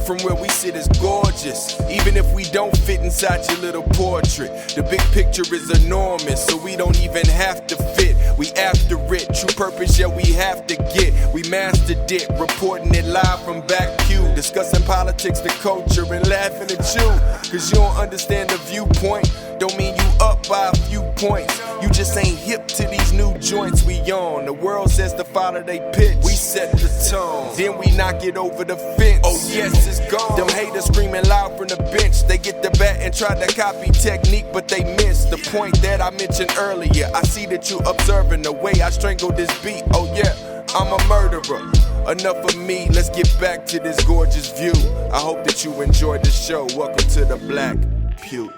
from where we sit is gorgeous, even if we don't fit inside your little portrait. The big picture is enormous, so we don't even have to fit. We after it, true purpose, yeah, we have to get. We mastered it, reporting it live from Black Pew, discussing politics, the culture, and laughing at you. Cause you don't understand the viewpoint, don't mean you up by a few points. You just ain't hip to these new joints we on. The world says to follow they pitch, we set the tone, then we knock it over the fence. Oh yes, it's gone. Them haters screaming loud from the bench. They get the bat and try to copy technique, but they miss the point that I mentioned earlier. I see that you observing the way I strangle this beat. Oh yeah, I'm a murderer. Enough of me, let's get back to this gorgeous view. I hope that you enjoyed the show. Welcome to the Black Pew.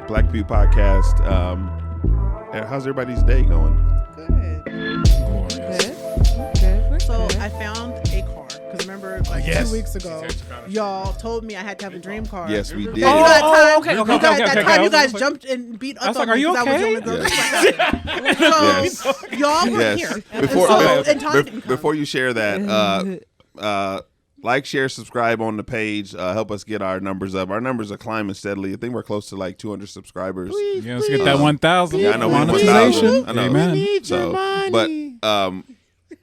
Black Pew podcast. How's everybody's day going? Good. Good. So I found a car. Because remember, 2 weeks ago, y'all told me I had to have a dream car. Yes, we did. Okay. You guys okay. jumped and beat up I was on like, me are you because I was okay? the only girl. So y'all were here. Before you share that, like, share, subscribe on the page. Help us get our numbers up. Our numbers are climbing steadily. I think we're close to like 200 subscribers. Yeah, let's get that 1,000. Yeah, I know. Monetization. I know. Amen. We need your money. But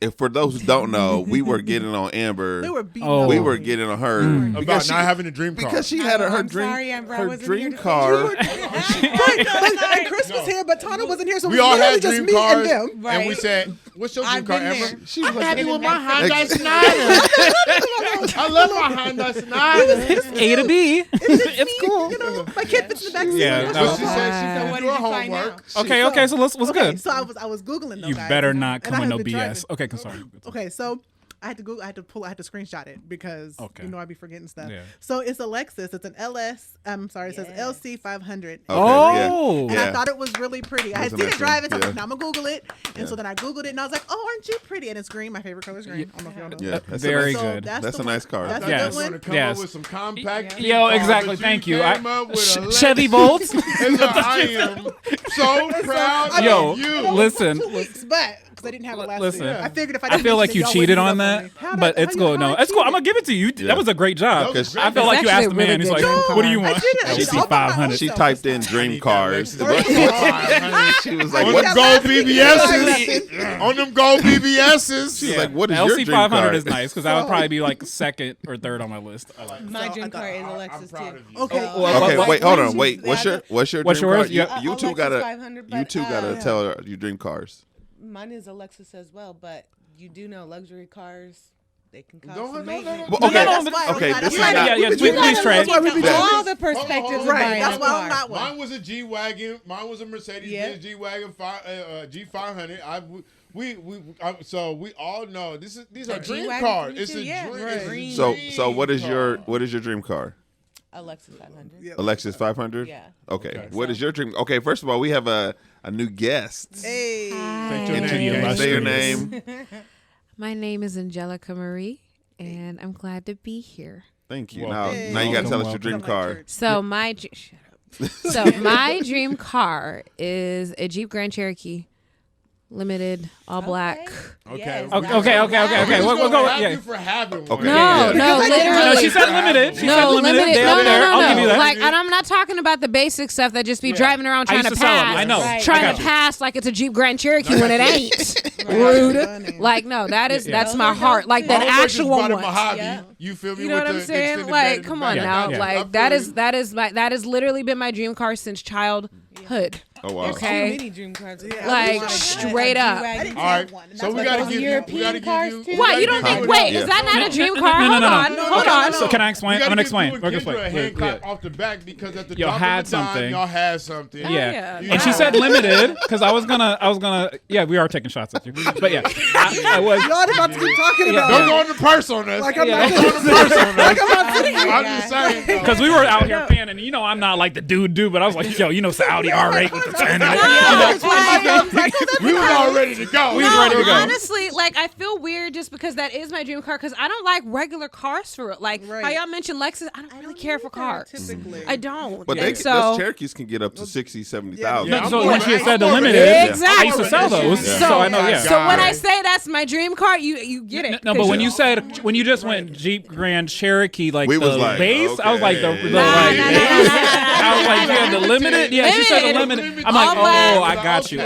if for those who don't know, we were getting on Amber. They were beating We were getting on her about not having a dream car because she had her dream car. And Chris was here, but Tana wasn't here, so we all had just dream me cars, and them. and we said, "What's your dream car, Amber?" She was like, happy with my Honda Sonata. I love my Honda Sonata. It's A to B. It's cool. You know, my kid fits in the back seat. Yeah, So she said what she did did you her find homework. Okay, so what's good? So I was Googling those You guys. better not come And I with no have been BS. driving. Okay, sorry. Okay, so I had to screenshot it because you know I be forgetting stuff. Yeah. So it's a Lexus. It's an LS. I'm sorry. It says LC 500. Oh. And I thought it was really pretty. I had That's seen a it nice driving, so one. I was like, now I'm gonna Google it. And Yeah. so then I Googled it, and I was like, oh, aren't you pretty? And it's green. My favorite color is green. I don't know if y'all know. Yeah, that's Very a nice, good. That's a nice car. That's Yes. a good Gonna one. come Yes. up with some compact. Yo, cars, exactly. but Thank you. came up with a Chevy Volts. And so I am so proud Yo, of you. listen. 2 weeks, but because I didn't have it last Listen. week. I figured if I I didn't feel like mention you it, y'all cheated wouldn't on give up that, How'd but I- it's how cool. you- No, how I it's cool. I'm cheated? gonna give it to you. Yeah. That was a great job. That was I felt like you actually asked the a really man. He's good like, dream "What do you car. want?" I did it. LC 500. She typed in dream cars. She was like, On "What?" them gold BBSs. On them gold BBSs. She's like, "What is your LC dream 500 car?" is nice because that would probably be like second or third on my list. I like it. My So dream I got- car is a I'm Lexus proud too. of you. Okay. Okay, wait, hold on, wait. What's your What's dream yours? car? Yeah. You two Lexus gotta 500, you but, two gotta tell her your dream cars. Mine is a Lexus as well, but you do know luxury cars, they can cost No, some no, maintenance. Well, No, okay, no, but- okay. That's This is why- not. Yeah, we- please trade. That's why we be All doing the perspectives Hold of on. Right, buying that's a why I'm car. not one. Mine was a G-Wagon. Mine was a Mercedes Benz G-Wagon G500. So we all know these are A dream G-Wagon cars. for me It's too, a yeah. dream. Right. It's a Dream. So what is your car. dream car? A Lexus 500. Yeah. A Lexus 500? Yeah. Okay. What is your dream? Okay, first of all, we have a new guest. Hey. Say your name. My name is Angelica Marie, and I'm glad to be here. Thank you. Welcome. Now you got to tell us your Welcome. dream car. So shut up. So my dream car is a Jeep Grand Cherokee, limited, all black. Okay. Yes, Okay. We'll go. Thank Yeah. you for having one. Okay. No, Yeah. literally. No, she said limited. She said No, limited. limited. There. No. I'll give you that. Like, and I'm not talking about the basic stuff that just be driving around I trying used to to sell 'em. pass. I know. Right. I Trying got to you. pass like it's a Jeep Grand Cherokee when it ain't. Rude. Like, no, that's my heart. Like that actual one. Yeah. You feel me? You know with what I'm the saying? extended bed Like, in the come back. on now. Yeah. Like that has literally been my dream car since childhood. Oh wow. There's Okay. so many dream cars. Like, straight up. I didn't All right. have one. and So that's we why got to those give you. European We got to cars, give too? you. What? You don't think? Wait, is that not a dream car? No. Hold on. So can I explain? I'm gonna explain. We're We're gonna gonna a explain. hand clap off the back because at the Y'all top had of the time, something. y'all had something. Yeah. yeah. And she said limited because I was gonna. Yeah, we are taking shots at you. But yeah, I was. Y'all about to keep talking about Don't it. go on the purse on us. Like I'm Yeah. not Don't go on the purse on us. I'm sitting here. I'm just saying. though. Because we were out here fanning, you know, I'm not like the dude, but I was like, yo, you know, it's the Audi R8 with the We were all ready to go. We was ready to go. Honestly, like I feel weird just because that is my dream car because I don't like regular cars for it. Like how y'all mentioned Lexus, I don't really care for cars. Typically. I don't. But those Cherokees can get up to 60, 70,000. Yeah, So when she said the limited, I used to sell those. So I know, yeah. So when I say that's my dream car, you get it. No, but when you just went Jeep Grand Cherokee, like We the was like, base, I was like the okay. I was like, yeah, the limited. Yeah, she said the limited. I'm like, oh, I got you.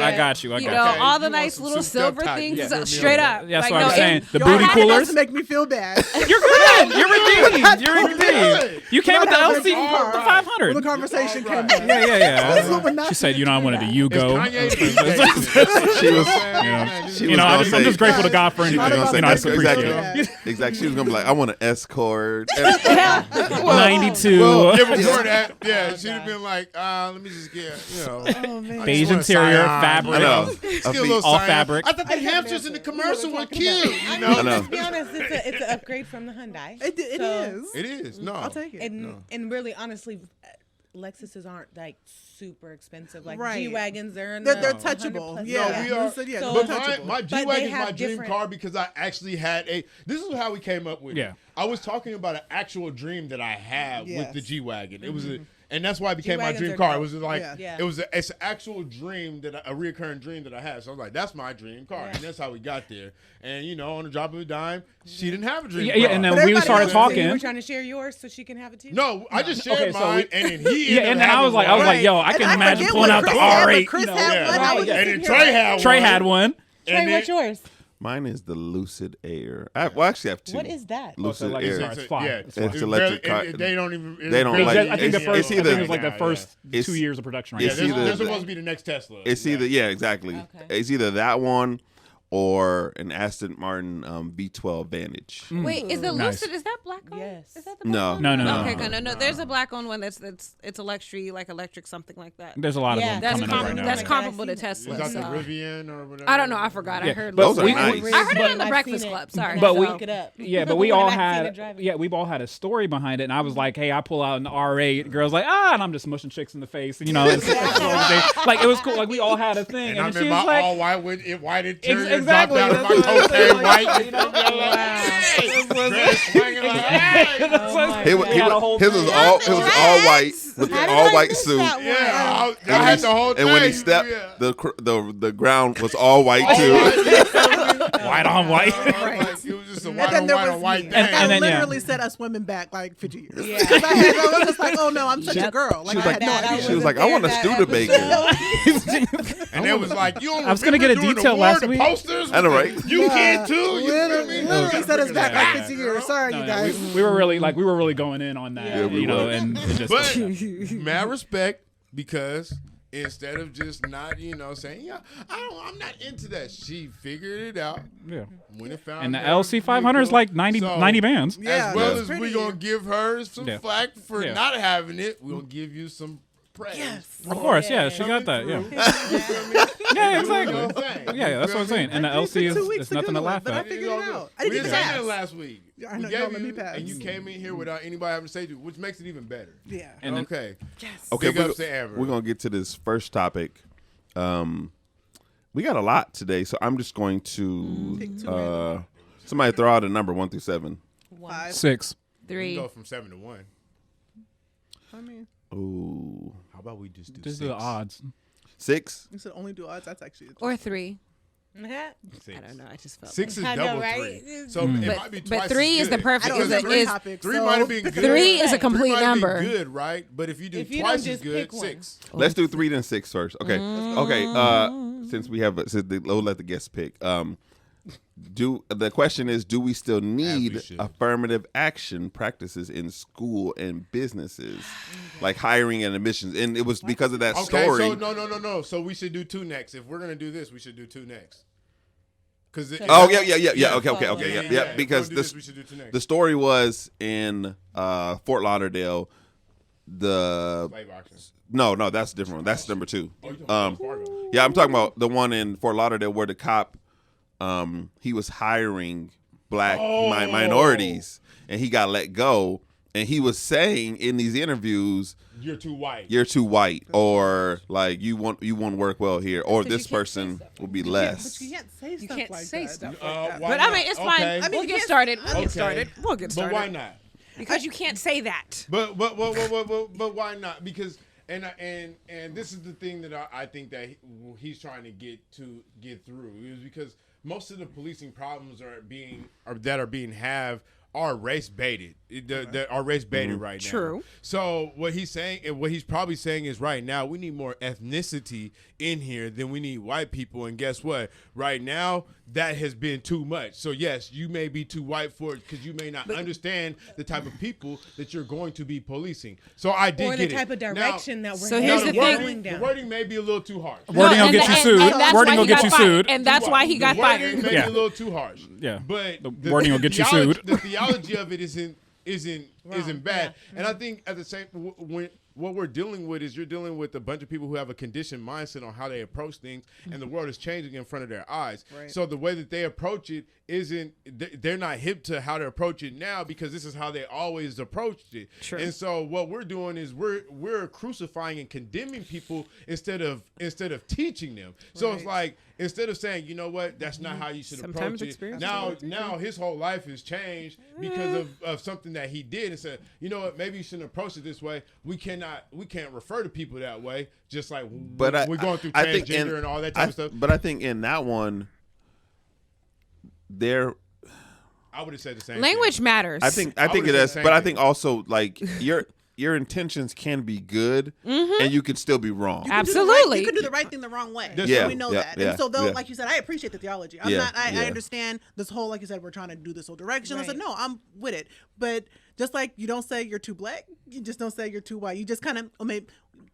You know, all the nice little silver things, straight up. That's Like, what I'm no, saying. The Y'all booty had to coolers. make me feel bad. You're good. You're redeemed. You're redeemed. You came with the Not LC, having a car. the 500. The conversation came up. Yeah. She said, I wanted a Yugo. I'm just grateful to God for anything. She was gonna say, Exactly. She was gonna be like, I want an escort. 92. Well, before that, she'd have been like, let me just get, beige interior, fabric. I know. Just get a little All cyan. fabric. I thought the hamsters in the commercial were cute. I I know. mean, let's be honest, it's an upgrade from the Hyundai. It is. It is. No. I'll take it. And really, honestly, Lexuses aren't like super expensive. Like Right. G-Wagons, they're touchable. 100+. Yeah. we are. So- But touchable. my But they G-Wagon is have my dream different- car because I actually had this is how we came up with it. Yeah. I was talking about an actual dream that I had with Yes. the G-Wagon. It was and that's why it became my G-Wagons dream are car. It dope. was like Yeah. it's an actual dream a reoccurring dream that I had. So I was like, that's my dream car, and that's how we got there. And on the drop of a dime, she didn't have a dream car. And then But we everybody started else- So you talking. were trying to share yours so she can have it too? No, I just shared Okay, so mine, and then he. Yeah, and then I was like, yo, I can imagine forget pulling what out the Chris had, but R8. Chris you know. had one. I was just and then sitting Trey here had one. Trey had one. Trey, And what's then- yours? Mine is the Lucid Air. I actually have two. What is that? Lucid like Air. it's fly. Yeah, It's electric car. They don't even. They don't like- I think the it's first. I either- think it was like the first It's- 2 years of production. Right Yeah, it's now. they're either- supposed to be the next Tesla. It's either exactly. Okay. It's either that one or an Aston Martin V12 Vantage. Wait, is the Nice. Lucid? Is that black owned? Yes. Is that the No. black owned? No. Okay, no. There's a black owned one that's it's electric, something like that. There's a lot of them Yeah, That's coming up right now. that's Yeah. comparable to Is Tesla. that the So. Rivian or whatever? I don't know. I forgot. I Yeah, heard. but Those are we- nice. I heard it on the I've Breakfast seen it. Club. Sorry, But so. we- Look it up. Yeah, but we When all I've seen had it driving. we've all had a story behind it, and I was like, hey, I pull out an R8, girls like, and I'm just mushing chicks in the face, and like it was cool, like we all had a thing, And I'm and she in was my like, all white with it white interior, exactly, dropped out of my that's what I'm saying, cocaine white. like, you know, Dress swinging like, hey. His was all white with the all white suit. Yeah, I had the whole thing. And when he stepped, yeah. the ground was all white too. white on white. It was just a And white then on there white was on white me. thing. That And then, literally set us women back like 50 years. Yeah. 'Cause I was just like, oh no, I'm such a girl. Like, She was I like, had no idea. she was like, I want a Studebaker. And it was like, you don't I was gonna get a remember doing detail the war, last the week. posters? I know, right? You can too. You feel Literally, me? literally set us back like 50 Yeah. years. Sorry, you guys. We were really going in on that, Yeah, we were. and it just But mad respect because instead of just not, saying, yeah, I'm not into that. She figured it out. yeah. When it found And the her LC 500 is like 90 bands. Yeah, as well it's as pretty. we're going to give her some Yeah. flack for Yeah. not having it, we'll give you some praise. Yes. Of course, yeah, she got that, yeah. Yeah, exactly. Yeah, that's what I'm saying. And the LC is 2 weeks it's nothing to do it, laugh but I at. figured it out. I We didn't didn't get say that pass. last week. I know, We y'all gave let me you, pass. and you came in here without anybody having to say it, which makes it even better. Yeah. And then- Okay. Okay, Big ups to Amber. we're gonna get to this first topic. We got a lot today, so I'm just going to somebody throw out a number 1 through 7. 5. 6. We 3. can go from 7 to 1. I mean, Ooh, How about we just do Just 6? the odds. 6. you said only do odds. That's actually Or 3. Yeah. 6. I don't know. I just felt 6 is I know, double right? 3. So it might be twice but 3 as is the good. perfect. I don't Is, know is, topics. 3 so- might have been good. 3 is a 3 complete might have been number. good, right? But if you do If you twice don't as just good, pick one. 6. Let's do 3 then 6 first. Okay. Okay. Since we'll let the guests pick. The question is, do we still need should. affirmative action practices in school and businesses, like hiring and admissions? And it was because of that Okay, story. so no. So we should do 2 next. If we're gonna do this, we should do 2 next. Because Oh yeah. Okay. yeah. Because If we're gonna do this, we should do 2 next. the story was in Fort Lauderdale. Slave auction. No, that's a different one. That's number 2. Oh, you talking about Fargo. Yeah, I'm talking about the one in Fort Lauderdale where the cop, he was hiring black minorities, and he got let go and he was saying in these interviews, You're too white. you're too white, or like you won't work well here, or this person will be less. But you can't say stuff can't like say that. stuff Why But I not? mean, it's Okay. fine. I mean, We'll you get can't- started. We'll Okay. get started. We'll get started. But why not? Because you can't say that. But why not? Because and this is the thing that I think that he's trying to get through is because most of the policing problems are race baited. Are race baited right now. True. So what he's saying and what he's probably saying is right now we need more ethnicity in here than we need white people. And guess what? Right now that has been too much. So yes, you may be too white for it because you may not understand the type of people that you're going to be policing. So I did Or get the type of direction that we're So here's heading the thing. going The down. wording may be a little too harsh. Wording will get you sued. that's Wording why will he get got you fired. sued. And that's why he got The wording fired. may Yeah. be a little too harsh. Yeah. But The wording will get you sued. The theology of it isn't bad. And I think at the same when what we're dealing with is you're dealing with a bunch of people who have a conditioned mindset on how they approach things, and the world is changing in front of their eyes. Right. So the way that they approach it they're not hip to how to approach it now because this is how they always approached it. True. And so what we're doing is we're crucifying and condemning people instead of teaching them. So it's like instead of saying, you know what, that's not how you should Sometimes approach it. experience Now his whole life has changed because of something that he did and said, you know what, maybe you shouldn't approach it this way. We can't refer to people that way. Just like we're going through transgender and all that type of stuff. But I think in that one, I would have said the same Language thing. matters. I think would've it said the is, same but I thing. think also like your intentions can be good, and you can still be wrong. You can do the Absolutely. you can do the right thing the wrong way. Yeah, we know that. yeah, And so, though, yeah. like you said, I appreciate the theology. I'm Yeah, not. I yeah. understand this whole, like you said, we're trying to do this whole direction. I said, Right. no, I'm with it. But just like you don't say you're too black, you just don't say you're too white. You just kind of, maybe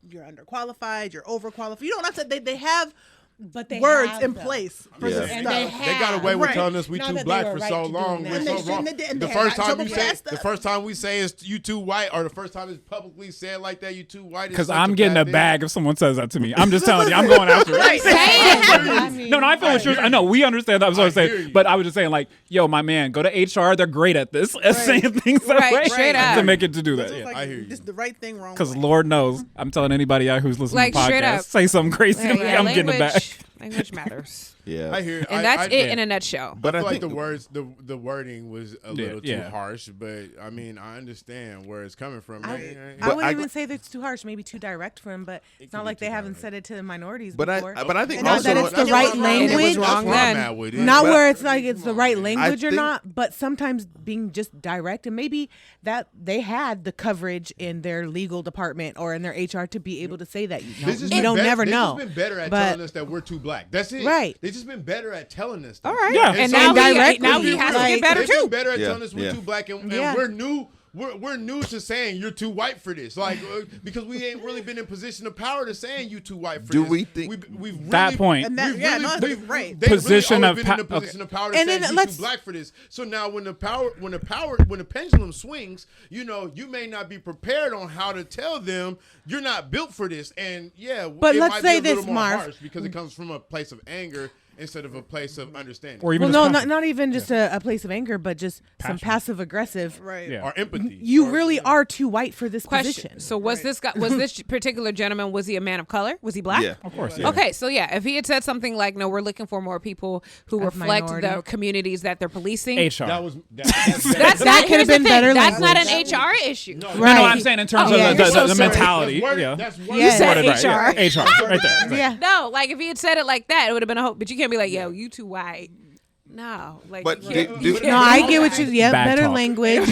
you're underqualified, you're overqualified. You know what I'm saying? They have But they words have, in though. place for Yeah. this And stuff. they They got away with Right. telling us we Not too that they black were for right so to do long. that. We're And so they shouldn't wrong. have did- and The they first got time trouble you say past the us. first time we say is you too white, or the first time it's publicly said like that, you too white. is Because such I'm getting bad a thing. bag if someone says that to me. I'm just telling you, I'm going after it. Right. I mean, No, I feel what you're. I know we understand that. I was what I'm I hear saying, you. but I was just saying, like, yo, my man, go to HR. They're great at this, at saying things that Right, way straight up. to make it to do It's that. just Yeah. like, I hear you. This is the right thing, wrong Because way. Lord knows, I'm telling anybody out who's listening Like, to straight podcasts, up. say something crazy to me, Yeah, I'm getting it back. Language matters. Yeah, I hear, And that's it in a nutshell. But I I feel like think the words, the wording was a little too yeah. harsh, but I mean, I understand where it's coming from. I But wouldn't I- even say that's too harsh, maybe too direct for him, but it's can not be like too they haven't direct. said it to the minorities but I before. think And also that it's the that's right what's wrong. language. And it was That's wrong where I'm then. at with it. Not But- where it's like it's the right I language or think- not, but sometimes being just direct, and maybe that they had the coverage in their legal department or in their HR to be able to say that. You don't never know. They've just been better at But- telling us that we're too black. That's it. Right. They've just been better at telling us that. All right. Yeah. And so- now directly, he has to like, get better They've been too. better at Yeah, telling us we're yeah. too black, and Yeah. we're new. We're new to saying you're too white for this, like because we ain't really been in position of power to saying you too white for Do this. we think- we've really, That point. And that- we've yeah, really- no, we've- right. they've Position really of always been in a pa- position of power to And say then you let's- too black for this. So now when the pendulum swings, you may not be prepared on how to tell them you're not built for this. And yeah, But it let's might say be a little this, more Marv. harsh because it comes from a place of anger instead of a place of understanding Or even Well, just no, passion. not even just a place of anger, but just some Passion. passive aggressive. Right. Yeah. or empathy. You or- really are too white for this Question. position. So was this guy? Was this particular gentleman? Was he a man of color? Was he black? yeah, Of course. Yeah. Okay, so yeah, if he had said something like, "No, we're looking for more people who Of reflect minority. the communities that they're policing," HR. That was that's That not, could here's have the been thing, better That's not an language. HR issue. No, No, Right. no, I'm saying in terms Oh, yeah, of you're the so sorry. mentality. That's word- Yeah. that's You word- said Right, HR. yeah. HR. Right there. Right. Yeah. No, like if he had said it like that, it would have been a hope. But you can't be like, "Yo, you too white." No, like. But you can't- do- you can't No, be I like get what that. you. Yeah, Bad better talk. language.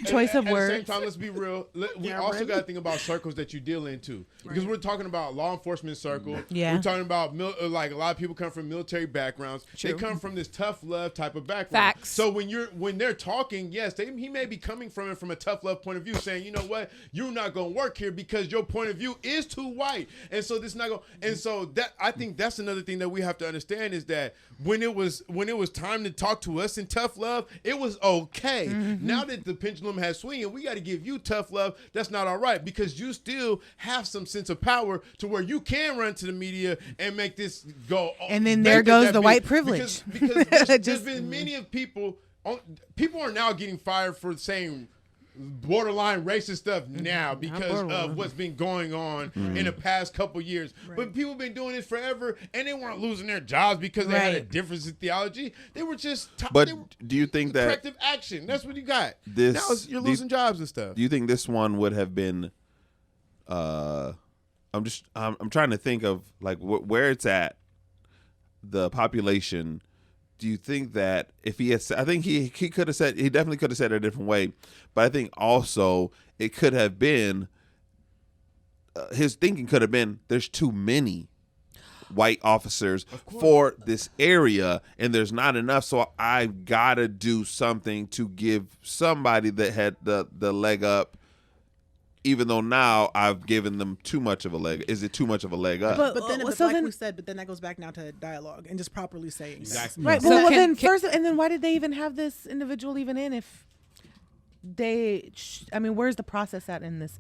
Choice of At the same words. time, let's be real. We also got to think about circles that you deal into, because we're talking about law enforcement circle. Yeah. We're talking about like a lot of people come from military backgrounds. True. They come from this tough love type of background. Facts. So when they're talking, yes, he may be coming from it from a tough love point of view, saying, you know what, you're not gonna work here because your point of view is too white, and so this not going. And so that I think that's another thing that we have to understand is that when it was time to talk to us in tough love, it was okay. Now that the pendulum has swinging, we got to give you tough love. That's not all right, because you still have some sense of power to where you can run to the media and make this go. And then there goes the white privilege. Because there's Just- been many of people are now getting fired for saying borderline racist stuff now because of what's been going on in the past couple years. But people have been doing this forever, and they weren't losing their jobs because they had a difference in theology. They were just. But do you think that corrective action? That's what you got. This now you're losing jobs and stuff. Do you think this one would have been? I'm trying to think of like where it's at. The population. Do you think that if he had, I think he could have said, he definitely could have said it a different way, but I think also it could have been, his thinking could have been, there's too many white officers for this area and there's not enough, so I've got to do something to give somebody that had the leg up, even though now I've given them too much of a leg. Is it too much of a leg up? But then, we said, but then that goes back now to dialogue and just properly saying. Exactly. Right. Well, then first, and then why did they even have this individual even in if they? I mean, where's the process at in this?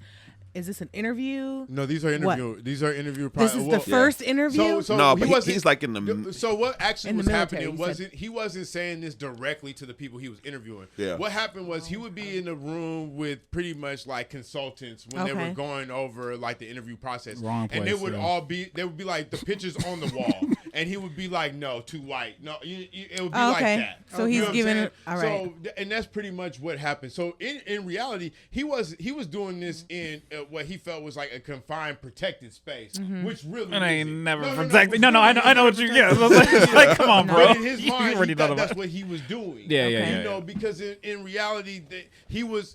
Is this an interview? No, these are interview. What? These are interview. This is the first interview. So no, but he's like in the. So what actually in the was military, happening he wasn't saying this directly to the people he was interviewing. Yeah. What happened was he would be in the room with pretty much like consultants when they were going over like the interview process, Wrong place, and they would be like the pictures on the wall, and he would be like, "No, too white. No, it would be like that." So he's giving it. All right. So and that's pretty much what happened. So in reality, he was doing this in what he felt was like a confined, protected space, which really And I ain't isn't. never No, protected. No, I know what you. Yeah, like, come on, bro. But in his mind, You already he know thought the- that's what he was doing. Yeah, You know, because in reality, he was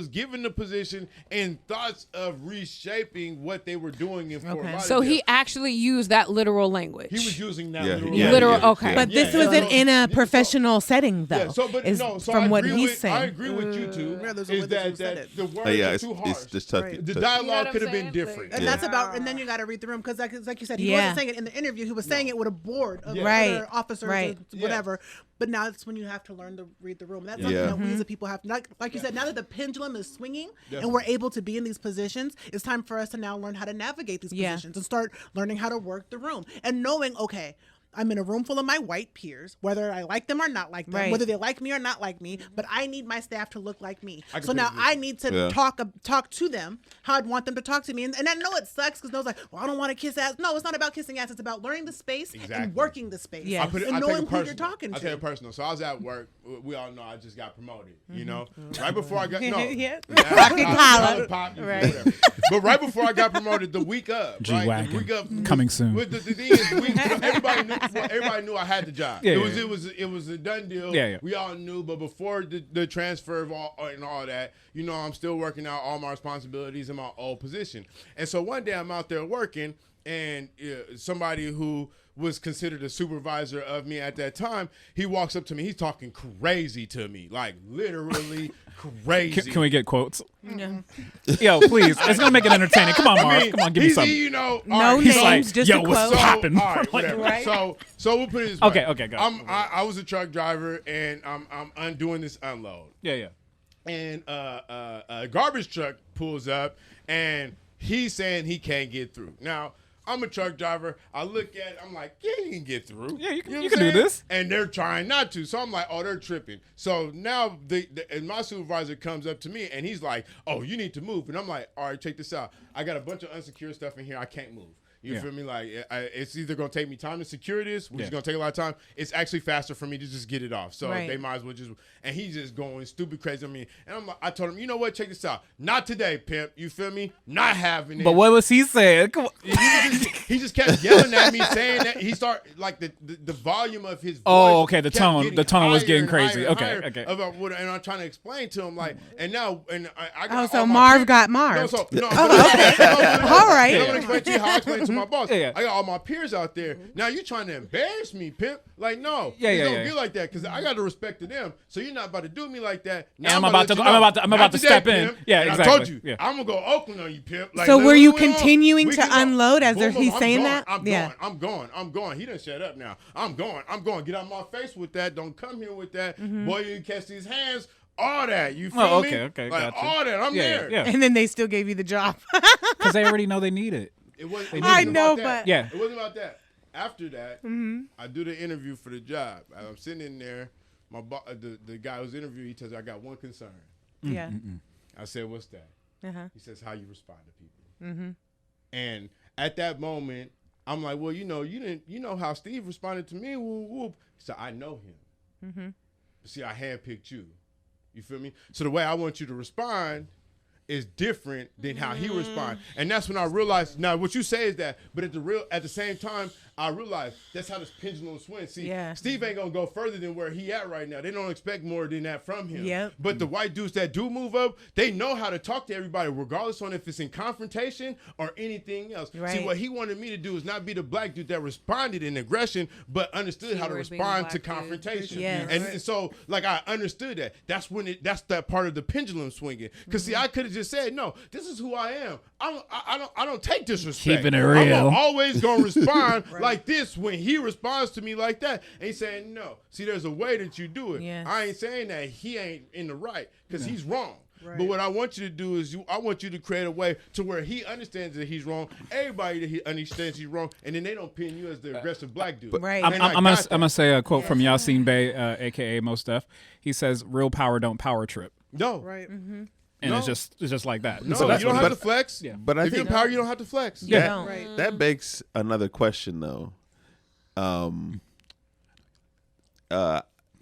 given the position and thoughts of reshaping what they were doing in Fort Lauderdale. So he actually used that literal language. He was using that Yeah, literal. yeah, literal. yeah, Okay. But this wasn't in a professional setting, though. Yeah, so from what he's I saying. agree with you two. Yeah, there's a Is way that you that said it. the words Yeah, are it's too harsh. just tough. Right. The tough. dialogue You know what could I'm have been saying? different. And that's about, and then you got to read the room because, like you said, he wasn't saying it in the interview. He was saying it with a board of other officers, or whatever. But now it's when you have to learn to read the room. That's something that we as a people have to, like you said, now that the pendulum is swinging and we're able to be in these positions, it's time for us to now learn how to navigate these positions and start learning how to work the room and knowing, okay, I'm in a room full of my white peers, whether I like them or not like them, whether they like me or not like me, but I need my staff to look like me. So now I need to talk to them how I'd want them to talk to me. And I know it sucks because those like, well, I don't want to kiss ass. No, it's not about kissing ass. It's about learning the space and working the space. Yeah. And knowing who you're talking to. I'll tell you personal. So I was at work. We all know I just got promoted, you know? Right before I got, whatever. But right before I got promoted, the week of, G-Wagon. The week of Coming soon. The thing is, everybody knew I had the job. It was a done deal. Yeah. We all knew, but before the transfer of all that, you know, I'm still working out all my responsibilities in my old position. And so one day I'm out there working, and somebody who was considered a supervisor of me at that time, he walks up to me. He's talking crazy to me, like literally crazy. Can we get quotes? Yo, please. It's gonna make it entertaining. Come on, Marv. Come on, give me something. You know, No right, names, like, just yo, a what's quote. popping? All right, whatever. Right. So we'll put it this way. Okay, go. I was a truck driver, and I'm undoing this unload. Yeah. And a garbage truck pulls up, and he's saying he can't get through. Now, I'm a truck driver. I look at it, I'm like, yeah, you can get through. Yeah, you know what can I'm do saying? this. And they're trying not to. So I'm like, oh, they're tripping. So now and my supervisor comes up to me, and he's like, oh, you need to move. And I'm like, all right, check this out. I got a bunch of unsecured stuff in here. I can't move. You feel me? Like, it's either going to take me time to secure this, which is going to take a lot of time. It's actually faster for me to just get it off. So they might as well just, and he's just going stupid crazy on me. And I'm like, I told him, you know what? Check this out. Not today, pimp. You feel me? Not having it. But what was he saying? Come on. He just kept yelling at me, saying that he started, like, the volume of his voice. Oh, okay. The kept tone was higher getting and crazy. higher and Okay. higher about what, and I'm trying to explain to him, like, and now, and I got Oh, all so my Marv peers- got Marv. No, okay. All I'm right. going to explain to you how I explain it to my boss. Yeah. I got all my peers out there. Now you trying to embarrass me, pimp. Like, no. Yeah, It don't yeah. be like that, because I got to respect to them. So you're not about to do me like that. Now And I'm gonna about to let you go- I'm know. about to- I'm Not about to today, step in. pimp. Yeah, And exactly. I told you. Yeah. I'm going to go Oakland on you, pimp. Like, So look, were you what's going on? continuing We to can go. unload as Boom, he's I'm saying going. that? I'm Yeah. going. He done shut up now. I'm going. Get out my face with that. Don't come here with that. Boy, you catch these hands. All that. You feel me? Okay, Like, gotcha. all that. I'm there. Yeah. And then they still gave you the job. Because they already know they need it. It wasn't I about know, that. but- Yeah. It wasn't about that. After that, I do the interview for the job. I'm sitting in there. My the guy who's interviewing, he tells me, I got one concern. Yeah. I said, what's that? He says, how you respond to people. Mm-hmm. And at that moment, I'm like, well, you know how Steve responded to me. Whoop, whoop. So I know him. Mm-hmm. See, I handpicked you. You feel me? So the way I want you to respond is different than how he responds. And that's when I realized, now what you say is that, but at the same time, I realized that's how this pendulum swings. See, Steve ain't gonna go further than where he at right now. They don't expect more than that from him. Yep. But the white dudes that do move up, they know how to talk to everybody, regardless on if it's in confrontation or anything else. Right. See, what he wanted me to do is not be the black dude that responded in aggression, but understood how to respond to confrontation. Yes. And so, like, I understood that. That's that part of the pendulum swinging. Because see, I could have just said, no, this is who I am. I don't take disrespect. Keeping it real. I'm always gonna respond like this when he responds to me like that. And he's saying, no. See, there's a way that you do it. Yes. I ain't saying that he ain't in the right, because he's wrong. Right. But what I want you to do is I want you to create a way to where he understands that he's wrong, everybody that he understands he's wrong, and then they don't pin you as the aggressive black dude. Right. I'm gonna say a quote from Yasin Bey, aka Most Def. He says, "Real power don't power trip." No. Right. Mm-hmm. And it's just like that. No, So that's you don't what have to flex. Yeah. But I If you're in think power, you don't have to flex. You that, don't. Right. that begs another question, though.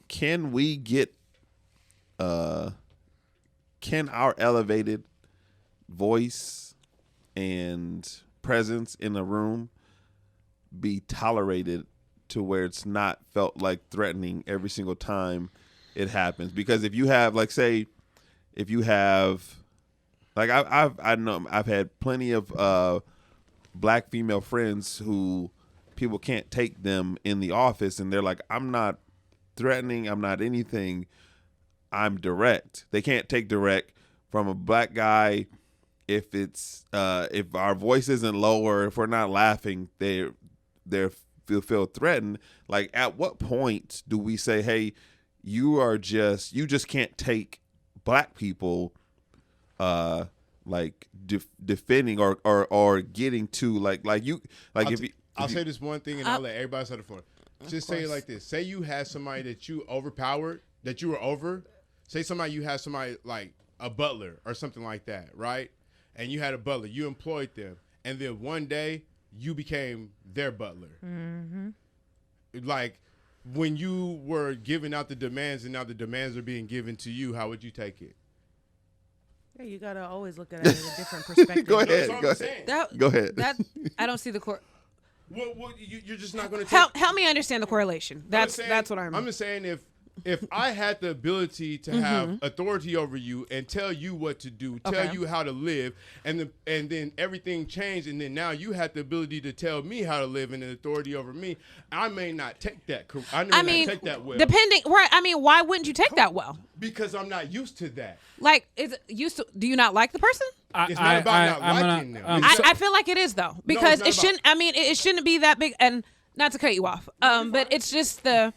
Can we get can our elevated voice and presence in a room be tolerated to where it's not felt like threatening every single time it happens? Because if you have, like, say, if you have, like, I know I've had plenty of black female friends who people can't take them in the office, and they're like, I'm not threatening, I'm not anything, I'm direct. They can't take direct from a black guy if it's if our voice isn't low or if we're not laughing, they feel threatened. Like, at what point do we say, hey, you just can't take black people like defending or getting to like you, like, I'll say this one thing and I'll let everybody say the floor. Just say it like this. Say you had somebody that you overpowered, that you were over. Say you had somebody like a butler or something like that, right? And you had a butler. You employed them. And then one day you became their butler. Mm-hmm. Like, when you were giving out the demands and now the demands are being given to you, how would you take it? Yeah, you got to always look at it in a different perspective. Go ahead. Go ahead. That I don't see the core. Well, you're just not going to help me understand the correlation. That's what I'm. I'm just saying, if I had the ability to have authority over you and tell you what to do, tell you how to live, and then everything changed, and then now you had the ability to tell me how to live and an authority over me, I may not take that. I may not take that well. Depending, right? I mean, why wouldn't you take that well? Because I'm not used to that. Like, do you not like the person? It's not about not liking them. I feel like it is, though, because it shouldn't. I mean, it shouldn't be that big. And not to cut you off, but it's just the.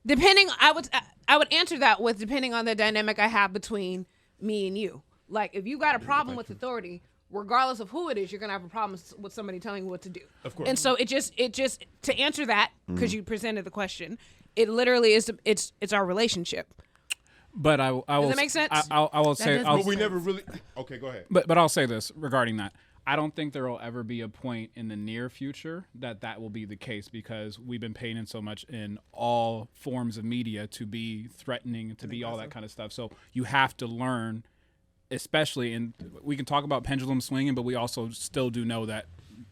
Depending, I would answer that with depending on the dynamic I have between me and you. Like, if you got a problem with authority, regardless of who it is, you're gonna have a problem with somebody telling you what to do. Of course. And so it just to answer that, because you presented the question, it literally is it's our relationship. But I will. Does that make sense? I will say. But we never really. Okay, go ahead. But I'll say this regarding that. I don't think there will ever be a point in the near future that will be the case, because we've been painted so much in all forms of media to be threatening, to be all that kind of stuff. So you have to learn, especially, and we can talk about pendulum swinging, but we also still do know that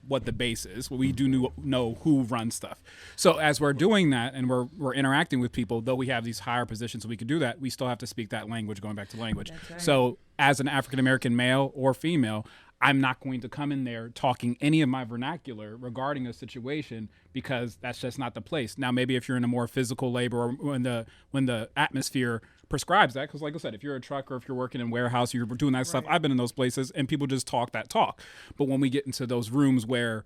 what the base is. We do know who runs stuff. So as we're doing that and we're interacting with people, though we have these higher positions so we can do that, we still have to speak that language, going back to language. Right. So as an African-American male or female, I'm not going to come in there talking any of my vernacular regarding a situation, because that's just not the place. Now, maybe if you're in a more physical labor, or when the atmosphere prescribes that, because like I said, if you're a trucker, if you're working in warehouse, you're doing that stuff. I've been in those places and people just talk that talk. But when we get into those rooms where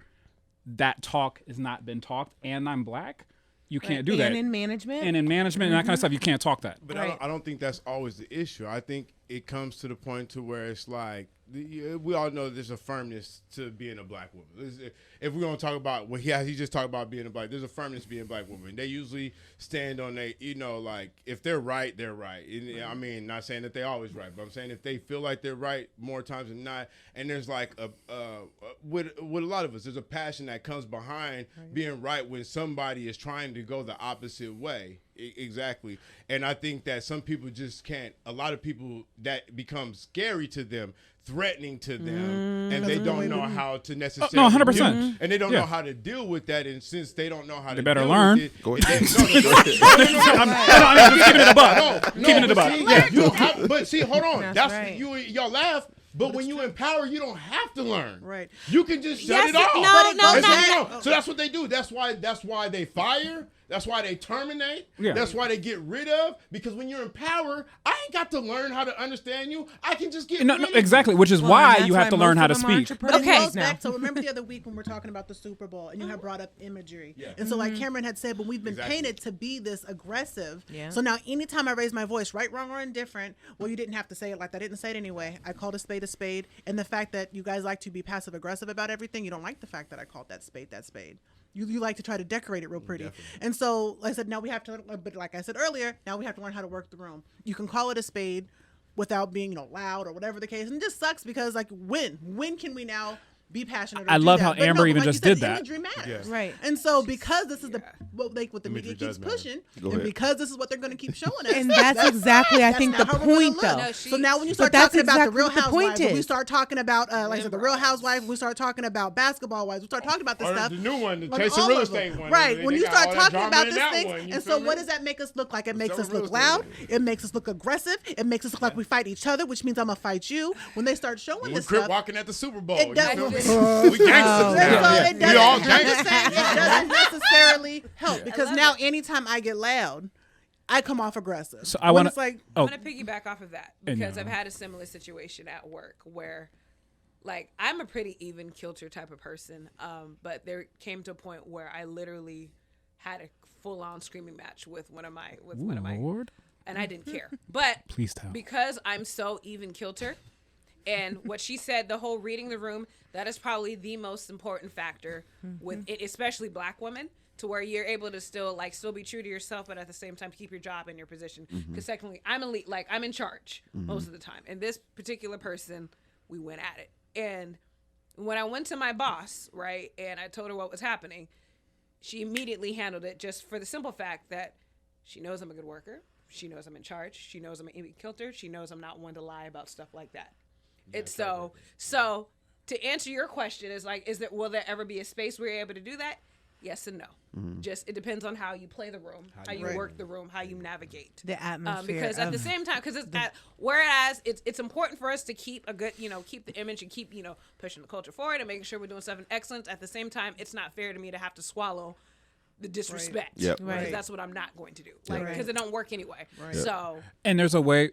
that talk has not been talked, and I'm black, you can't do that. And in management. And that kind of stuff, you can't talk that. But I don't think that's always the issue. I think it comes to the point to where it's like, we all know there's a firmness to being a black woman. If we're gonna talk about he just talked about being a black. There's a firmness to being a black woman. They usually stand on like if they're right, they're right. I mean, not saying that they always right, but I'm saying if they feel like they're right more times than not. And there's like with a lot of us, there's a passion that comes behind being right when somebody is trying to go the opposite way. Exactly. And I think that some people just can't. A lot of people that becomes scary to them, threatening to them, and they don't know how to necessarily. No, 100%. And they don't know how to deal with that. And since they don't know how to, better deal learn. with it, Go ahead. I'm keeping it above. Keeping it above. Yeah. But see, hold on. That's right. y'all laugh. But when you empower, you don't have to learn. Right. You can just shut it off. No. So that's what they do. That's why they fire. That's why they terminate. Yeah. That's why they get rid of. Because when you're in power, I ain't got to learn how to understand you. I can just get rid of exactly. Which is why you have to learn how to speak. Okay. So remember the other week when we're talking about the Super Bowl and you had brought up imagery. Yeah. And so like Cameron had said, but we've been painted to be this aggressive. Yeah. So now anytime I raise my voice, right, wrong, or indifferent, well, you didn't have to say it like that. I didn't say it anyway. I called a spade. And the fact that you guys like to be passive aggressive about everything, you don't like the fact that I called that spade. You like to try to decorate it real pretty. Definitely. And so like I said, now we have to, but like I said earlier, now we have to learn how to work the room. You can call it a spade without being, loud or whatever the case. And it just sucks because like when can we now be passionate? I love how Amber even just did that. Imagery matters. Yeah. Right. And so because this is what the media keeps pushing, and because this is what they're going to keep showing us. And that's exactly, I think, the point, though. No, so now when you start talking about the Real Housewives, when we start talking about, like I said, the Real Housewives, we start talking about basketball wives, we start talking about this stuff. The new one, the Chasing Real Estate one. Right. When you start talking about this thing, and so what does that make us look like? It makes us look loud. It makes us look aggressive. It makes us look like we fight each other, which means I'm going to fight you. When they start showing this stuff. Walking at the Super Bowl. It does. It doesn't necessarily help because now anytime I get loud, I come off aggressive. So I want to piggyback off of that because I've had a similar situation at work where, like, I'm a pretty even kilter type of person, but there came to a point where I literally had a full-on screaming match with one of my and I didn't care, but please tell, because I'm so even kilter. And what she said, the whole reading the room, that is probably the most important factor with it, especially black women, to where you're able to still be true to yourself, but at the same time keep your job and your position. Because secondly, I'm I'm in charge most of the time. And this particular person, we went at it. And when I went to my boss, right, and I told her what was happening, she immediately handled it just for the simple fact that she knows I'm a good worker. She knows I'm in charge. She knows I'm an even kilter. She knows I'm not one to lie about stuff like that. It's so to answer your question will there ever be a space where you're able to do that? Yes and no. Just it depends on how you play the room, how you work the room, how you navigate the atmosphere. Because at the same time, whereas it's important for us to keep a good, keep the image and keep pushing the culture forward and making sure we're doing stuff in excellence. At the same time, it's not fair to me to have to swallow the disrespect. Yep. Because that's what I'm not going to do. Because it don't work anyway. Right. So. And there's a way.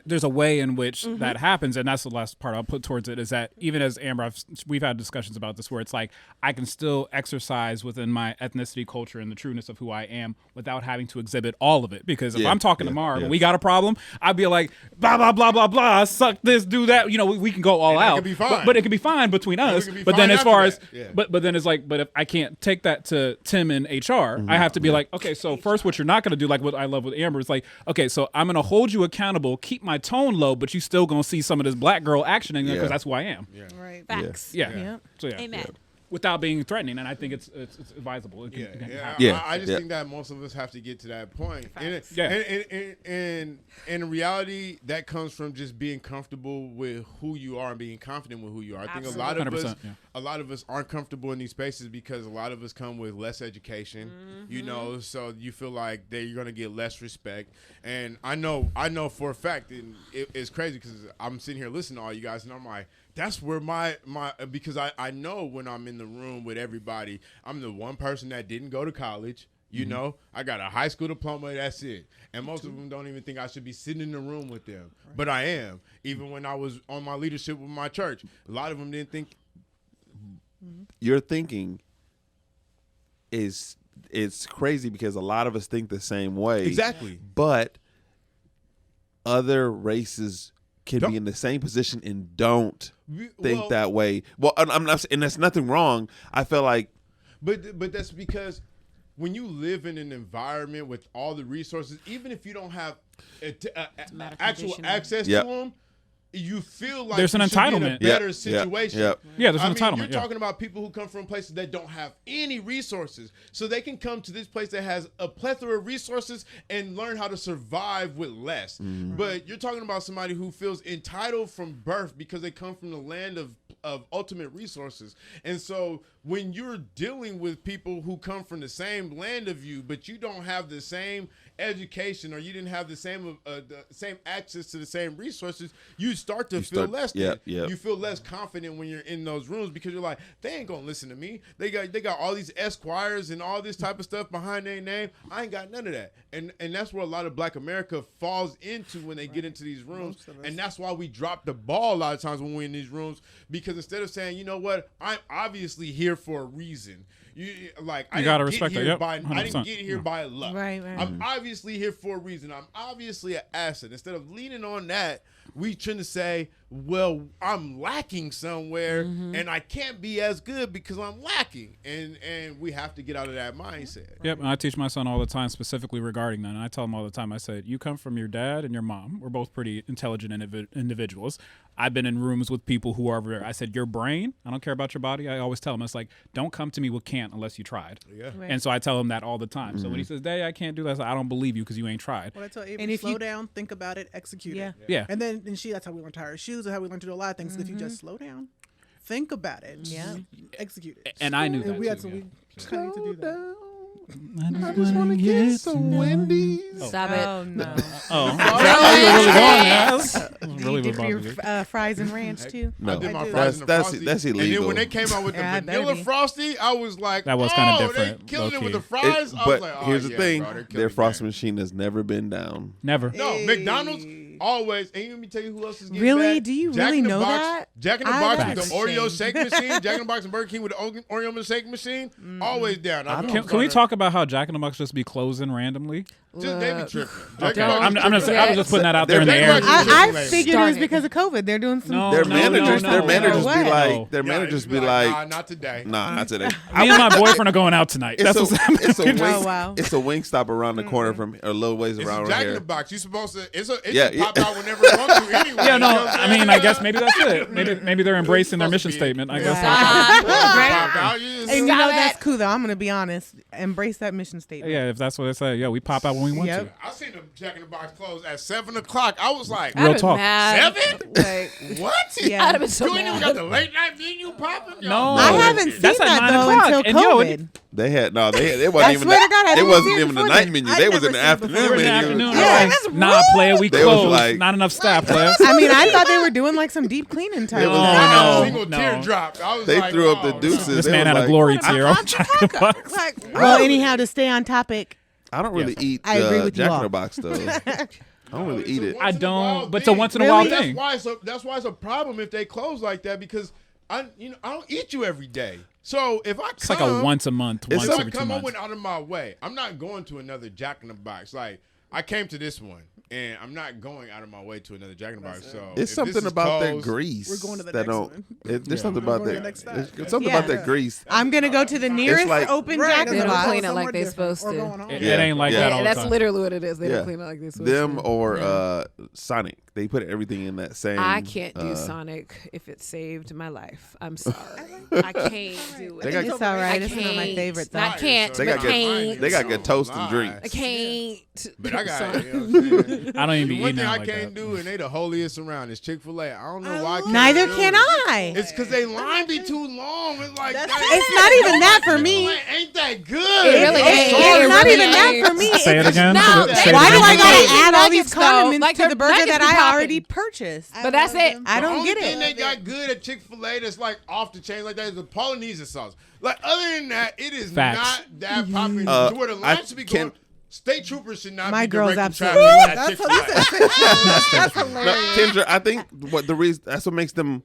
There's a way in which that happens, and that's the last part I'll put towards it. Is that even as Amber, we've had discussions about this, where it's like I can still exercise within my ethnicity, culture, and the trueness of who I am without having to exhibit all of it. Because if I'm talking to Mara and we got a problem, I'd be like blah blah blah blah blah, suck this, do that. We can go all out. It can be fine. But it can be fine between us. But then as far as but then it's like, but if I can't take that to Tim and HR, I have to be like, okay, so first what you're not going to do, like what I love with Amber, is like, okay, so I'm going to hold you accountable, keep my tone low, but you still going to see some of this black girl action in there because that's who I am. Yeah. Right. Facts. Yeah. So Amen. Without being threatening, and I think it's advisable. I just think that most of us have to get to that point. And in reality, that comes from just being comfortable with who you are and being confident with who you are. I think a lot of us aren't comfortable in these spaces because a lot of us come with less education, so you feel like you're going to get less respect. And I know for a fact, and it's crazy because I'm sitting here listening to all you guys, and I'm like, that's where my because I know when I'm in the room with everybody, I'm the one person that didn't go to college. I got a high school diploma. That's it. And most of them don't even think I should be sitting in the room with them. Right. But I am. Even when I was on my leadership with my church, a lot of them didn't think. Your thinking it's crazy because a lot of us think the same way. Exactly. But other races can be in the same position and don't think that way. Well, I'm not, and there's nothing wrong. I feel like, but that's because when you live in an environment with all the resources, even if you don't have actual access to them, you feel like there's an entitlement. In a better situation. Yeah, there's an entitlement. You're talking about people who come from places that don't have any resources, so they can come to this place that has a plethora of resources and learn how to survive with less. But you're talking about somebody who feels entitled from birth because they come from the land of ultimate resources. And so when you're dealing with people who come from the same land of you, but you don't have the same education, or you didn't have the same access to the same resources, you start to feel less than. You feel less confident when you're in those rooms because you're like, they ain't gonna listen to me. They got all these esquires and all this type of stuff behind their name. I ain't got none of that. And that's where a lot of Black America falls into when they get into these rooms. And that's why we drop the ball a lot of times when we're in these rooms, because instead of saying, you know what, I'm obviously here for a reason. I gotta respect that. I didn't get here by luck. Right. I'm obviously here for a reason. I'm obviously an asset. Instead of leaning on that, we tend to say, well, I'm lacking somewhere and I can't be as good because I'm lacking. And we have to get out of that mindset. Yep, and I teach my son all the time specifically regarding that. And I tell him all the time, I said, you come from your dad and your mom. We're both pretty intelligent individuals. I've been in rooms with people who are, I said, your brain, I don't care about your body. I always tell him, it's like, don't come to me with can't unless you tried. Yeah. Right. And so I tell him that all the time. So when he says, Day, I can't do that, I say, I don't believe you because you ain't tried. Well, I tell Avery, slow down, think about it, execute it. Yeah. And then that's how we learn to tie our shoes, and how we learn to do a lot of things. If you just slow down, think about it, execute it. And I knew that we too. We kind of need to do that. I just want to get some Wendy's. Stop it. Oh no. Really Dip your fries and ranch too. No, I did my fries and that's Frosty. illegal. And then when they came out with the vanilla Frosty, I was like, that was kind of different. They killing it with the It- fries. I but was like, here's the thing: bro, their frosting machine has never been down. Never. No, McDonald's always. And let me tell you who else is getting Really? bad. Do you Jack really in the know Box, that? Jack in the I Box like with the that Oreo shame. shake machine. Jack in the Box and Burger King with the Oreo shake machine. Always down. Can we talk about how Jack in the Box just be closing randomly? Just they be tripping. Okay. I was just putting that out there in the They're air. back- I figured it was because of COVID. They're doing some. No. Their managers What? be like, nah, not today. nah, not today. Me and my boyfriend are going out tonight. That's what's happening. It's a wing. Oh, wow. It's a wing stop around the corner from a little ways It's around Jack in here. the Box. You supposed to? It Yeah, just pop out whenever it wants to. Anyway. Yeah, You know no, what I'm I saying? mean, I guess maybe that's it. Maybe they're embracing their mission statement. I guess. Pop out. You just- And you know Stop that's it. cool though. I'm gonna be honest. Embrace that mission statement. Yeah, if that's what they say. Yeah, we pop out when we want Yep. to. I seen the Jack in the Box close at 7:00. I was like, Real talk. Mad. 7? Like, what? Yeah. I'd have been so You ain't even got mad. the late night menu popping? No. I haven't seen That's at that 9 though o'clock. until And yo, COVID. It wasn't even swear to God, I it didn't wasn't see it even the before night then. menu. I'd They was never in the seen it before. afternoon We're in the menu. afternoon. Yeah, They're like, that's nah, rude. player, we They was closed. like- Not enough staff, player. I mean, I thought they were doing like some deep cleaning type. It was- stuff. no, Single no. teardrop. I was They like, threw up the oh, deuces. This They man was had a like, glory tear on Jack in the Box. Well, anyhow, to stay on topic, I don't really eat I agree with you Jack in all. the Box though. I don't really eat it. I don't, but it's a thing. once in a while Really? thing. That's why it's a problem if they close like that, because I don't eat you every day. So if I come, It's like a once a month, It's once if I every 2 come, I months. went out of my way. I'm not going to another Jack in the Box. Like I came to this one, and I'm not going out of my way to another Jack in the Box. So It's if this something is about that closed- grease. We're going to the that next don't. one. There's something about going to the that. next stop. There's something Yeah. about that grease. I'm gonna go to the nearest like- open Right, Jack in They the don't Box. clean it somewhere like they different, supposed or to. going home. It Yeah. ain't like Yeah. that all the That's time. literally what it is. They Yeah. don't clean it like this. Them or Sonic. They put everything in that same. I can't do Sonic if it saved my life. I'm sorry. I can't do They it. got- It's all right. I It's one of my can't. favorites. I can't. They but got good- can't. they got good toast and drinks. I can't. But I got. Sonic. You know what I'm saying? I don't even The be one eating thing out I like can't that. do, and they the holiest around, is Chick-fil-A. I don't know why. I can't Neither do can it. I. It's because they line be too long. It's like That's It's not even that for me. Chick-fil-A ain't that good. It really I'm ain't. sorry. It's It not really even that ain't. for me. Say it It's again. No, Say it Why do again. I gotta Nuggets, add all these though, condiments like to the their burger nuggets that be I popping. already purchased? But that's it. I don't get The only thing it. they got good at Chick-fil-A that's like off the chain like that is the Polynesian sauce. Like other than that, it is Facts. not that popular. To where the lines should be can- going. State troopers should not My be girl's directing absolutely traffic at That's Chick-fil-A. That's No, hilarious. Kendra, I think what the reason that's what makes them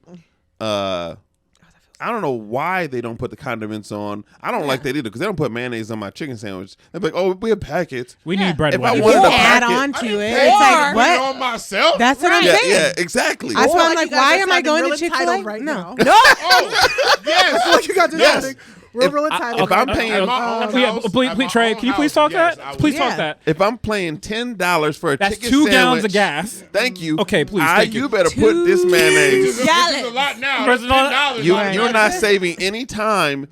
I don't know why they don't put the condiments on. I don't like that either because they don't put mayonnaise on my chicken sandwich. They're like, oh, we have packets. We need bread. If white. I wanted to add packet, on to it. It's It's like what? on myself. That's what I'm yeah, saying. yeah, exactly. That's why I'm Or like, you guys why are am I sounding going real to Chick-fil-A? entitled right now. No. Oh, yes. Like you guys are Yes. sounding real entitled. If I'm paying, Please, Trey, can you please talk that? Please talk that. if I'm paying $10 for a That's chicken 2 sandwich, gallons of gas. Thank you. Okay, please, thank you. You better put this mayonnaise. This is a lot now. That's $10 You're not saving any time.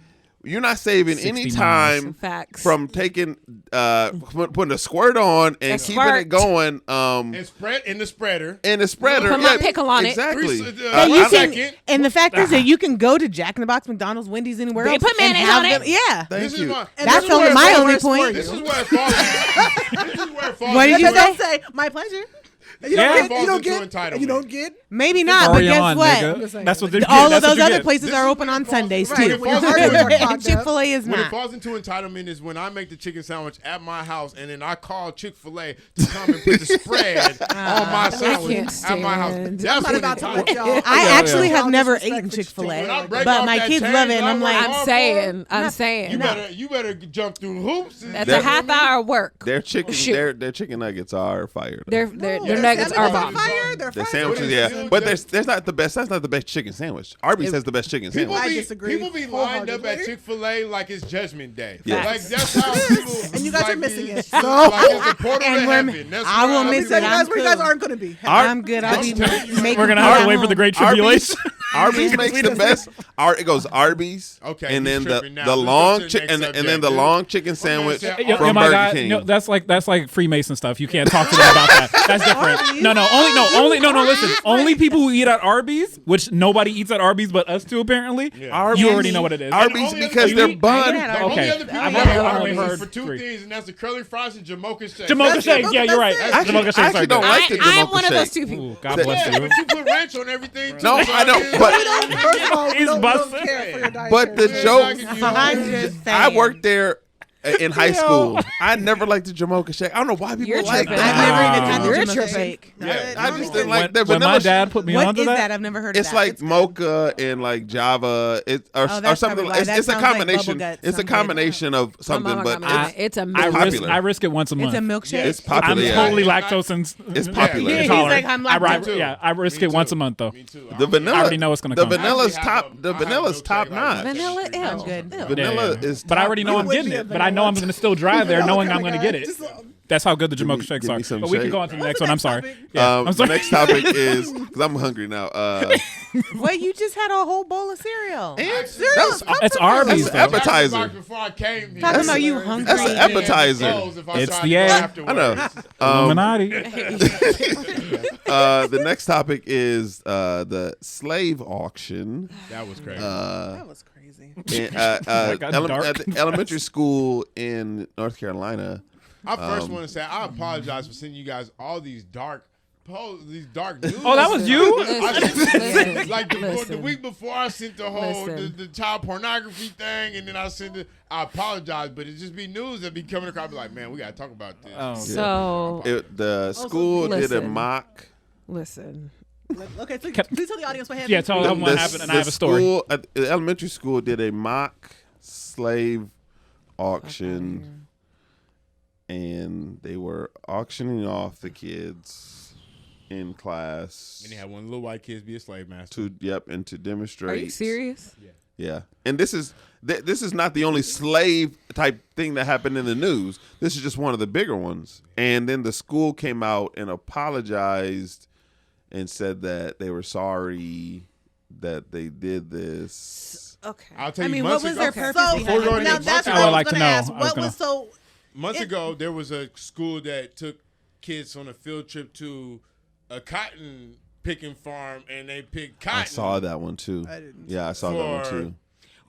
You're not saving any 60 time Facts. from taking putting a squirt on and keeping it going. And spread in the spreader. In the spreader. Put my pickle on it. Exactly. And you Second. can, and the fact is that you can go to Jack in the Box, McDonald's, Wendy's, anywhere They else. put mayonnaise and have on it. them- Yeah. Thank This you. is my. And That's this is only where my it only works for point. you. This is where it falls. This is where it falls. What did you And say? don't say my pleasure. You Yeah. don't get. Falls You don't into get. entitlement. You don't get. Maybe not, but Already guess on, what? nigga. That's what they All that's of what those you other get. places This are is open when on it falls- Sundays right, too. when it falls into And entitlement. Chick-fil-A is When it not. falls into entitlement is when I make the chicken sandwich at my house and then I call Chick-fil-A to come and put the spread on my sandwich can't at my house. stand. That's I'm when about to let entitlement. y'all. I actually have Y'all never disrespect eaten for Chick-fil-A, When I break but off my that kids chain love it, that and I I'm work like, hard I'm for, saying. You better jump through hoops. That's That- a half hour work. Their chicken, Shoot. their chicken nuggets are fire. Their nuggets are bomb. They're The fire. sandwiches, yeah, but there's not the best. That's not the best chicken sandwich. Arby's has the best chicken People sandwich. I be, disagree people be lined up at wholeheartedly. Chick-fil-A like it's Judgment Day. Yeah. Like that's how people. And you guys are like, missing it. Like it's a portal to And we're- heaven. That's I where will be miss So it. you at. guys, where you guys cool. aren't going to be. I'm good. I'll be I'm telling you, making We're gonna food have at to wait for home. the Great Arby's, Tribulation. Arby's makes the best. It goes Arby's, Okay, and he's then tripping now. the Let's long go to the chicken, next and then the subject, long chicken sandwich said from Arby's. my Burger God, King. no, that's like Freemason stuff. You can't talk to them about that. That's different. No. Listen, only people who eat at Arby's, which nobody eats at Arby's but us two apparently. Arby's, You already know what it is. Arby's And only because other they're people- bun. I The Okay. only other people I've that only have Arby's heard is for two three. things, and that's the curly fries and Jamocha shakes. Jamocha That's shakes. it. Yeah, you're right. That's it. Jamocha shakes I are actually good. don't like the I'm Jamocha one of those shake. two people. Ooh, God That- bless Yeah, you. but you put ranch on everything. Too, No, so I don't. mean, But First of all, we He's don't busting. care for your diet. but the Yeah, joke, like you- I'm just saying. I worked there in high school. I never liked the Jamocha shake. I don't know why people You're like tripping. that. I've never even had You're the Jamocha tripping. shake. Yeah. I just didn't like that When my vanilla. dad put me What onto is that? I've never heard of It's that. like mocha and like Java, or that's something. probably why. That It's a sounds like combination. bubble guts, It's a something. combination of something, mama but got me. it's It's a I milk. popular. risk it once a month. It's a milkshake. it's popular. I'm yeah. totally lactose It's popular. Yeah, he's intolerant. like, I'm I lactose. ri- I risk Me it once too. a month though. Me too. The vanilla. I already know it's gonna The come. vanilla's I actually have top. a- The I have a vanilla's milkshake top like notch. that. Vanilla, That's ew. good. Ew. Vanilla is. But I already know I'm would getting be a it. But I know I'm gonna still drive there, knowing I'm gonna get it. That's how good the Jamocha shakes give me are. some But we can shake. go on to the What's next the one. I'm next sorry. topic? Yeah, I'm The sorry. next topic is because I'm hungry now. Wait, you just had a whole bowl of cereal. That's It's Arby's. That's though. appetizer. Before I came here. Talking about you hungry. That's an appetizer. It's the A. I know. Illuminati. The next topic is the slave auction. That was crazy. That was crazy. In, got dark. at the elementary school in North Carolina. I first want to say I apologize for sending you guys all these dark news. Oh, that was you? Listen, Like the listen. week before, I sent the whole Listen. the child pornography thing, and then I sent it. I apologize, but it just be news that be coming across. I be like, man, we gotta talk about this. Oh. So The school did a listen. mock. listen. Okay, so please tell the audience what happened. Yeah, tell them what happened, and I have a story. School, the elementary school did a mock slave auction, and they were auctioning off the kids in class. And they had one of the little white kids be a slave master. And to demonstrate. Are you serious? Yeah, and this is not the only slave type thing that happened in the news. This is just one of the bigger ones. And then the school came out and apologized and said that they were sorry that they did this. Okay. I'll tell I you, mean, months what was ago, their purpose So behind Before we go it? into now the that's months what I I would was like to going to know. ask. I was What gonna- was so? months ago, there was a school that took kids on a field trip to a cotton picking farm, and they picked cotton. I saw that one too. I didn't. Yeah, I saw that one For- too.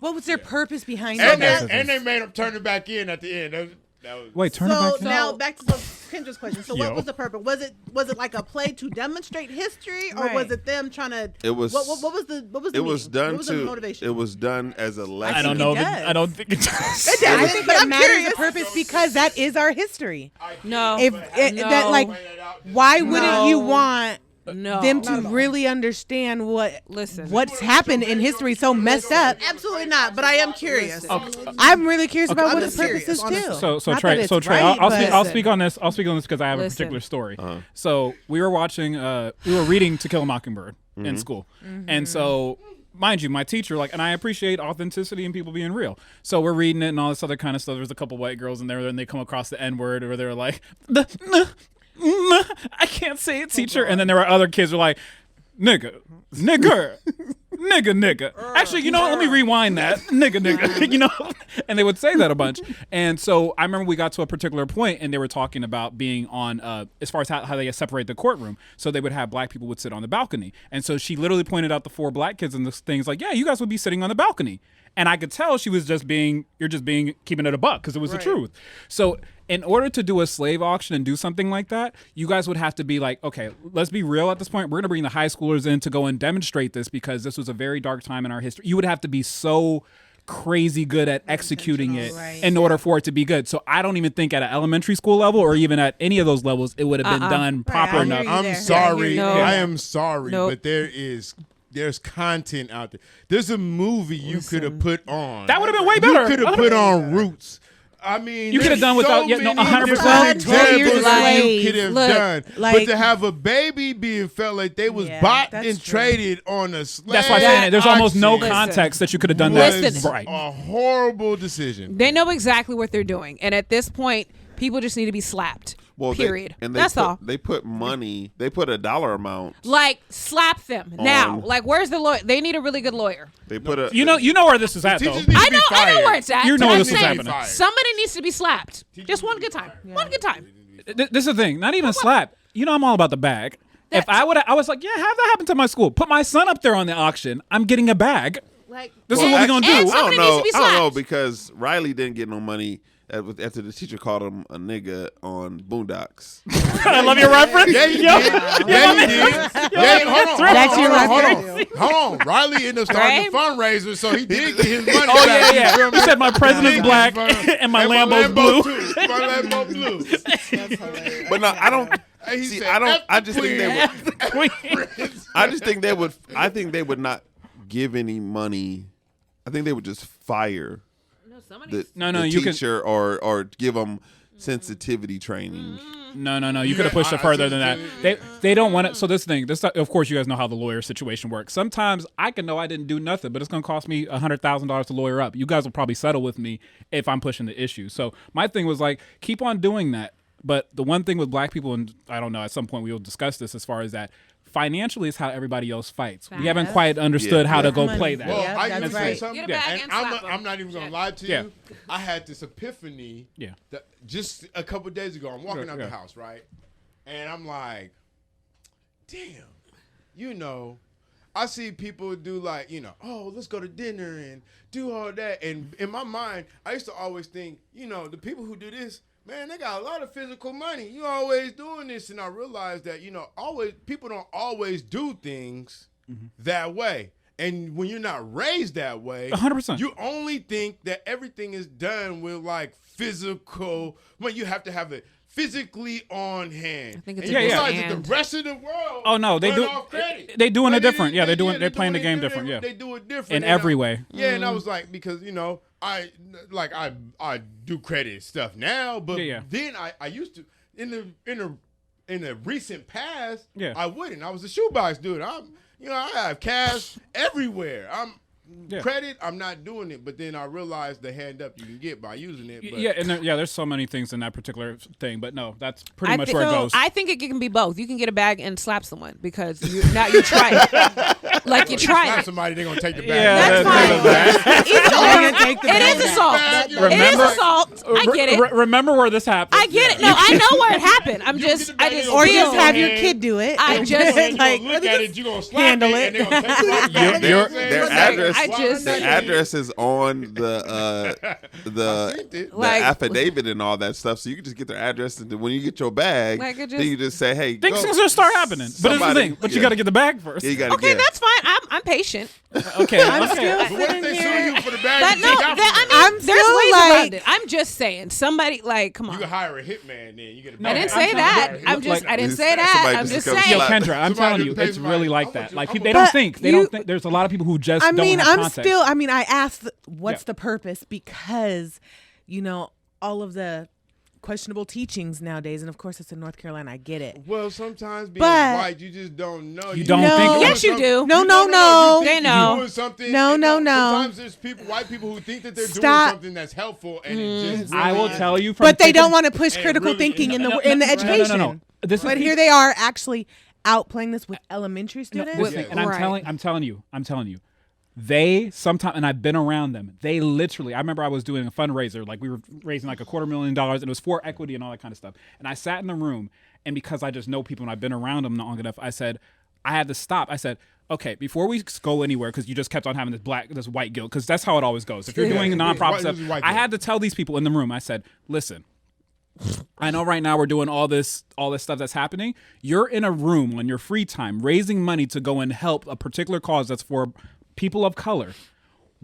What was their purpose behind And it? they made them turn it back in at the end. That was Wait, turn it So back. now back to Kendra's question. So Yo. what was the purpose? Was it like a play to demonstrate history, or Right. was it them trying to? It was. What was the It was meaning? done What was the to. motivation? It was done as a lesson. I don't think know. it does. I don't think it does. I think But it I'm matters curious. the purpose because that is our history. No. If No. that like, why wouldn't No. you want them to really understand what's happened in history so messed up. Absolutely not. But I am curious. I'm really curious about what the purpose is too. So Trey, I'll speak on this. I'll speak on this because I have a particular story. So we were reading To Kill a Mockingbird in school, and so. Mind you, my teacher, and I appreciate authenticity and people being real. So we're reading it and all this other kind of stuff. There's a couple white girls in there, and they come across the N-word, or they're like, I can't say it, teacher. And then there were other kids who were like, nigger. Actually, let me rewind that. Nigga. And they would say that a bunch. And so I remember we got to a particular point and they were talking about being on, as far as how they separate the courtroom. So they would have black people would sit on the balcony. And so she literally pointed out the 4 black kids and the things like, yeah, you guys would be sitting on the balcony. And I could tell she was keeping it a buck because it was the truth. So in order to do a slave auction and do something like that, you guys would have to be like, okay, let's be real at this point. We're going to bring the high schoolers in to go and demonstrate this because this was a very dark time in our history. You would have to be so crazy good at executing it in order for it to be good. So I don't even think at an elementary school level or even at any of those levels, it would have been done proper enough. I'm sorry. I am sorry, but there's content out there. There's a movie you could have put on. That would have been way better. You could have put on Roots. I mean, you could have done without 100%. You could have done, but to have a baby being felt like they was bought and traded on a slave. That's why I'm saying there's almost no context that you could have done that. Right. A horrible decision. They know exactly what they're doing, and at this point, people just need to be slapped. Period. That's all. They put money. They put a dollar amount. Slap them now. Where's the lawyer? They need a really good lawyer. They put a. You know where this is at though. I know where it's at. You know where this is happening. Somebody needs to be slapped. Just one good time. One good time. This is the thing. Not even slap. I'm all about the bag. If I was like, yeah, have that happen to my school. Put my son up there on the auction. I'm getting a bag. This is what we're gonna do. I don't know because Riley didn't get no money. After the teacher called him a nigga on Boondocks. I love your reference. Yeah, he did. Hold on. Riley ended up starting a fundraiser, so he did get his money back. Yeah. He said my president's black and my Lambo's blue. My Lambo blue. That's hilarious. But no, I don't. I just think they would. I think they would not give any money. I think they would just fire. The teacher or give them sensitivity training. No. You could have pushed it further than that. They don't want it. So this, of course, you guys know how the lawyer situation works. Sometimes I can know I didn't do nothing, but it's going to cost me $100,000 to lawyer up. You guys will probably settle with me if I'm pushing the issue. So my thing was keep on doing that. But the one thing with black people, and I don't know, at some point we will discuss this as far as that. Financially is how everybody else fights. We haven't quite understood how to go play that. Well, I can say something. I'm not even going to lie to you. I had this epiphany just a couple of days ago. I'm walking out the house, right? And I'm like, damn, I see people do let's go to dinner and do all that. And in my mind, I used to always think, the people who do this, man, they got a lot of physical money. You always doing this. And I realized that, people don't always do things that way. And when you're not raised that way, 100%, you only think that everything is done with physical. You have to have it physically on hand. I think it's the rest of the world. Oh no, they do. They doing it different. Yeah, they're playing the game different. Yeah, they do it different in every way. Yeah, and I was like, because I do credit stuff now, but then I used to in the recent past. I wouldn't. I was a shoebox dude. I have cash everywhere. Credit, I'm not doing it, but then I realized the hand up you can get by using it. But. There's so many things in that particular thing, but no, that's pretty much where it goes. I think it can be both. You can get a bag and slap someone because you try it. You try slap it. somebody, they're gonna take the bag. Yeah, that's fine. It is assault. It is assault. I get it. Remember where this happened. I get it. No, I know where it happened. Or just have your kid do it. I just look at it. You gonna handle it. Their address. The address is on the affidavit and all that stuff, so you can just get their address, and when you get your bag, then you just say, "Hey, things are gonna start happening." But it's the thing. But you got to get the bag first. Okay, that's fine. I'm patient. Okay, I'm okay. still But what if sitting they here. sue you for the bag But you no, take out that, from them? I I'm mean, there's still ways like- around it. I'm just saying, somebody like, come You on. can hire a hitman then. You get a I bag. didn't I'm say telling that. you, I'm just. like, I didn't say somebody that. I'm just just come saying. Yo, slap- Kendra, I'm Somebody telling just you, pays it's somebody. really I like want that. you- Like I want they you- don't But think. They you- don't think. There's a lot of people who just. I don't mean, have I'm context. still. I mean, I asked, what's Yeah. the purpose? Because, all of the questionable teachings nowadays, and of course it's in North Carolina. I get it. Well, sometimes being But- white, you just don't know. You don't No. think. Yes, you do. No, You no, don't no. You think They you're know. doing something, No, and no, no. Sometimes there's white people who think that they're doing Stop. something that's helpful, and it just I will really tell isn't. you from. But they taking- don't want to push Hey, critical really, thinking in the no, in the no, no, no, education. no. This is But here they are actually outplaying this with elementary students. This thing, and I'm Right. telling you, they sometimes, and I've been around them. They literally, I remember I was doing a fundraiser, like we were raising like $250,000, and it was for equity and all that kind of stuff. And I sat in the room, and because I just know people and I've been around them long enough, I said, I had to stop. I said, okay, before we go anywhere, because you just kept on having this white guilt, because that's how it always goes. If you're doing nonprofit stuff, white I guilt. had to tell these people in the room. I said, listen. I know right now we're doing all this stuff that's happening. You're in a room on your free time raising money to go and help a particular cause that's for people of color.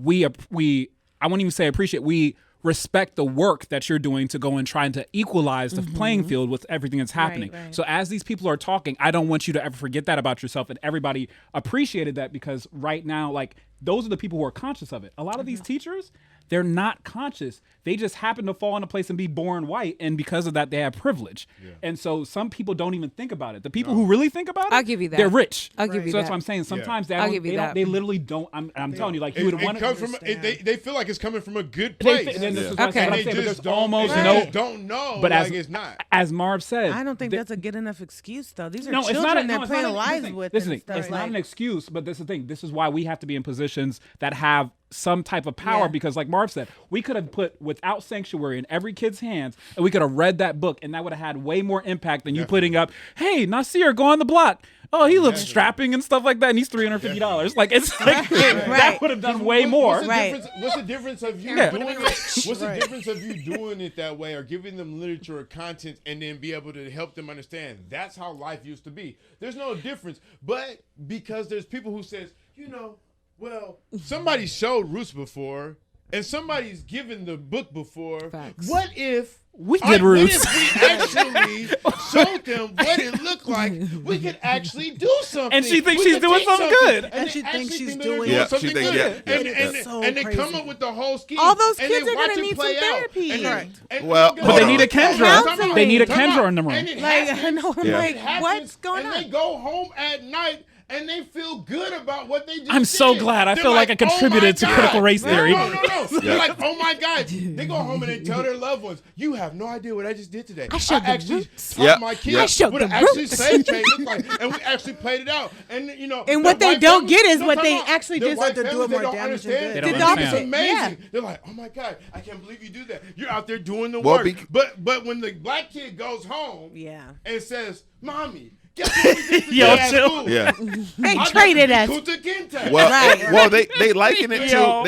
I won't even say appreciate. We respect the work that you're doing to go and trying to equalize the playing field with everything that's happening. right. So as these people are talking, I don't want you to ever forget that about yourself. And everybody appreciated that, because right now, like, those are the people who are conscious of it. A lot of these teachers, they're not conscious. They just happen to fall into place and be born white, and because of that, they have privilege. Yeah. And so some people don't even think about it. The people who really think about it, I'll give you that. they're rich. I'll give you So that's that. what I'm saying. Sometimes they I'll don't, give you they, that. don't, they literally don't. I'm telling you, like, you would It want comes from. They feel like it's coming from a good place. Then this is Okay. what I'm saying, And but they I'm saying, but just there's don't. almost They no. just don't know. But like it's not. as Marv said, I don't think that's a good enough excuse, though. These are no, it's children not. they're It's playing not lives listen, with. Listen, and stuff. it's not Like, an excuse, but this is the thing. This is why we have to be in positions that have some type of power, Yeah. because, like Marv said, we could have put Without Sanctuary in every kid's hands, and we could have read that book, and that would have had way more impact than you putting up, "Hey, Nasir, go on the block. Oh, he looks strapping and stuff like that, and he's $350." Like, it's like that would have done way more. What's the difference of you Yeah. doing it? What's the difference of you doing it that way, or giving them literature or content, and then be able to help them understand that's how life used to be? There's no difference, but because there's people who says, well, somebody showed Roots before, and somebody's given the book before. Facts. What if We did Roots. What if we actually showed them what it looked like? We could actually do something. And she thinks We she's could doing teach something good. And they she thinks actually she's think they're doing Yeah, something she thinks- good. yeah, And, yeah. and, So and they come crazy. up with the whole scheme. All those and kids they are gonna watch it need some play out. therapy. And then- Right. and Well, then But they Hold need a on. Kendra. Counseling. They need a Time out. Kendra in the room. And it Like, happens. I know, I'm Yeah. like, It happens, what's going and on? they go home at night and they feel good about what they just I'm so did. glad. I They're feel like I "Oh my contributed to God." critical race theory. No. They're like, "Oh my God." They go home and they tell their loved ones, "You have no idea what I just did today. I showed the actually roots. taught Yep. my I kids showed what the an actually roots." slave trade looked like, and we actually played it out." And And what they white don't families- get is no, what time they out. actually The just white have to do families, more they don't damage than understand. good. They don't They think it's understand. amazing. Yeah. They're like, "Oh my God, I can't believe you do that. You're out there doing the Well, work." But when the black kid goes home, Yeah. and says, "Mommy, guess what we did today Yo, at chill. school? Yeah. They I traded got us. the Kunta Kinte." Well, Right. well, they liken it Yo.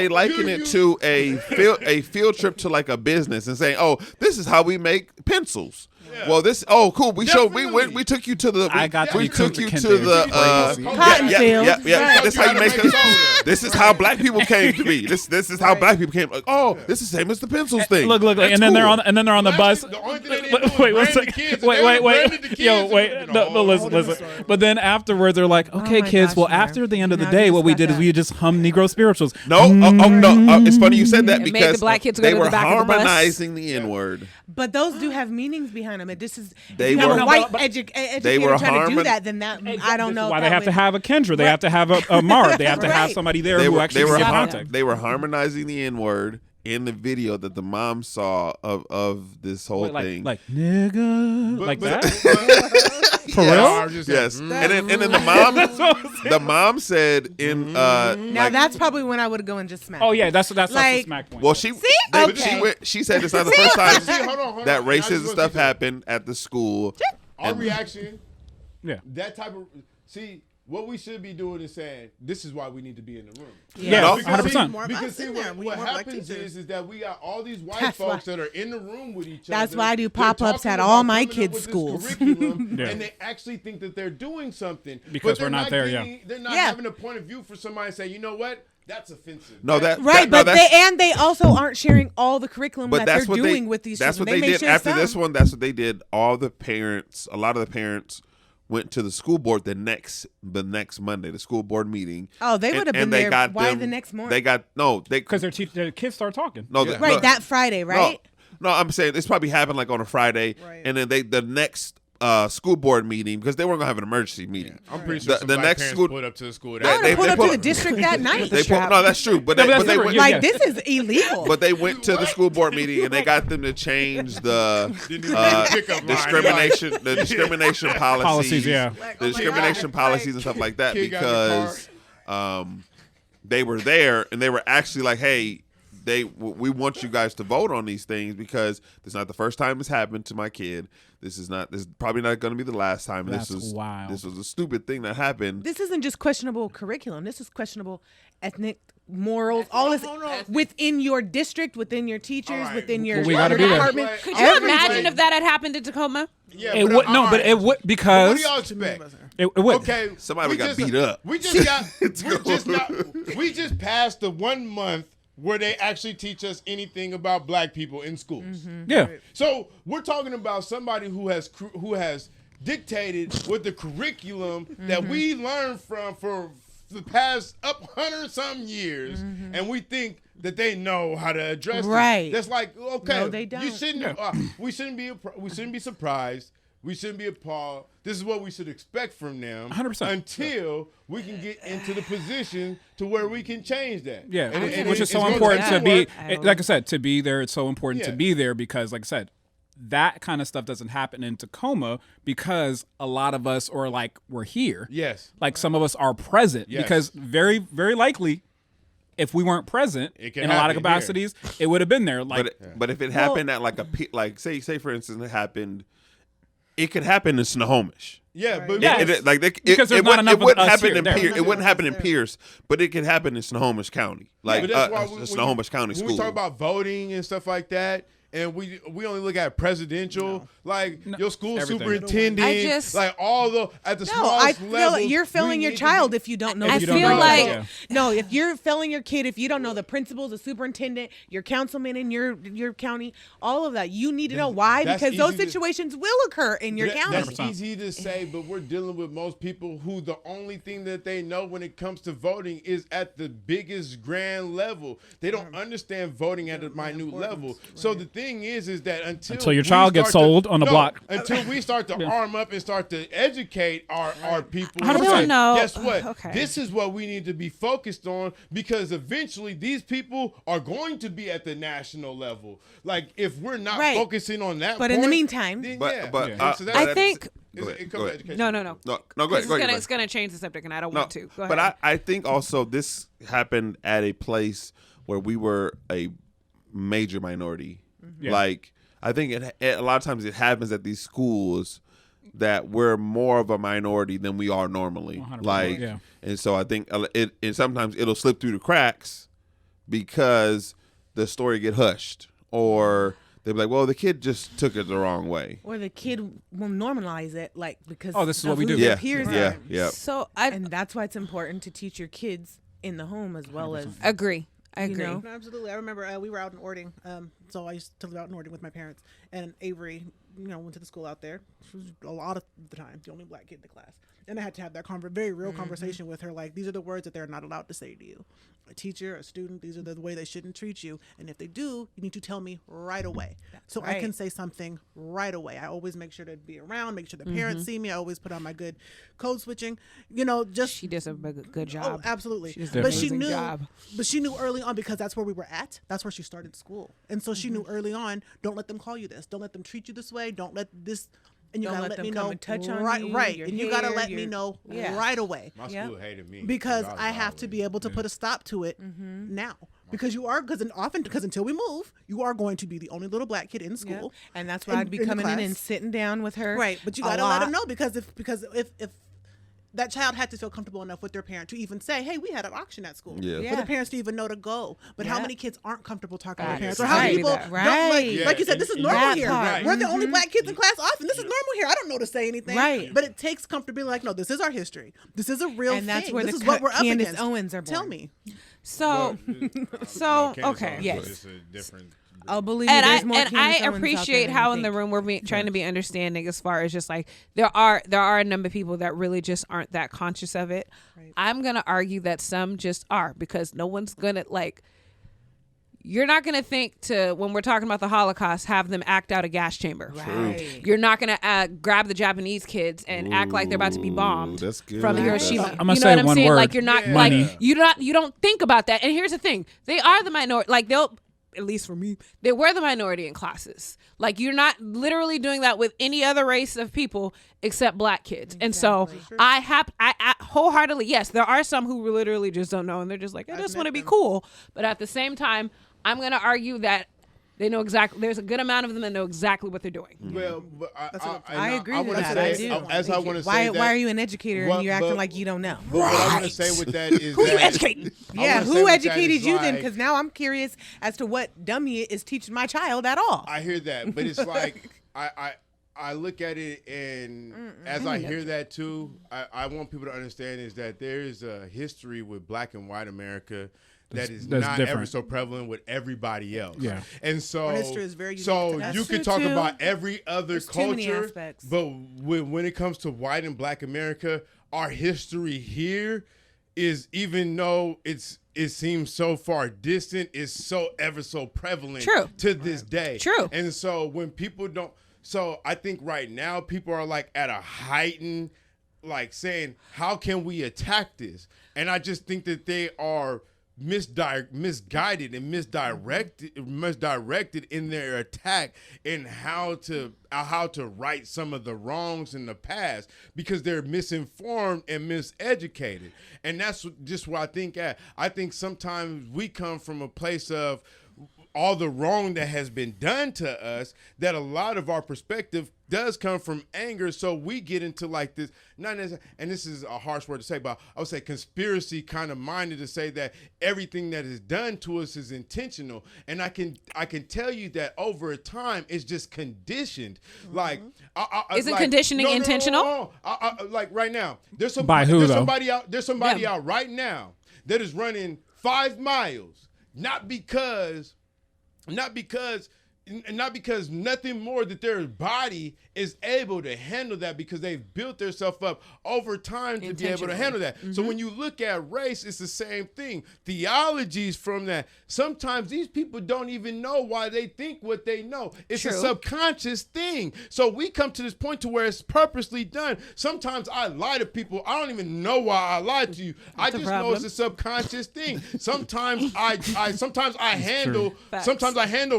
to a field trip to like a business and saying, "Oh, this is how we make pencils." Yeah. Well, we Definitely. we took you to the I got to we be took Kunta you Kinte. to the Crazy. Cotton field. yeah. Right. This how you make Gotta make soda. this is how black people came to be. This is how black people came. Like, oh, this is the same as the pencils thing. Look, That's and then they're cool. on the bus. The only thing they didn't do was Wait, one brand the second. kids. If Wait. they would've branded the kids, Yo, it wait. would've been a No, whole listen. different story. But then afterwards, they're like, "Okay, my kids. gosh, Well, Marv. after the end of the Now day, you what we just did got is we just hummed Negro spirituals." No, no. It's funny you said that It made because the black kids go they to the were back of the bus. harmonizing the N word. But those do have meanings behind them. And this is They if you have were- a white but- educator were trying to do harmon- that, then that I don't know. Why if they that have to would- have a Kendra? They have to have a Marv. They have to have Right. somebody there They who were actually gives context. they were harmonizing the N word in the video that the mom saw of this whole thing. Like nigga, But- like but- that. For Yes. real? I was just Yes, saying, and then the mom said in Now like, that's probably when I would go and just smack. Oh yeah, that's the Like- smack point. well Okay. she said it's not the first time See, hold on. that I just racist wanna stuff say happened at the school. Our And- reaction, yeah. that type of what we should be doing is saying, this is why we need to be in the room. Yeah, 100%. Because see, what happens is that we got all these white folks that are in the room with each other. That's why I do pop-ups at all my kids' schools. And they actually think that they're doing something. Because we're not there, They're not having a point of view for somebody to say, you know what? That's offensive. No, they also aren't sharing all the curriculum that they're doing with these children. That's what they did after this one. That's what they did. All the parents, a lot of the parents went to the school board the next Monday, the school board meeting. Oh, they would have been there. Why the next morning? They got because their kids start talking. That Friday, right? No, I'm saying this probably happened like on a Friday, and then the next school board meeting, because they weren't gonna have an emergency meeting. I'm pretty sure the next school put up to the school. They put up to the district that night. No, that's true. But they went, like this is illegal. But they went to the school board meeting and they got them to change the discrimination policies, the discrimination policies and stuff like that, because they were there and they were actually like, hey, we want you guys to vote on these things because this is not the first time it's happened to my kid. This is probably not going to be the last time. That's this was wild. This was a stupid thing that happened. This isn't just questionable curriculum. This is questionable ethnic morals. All this within your district, within your teachers, within your department. Could you imagine if that had happened in Tacoma? Yeah, it would but it would because. What do y'all expect? It would. Okay, somebody got beat up. We just passed the 1 month where they actually teach us anything about black people in schools. Mm-hmm. Yeah. So we're talking about somebody who has dictated what the curriculum that we learned from for the past 100-something years, and we think that they know how to address it. That's like, okay, no, they don't. You shouldn't. We shouldn't be surprised. We shouldn't be appalled. This is what we should expect from them 100%. until we can get into the position to where we can change that. Yeah, which is so important to be, like I said, to be there. It's so important to be there because, like I said, that kind of stuff doesn't happen in Tacoma because a lot of us are like, we're here. Yes. Like some of us are present because very, very likely if we weren't present in a lot of capacities, it would have been there. Like, but if it happened at like say for instance, it could happen in Snohomish. Yeah, but because there's not enough of us here. It wouldn't happen in Pierce, but it could happen in Snohomish County, like Snohomish County School. When we talk about voting and stuff like that, and we only look at presidential, your school superintendent, like all the at the smallest level. You're failing your child if you don't know. If you're failing your kid, if you don't know the principals, the superintendent, your councilman in your county, all of that, you need to know why, because those situations will occur in your county. That's easy to say, but we're dealing with most people who the only thing that they know when it comes to voting is at the biggest grand level. They don't understand voting at a minute level. So the thing is that until your child gets sold on the block, until we start to arm up and start to educate our people, I don't know. Guess what? This is what we need to be focused on, because eventually these people are going to be at the national level. Like if we're not focusing on that, in the meantime, I think. No. Go ahead. It's going to change the subject, and I don't want to. Go ahead. But I think also this happened at a place where we were a major minority. Yeah. Like I think a lot of times it happens at these schools that we're more of a minority than we are normally. Like, and so I think and sometimes it'll slip through the cracks because the story get hushed, or they'll be like, well, the kid just took it the wrong way, or the kid will normalize it, like because this is what we do. Yeah. So and that's why it's important to teach your kids in the home as well 100%. As agree. I agree. No, absolutely. I remember we were out in Ording. So I used to live out in Ording with my parents. And Avery, went to the school out there. She was a lot of the time the only black kid in the class. And I had to have that very real conversation with her. Like, these are the words that they're not allowed to say to you. A teacher, a student, these are the way they shouldn't treat you. And if they do, you need to tell me right away. So I can say something right away. I always make sure to be around, make sure the parents see me. I always put on my good code switching. She does a good job. Oh, absolutely. But she knew early on, because that's where we were at. That's where she started school. And so she knew early on, don't let them call you this. Don't let them treat you this way. Don't let this... And you gotta let me know and touch on right. And you gotta let me know right away. My school hated me because I have to be able to put a stop to it now. Because because until we move, you are going to be the only little black kid in school, and that's why I'd be coming in and sitting down with her. Right, but you gotta let them know, because if that child had to feel comfortable enough with their parent to even say, hey, we had an auction at school. Yeah. For the parents to even know to go. But how many kids aren't comfortable talking to their parents? Or Right. how many people don't, Right. like you said, this is normal That here. part. We're the only black kids in class often. This is normal here. I don't know to say anything. Right. But it takes comfortability like, no, this is our history. This is a real And that's thing. where this the is what we're up Candace against. Owens are born. Tell me. So okay. Yes. Just a different. I'll believe you. And There's more I Candace Owens out appreciate there how than in you the think. room we're trying to be understanding as far as just like there are a number of people that really just aren't that conscious of it. Right. I'm gonna argue that some just are, because no one's gonna like. You're not gonna think to, when we're talking about the Holocaust, have them act out a gas chamber. Right. You're not gonna grab the Japanese kids and act like they're about to be bombed that's good. from Right. Hiroshima. I'm gonna You know say what I'm one saying? word. Like you're not Money. like you don't think about that. And here's the thing: they are the minority. Like they'll, at least for me, they were the minority in classes. Like you're not literally doing that with any other race of people except black kids. And so I wholeheartedly, yes, there are some who literally just don't know and they're just like, I just want to be cool. But at the same time, I'm going to argue that they know exactly. There's a good amount of them that know exactly what they're doing. Well, but I agree with wanna that. say- I do. As I want to Why say that. are you an educator and you're acting like you don't know? But what I want to say with that is Who you that educating? Yeah, wanna say who with that educated is you then? like- Because now I'm curious as to what dummy is teaching my child at all. I hear that, but it's like I look at it, and as I hear that too, I want people to understand is that there is a history with black and white America that is that's not different. ever so prevalent with everybody else. Yeah. And so Our history is very unique so to that. you That's could true, talk too. about every other There's too many culture, aspects. but when it comes to white and black America, our history here is, even though it seems so far distant, is so ever so prevalent True. to this day. True. And so when people don't, so I think right now people are like at a heightened, like saying, how can we attack this? And I just think that they are misguided and misdirected in their attack in how to right some of the wrongs in the past, because they're misinformed and miseducated. And that's just what I think at. I think sometimes we come from a place of all the wrong that has been done to us, that a lot of our perspective does come from anger. So we get into like this, not necessarily, and this is a harsh word to say, but I would say conspiracy kind of minded to say that everything that is done to us is intentional. And I can tell you that over time it's just conditioned. Like, Isn't conditioning intentional? No. Like right now, there's By who, though? there's somebody out right now that is running 5 miles, not because nothing more that their body is able to handle that, because they've built themselves up over time to be able to handle that. So when you look at race, it's the same thing. Theologies from that. Sometimes these people don't even know why they think what they know. It's a subconscious thing. So we come to this point to where it's purposely done. Sometimes I lie to people. I don't even know why I lied to you. I just know it's a subconscious thing. Sometimes I handle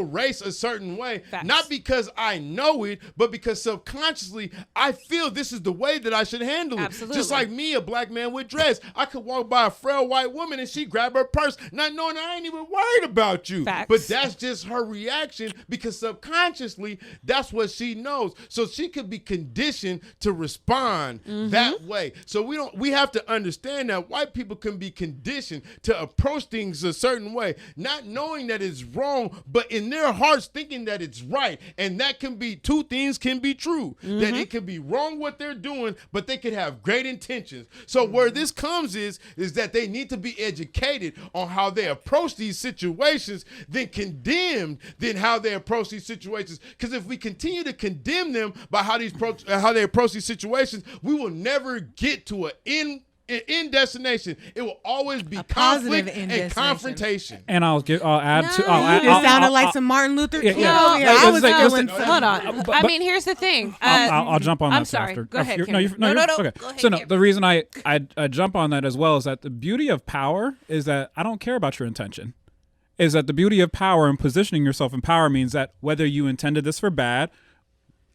race a certain way, not because I know it, but because subconsciously I feel this is the way that I should handle it. Absolutely. Just like me, a black man with dreads, I could walk by a frail white woman and she grab her purse, not knowing I ain't even worried about you. Facts. But that's just her reaction, because subconsciously that's what she knows. So she could be conditioned to respond that way. So we have to understand that white people can be conditioned to approach things a certain way, not knowing that it's wrong, but in their hearts thinking that it's right. And that can be, two things can be true. That it can be wrong what they're doing, but they could have great intentions. So where this comes is that they need to be educated on how they approach these situations, then condemned, then how they approach these situations. Because if we continue to condemn them by how they approach these situations, we will never get to an end destination. It will always be conflict and confrontation. And I'll add to. You just sounded like some Martin Luther King. yeah. Over here. I was Listen, feeling Hold on. I mean, here's the thing. I'll jump on that. I'm sorry. After. Go ahead. No, Cameron. no. No. Okay. Go ahead, So no, Cameron. the reason I jump on that as well is that the beauty of power is that I don't care about your intention. Is that the beauty of power and positioning yourself in power means that whether you intended this for bad,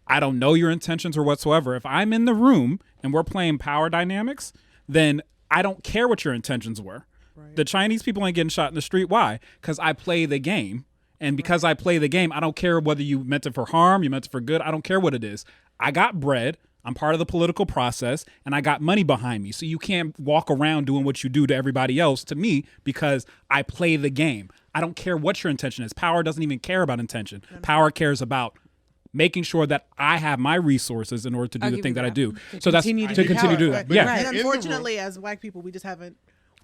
I don't know your intentions or whatsoever. If I'm in the room and we're playing power dynamics, then I don't care what your intentions were. Right. The Chinese people ain't getting shot in the street. Why? Because I play the game. And because I play the game, I don't care whether you meant it for harm, you meant it for good. I don't care what it is. I got bread. I'm part of the political process, and I got money behind me. So you can't walk around doing what you do to everybody else to me because I play the game. I don't care what your intention is. Power doesn't even care about intention. Power cares about making sure that I have my resources in order to do the thing that I do. So that's to continue to do that. Yeah. And unfortunately, as Black people, we just haven't.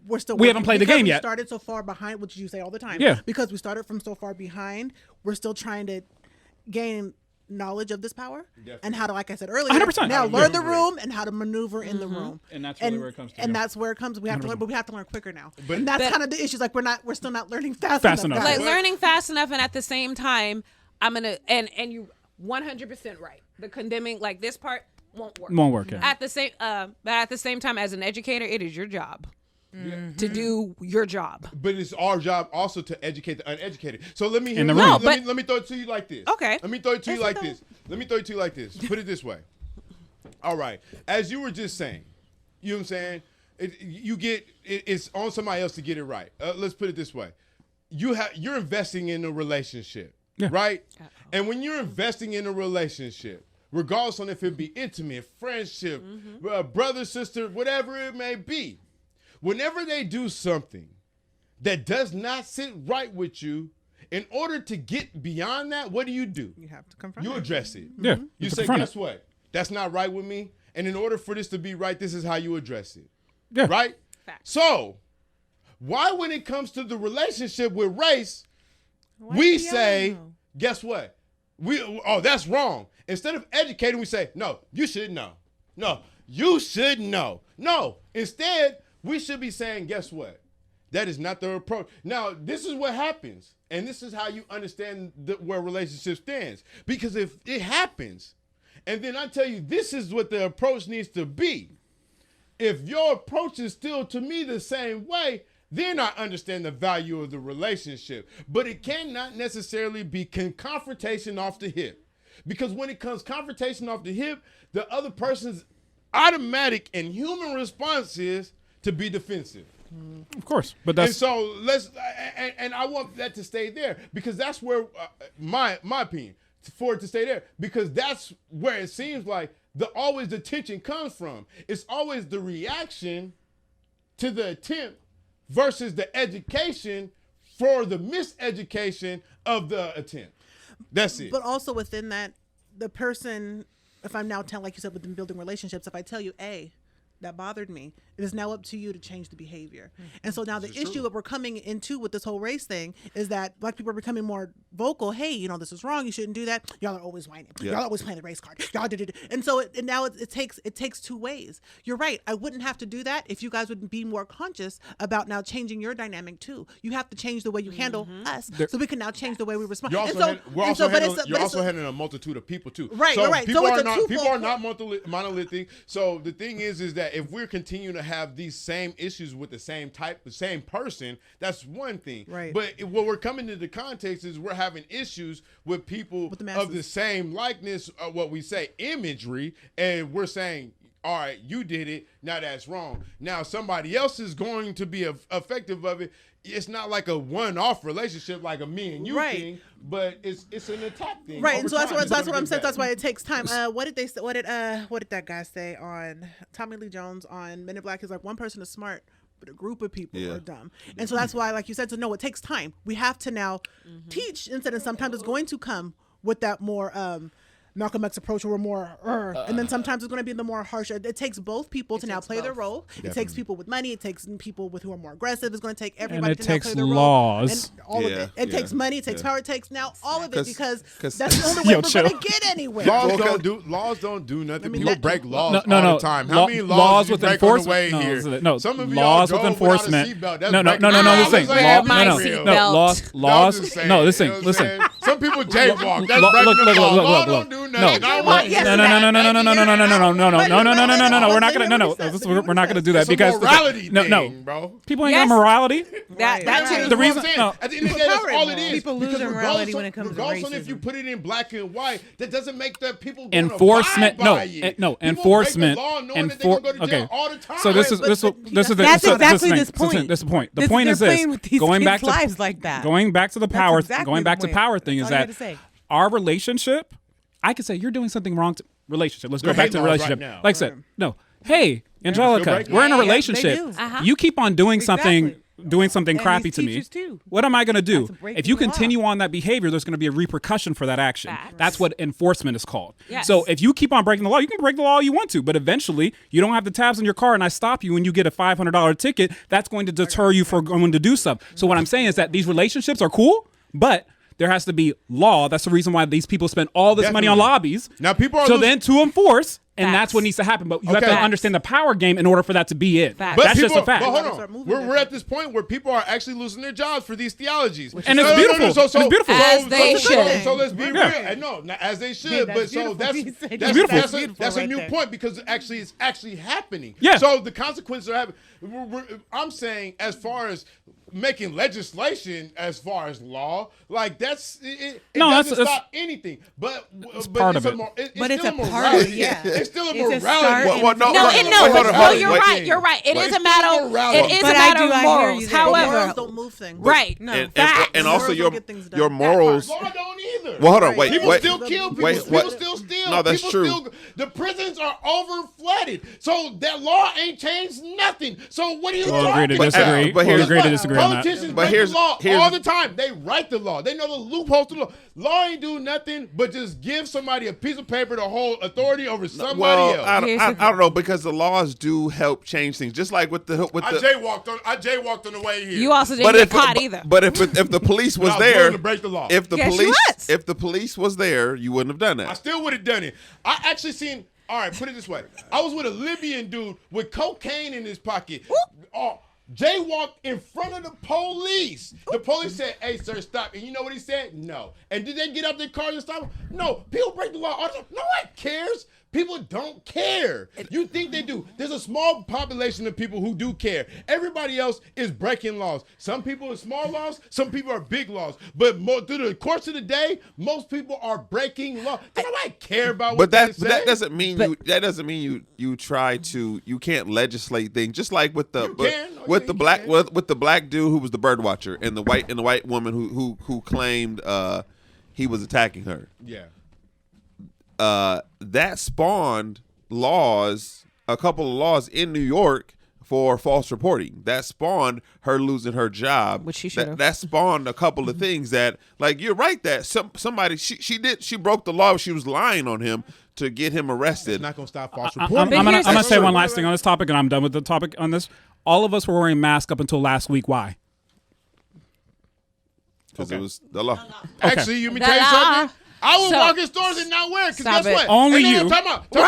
We haven't played the game yet. We started so far behind, which you say all the time. Yeah. Because we started from so far behind, we're still trying to gain knowledge of this power and how to, like I said earlier, 100%. now learn the room and how to maneuver in the room. And that's really where it comes to. And that's where it comes. We have to learn, but we have to learn quicker now. And that's kind of the issue. Like we're still not learning fast enough. Like learning fast enough, and at the same time, I'm gonna and you 100% right. The condemning, like this part won't work. Yeah. At the same, but at the same time, as an educator, it is your job. To do your job, but it's our job also to educate the uneducated. So let me let me throw it to you like this. Okay. Let me throw it to you like this. Let me throw it to you like this. Put it this way. All right. As you were just saying, you know what I'm saying? It's on somebody else to get it right. Let's put it this way. You're investing in a relationship, right? Uh-oh. And when you're investing in a relationship, regardless on if it be intimate, friendship, brother, sister, whatever it may be, whenever they do something that does not sit right with you, in order to get beyond that, what do? You have to confront it. You address it. Yeah. You say, guess what? That's not right with me. And in order for this to be right, this is how you address it. Yeah. Right? Fact. So, why when it comes to the relationship with race, we say, guess what? That's wrong. Instead of educating, we say, no, you should know. No, you should know. No, instead, we should be saying, guess what? That is not the approach. Now, this is what happens. And this is how you understand where relationship stands. Because if it happens, and then I tell you, this is what the approach needs to be. If your approach is still, to me, the same way, then I understand the value of the relationship. But it cannot necessarily be confrontation off the hip. Because when it comes confrontation off the hip, the other person's automatic and human response is to be defensive. Of course, but that's and so and I want that to stay there because that's where my opinion for it to stay there because that's where it seems like always the tension comes from. It's always the reaction to the attempt versus the education for the miseducation of the attempt. That's it. But also within that, the person, if I'm now telling, like you said, within building relationships, if I tell you, that bothered me, it is now up to you to change the behavior. And so now the issue that we're coming into with this whole race thing is that Black people are becoming more vocal. Hey, this is wrong. You shouldn't do that. Y'all are always whining. Yeah. Y'all are always playing the race card. Y'all did it. And so now it takes two ways. You're right. I wouldn't have to do that if you guys would be more conscious about now changing your dynamic too. You have to change the way you handle us so we can now change the way we respond. You're also handling a multitude of people too. Right, so right. People are not monolithic. So the thing is that if we're continuing to have these same issues with the same person, that's one thing. Right. But what we're coming to the context is we're having issues with people of the same likeness, what we say imagery, and we're saying, all right, you did it, now that's wrong. Now somebody else is going to be effective of it. It's not like a one-off relationship like a me and you thing, but it's an attack thing. Right, and so that's what I'm saying. That's why it takes time. What did that guy say on Tommy Lee Jones on Men in Black? He's like, one person is smart, but a group of people are dumb. And so that's why, like you said, so no, it takes time. We have to now teach instead, and sometimes it's going to come with that more Malcolm X approach, where we're more, and then sometimes it's going to be the more harsh. It takes both people to now play their role. Definitely. It takes people with money. It takes people who are more aggressive. It's going to take everybody to now play their role. And all of it. It takes money. It takes power. It takes now all of it because that's the only way we're going to get anywhere. Laws don't do nothing. People break laws all the time. How many laws with enforcement? No, some of laws with enforcement. No. Listen. No, listen. Some people jaywalk. That's breaking the law. Law don't do nothing. No. We're not gonna. We're not gonna do that because morality thing, bro. People ain't got morality. That too. The reason at the end of the day, that's all it is. People lose their morality when it comes to racism. Regardless if you put it in black and white, that doesn't make the people enforcement. Enforcement. Okay. So this is that's exactly this point. This is the point. The point is this. Going back to lives like that. Going back to the power. Going back to power thing is that our relationship. I could say you're doing something wrong. relationship. Let's go back to the relationship. Right now. Like I said, no. Hey, Angelica, we're in a relationship. You keep on doing something crappy to me. What am I going to do? If you continue on that behavior, there's going to be a repercussion for that action. That's what enforcement is called. Yes. So if you keep on breaking the law, you can break the law all you want to, but eventually you don't have the tabs on your car and I stop you and you get a $500 ticket, that's going to deter you from going to do something. So what I'm saying is that these relationships are cool, but there has to be law. That's the reason why these people spend all this money on lobbies. Now people are then to enforce. And that's what needs to happen. But you have to understand the power game in order for that to be it. That's just a fact. But hold on. We're at this point where people are actually losing their jobs for these theologies. And it's beautiful. It's beautiful. As they should. So let's be real. No, not as they should. But so that's a new point because it's actually happening. Yeah. So the consequences are happening. I'm saying as far as making legislation as far as law, like it doesn't stop anything. But it's part of it. But it's a part of it. Yeah. It's still a morality. You're right. It is a matter of morals. However, morals don't move things. Right. And also your morals. Law don't either. Well, hold on. Wait. People still kill people. People still steal. No, that's true. The prisons are overflooded. So that law ain't changed nothing. So what are you talking about? Agree to disagree on that. Politicians break the law all the time. They write the law. They know the loopholes to the law. Law ain't do nothing but just give somebody a piece of paper to hold authority over somebody else. I don't know, because the laws do help change things. Just like with the I jaywalked on the way here. You also didn't get caught either. But if the police was I was there, willing to break the law. if the police was there, you wouldn't have done that. I still would have done it. I actually seen. All right, put it this way. I was with a Libyan dude with cocaine in his pocket. Jaywalked in front of the police. The police said, "Hey, sir, stop." And you know what he said? No. And did they get out their cars and stop him? No. People break the law all the time. No one cares. People don't care. You think they do. There's a small population of people who do care. Everybody else is breaking laws. Some people are small laws. Some people are big laws. But through the course of the day, most people are breaking law. Nobody care about what they say. That doesn't mean you try to. You can't legislate things. Just like with the black dude who was the bird watcher and the white woman who claimed he was attacking her. Yeah. That spawned a couple of laws in New York for false reporting. That spawned her losing her job. Which she should have. That spawned a couple of things that, like, you're right that somebody she broke the law. She was lying on him to get him arrested. It's not going to stop false reporting. I'm gonna say one last thing on this topic, and I'm done with the topic on this. All of us were wearing masks up until last week. Why? Because it was the law. Actually, you may tell you something. I will walk in stores and not wear it, because guess what? Only you. Time out. You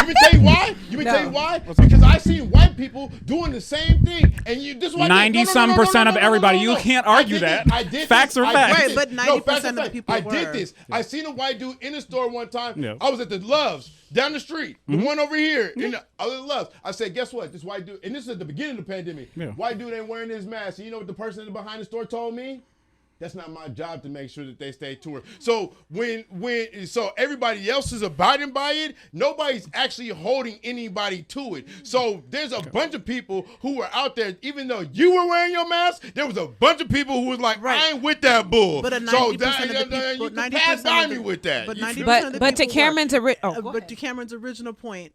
may tell you why? Tell you why? Because I seen white people doing the same thing, and this is why 90% of everybody. You can't argue that. Facts are facts. Right, but 90% of the people I did this. I seen a white dude in the store one time. Yeah. I was at the Loves down the street, the one over here in the other Loves. I said, guess what? This white dude, and this is at the beginning of the pandemic. Yeah. White dude ain't wearing his mask. And you know what the person behind the store told me? That's not my job to make sure that they stay to her. So so everybody else is abiding by it, nobody's actually holding anybody to it. So there's a bunch of people who were out there, even though you were wearing your mask, there was a bunch of people who was like, I ain't with that bull. But 90% of the people, you can pass by me with that. But to Cameron's original point,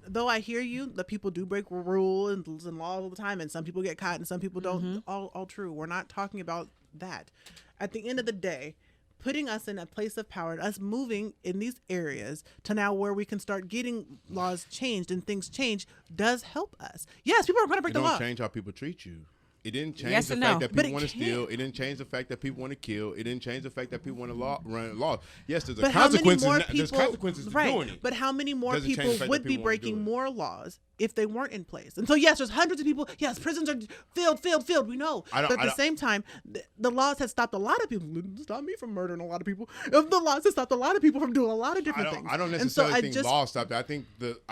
though I hear you, the people do break rules and laws all the time, and some people get caught and some people don't. All true. We're not talking about that. At the end of the day, putting us in a place of power, us moving in these areas to now where we can start getting laws changed and things changed, does help us. Yes, people are going to break the law. It don't change how people treat you. It didn't change the fact that people want to steal. It didn't change the fact that people want to kill. It didn't change the fact that people want to run laws. Yes, there's consequences. There's consequences to doing it. But how many more people would be breaking more laws if they weren't in place? And so, yes, there's hundreds of people. Yes, prisons are filled. We know. But at the same time, the laws have stopped a lot of people. Stop me from murdering a lot of people. The laws have stopped a lot of people from doing a lot of different things. I don't necessarily think laws stopped it. I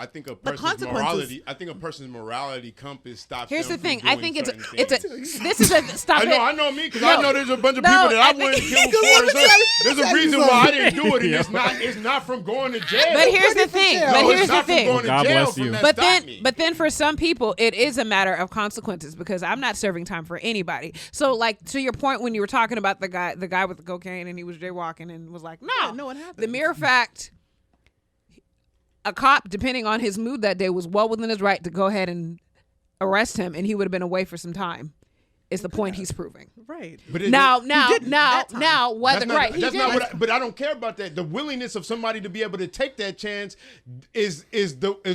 think a person's morality. I think a person's morality compass stops. Here's the thing. I think it's This is a stop. I know me because I know there's a bunch of people that I wouldn't kill before. There's a reason why I didn't do it, and it's not from going to jail. But here's the thing. God bless you. But then for some people, it is a matter of consequences because I'm not serving time for anybody. So like to your point when you were talking about the guy with the cocaine and he was jaywalking and was like, no, what happened? The mere fact. A cop, depending on his mood that day, was well within his right to go ahead and arrest him, and he would have been away for some time. Is the point he's proving? Right. But now, whether right, that's not what. But I don't care about that. The willingness of somebody to be able to take that chance is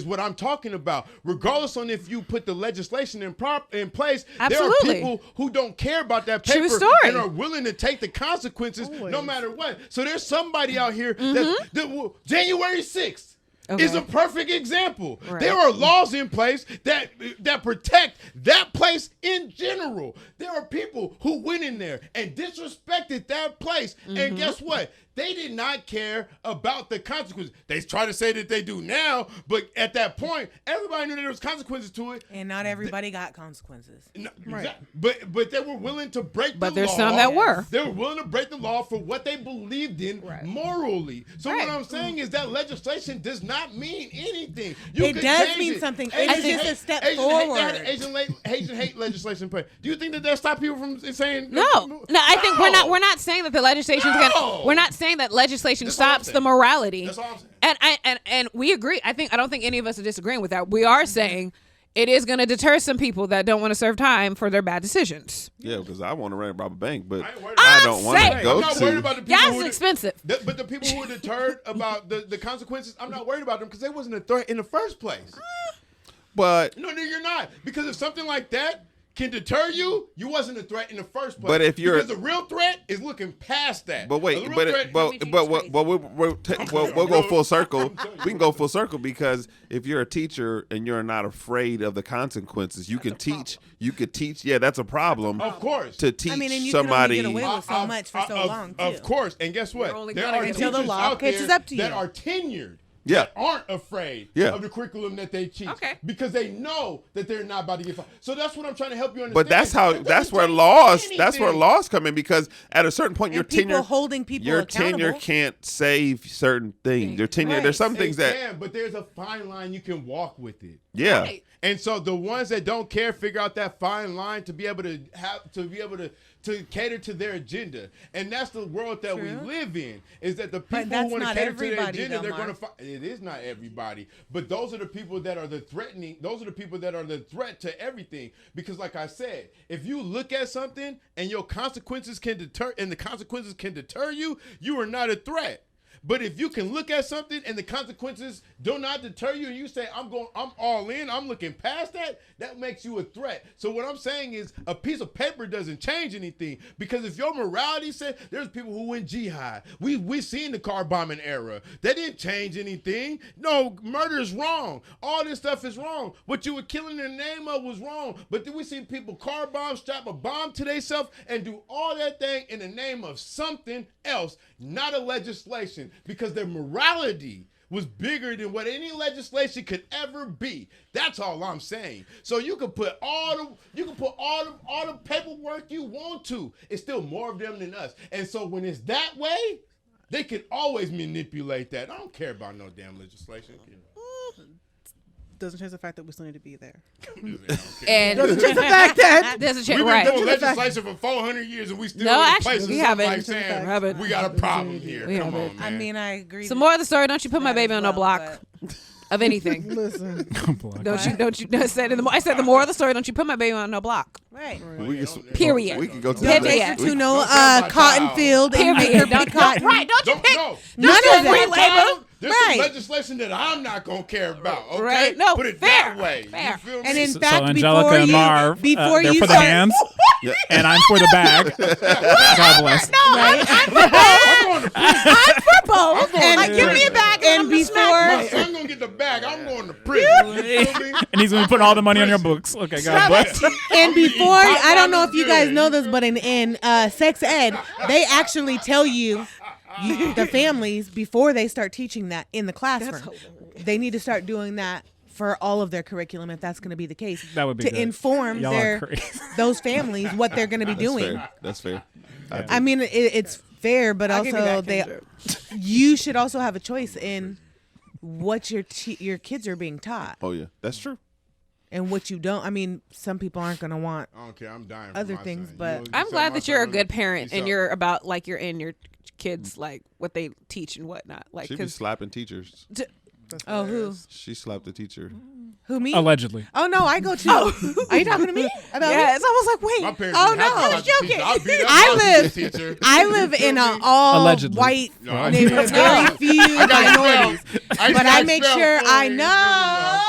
what I'm talking about. Regardless on if you put the legislation in place, Absolutely. there are people who don't care about that paper True story. and are willing to take the consequences no matter what. So there's somebody out here that January 6th. Okay. Is a perfect example. Right. There are laws in place that protect that place in general. There are people who went in there and disrespected that place. And guess what? They did not care about the consequences. They try to say that they do now, but at that point, everybody knew there was consequences to it. And not everybody got consequences. No, right. But they were willing to break the law. But there's some that were. They were willing to break the law for what they believed in morally. So what I'm saying is that legislation does not mean anything. It does mean something. It's just a step forward. Asian hate legislation. Do you think that stops people from saying no? I think we're not saying that the legislation is going. We're not saying that legislation stops the morality. That's all I'm saying. And we agree. I don't think any of us are disagreeing with that. We are saying it is going to deter some people that don't want to serve time for their bad decisions. Yeah, because I want to rob a bank, but I don't want to go I'm not worried about the people gas is expensive. But the people who are deterred about the consequences, I'm not worried about them because they wasn't a threat in the first place. But no, you're not. Because if something like that can deter you, you wasn't a threat in the first place. But if you're because the real threat is looking past that. But wait, we'll go full circle. We can go full circle because if you're a teacher and you're not afraid of the consequences, you can teach. You could teach. Yeah, that's a problem. Of course. To teach and you somebody. Can only get away with so much for so long. Too. Of course. And guess what? There are until the teachers law out there catches up to you that are tenured. Yeah. That aren't afraid of the curriculum that they teach. Okay. Because they know that they're not about to get fired. So that's what I'm trying to help you understand. But that's where laws come in because at a certain point your tenure holding people your accountable. tenure can't save certain things. Your tenure there's some things that can, but there's a fine line you can walk with it. Yeah. Right. And so the ones that don't care figure out that fine line to be able to cater to their agenda. And that's the world that we live in, is that the people who want to cater to their agenda, they're going to find. It is not everybody, but those are the people that are the threatening. Those are the people that are the threat to everything. Because like I said, if you look at something and your consequences can deter, and the consequences can deter you, you are not a threat. But if you can look at something and the consequences do not deter you and you say, I'm all in, I'm looking past that, that makes you a threat. So what I'm saying is a piece of paper doesn't change anything, because if your morality said, there's people who went jihad. We seen the car bombing era. That didn't change anything. No, murder is wrong. All this stuff is wrong. What you were killing in the name of was wrong. But then we seen people car bomb, strap a bomb to themselves and do all that thing in the name of something else, not a legislation. Because their morality was bigger than what any legislation could ever be. That's all I'm saying. So you can put all the paperwork you want to. It's still more of them than us. And so when it's that way, they can always manipulate that. I don't care about no damn legislation. Doesn't change the fact that we still need to be there. And doesn't change the fact that we've been doing legislation for 400 years and we still in places we haven't. Like saying we got a problem here. Come on, man. I mean, I agree. So more of the story, don't you put my baby on no block of anything. Listen. Don't you said I said the more of the story, don't you put my baby on no block. Right. Period. We can go to Don't take her to no cotton field and make her pick cotton. Right, don't you pick none of that. There's some legislation that I'm not going to care about, okay? Right. No, put it fair, that way. Fair. You feel me? And in So fact, Angelica and Marv, before they're you for the hands, and I'm for the bag. God bless. No, I'm for both. And give me a bag and my son going to get the bag. I'm going to prison. You feel me? And he's going to put all the money on your books. Okay, God bless. And before, I don't know if you guys know this, but in sex ed, they actually tell you, the families, before they start teaching that in the classroom, they need to start doing that for all of their curriculum if that's going to be the case. That would be to good. inform those families what they're going to be doing. That's fair. I mean, it's fair, but also you should also have a choice in what your kids are being taught. Oh yeah, that's true. And what you don't. I mean, some people aren't going to want. I don't care. I'm dying. Other things, but I'm glad that you're a good parent and you're about like you're in your kids like what they teach and whatnot. Like she be slapping teachers. Who? She slapped the teacher. Who, me? Allegedly. Oh no, I go to. Are you talking to me? About yes, I was like, wait. My parents Oh didn't no, have I to was slap the joking. teacher. I beat up my teacher. I live in an all Allegedly. white No, I neighborhood, didn't. very few minorities. But I make expelled sure for I it. know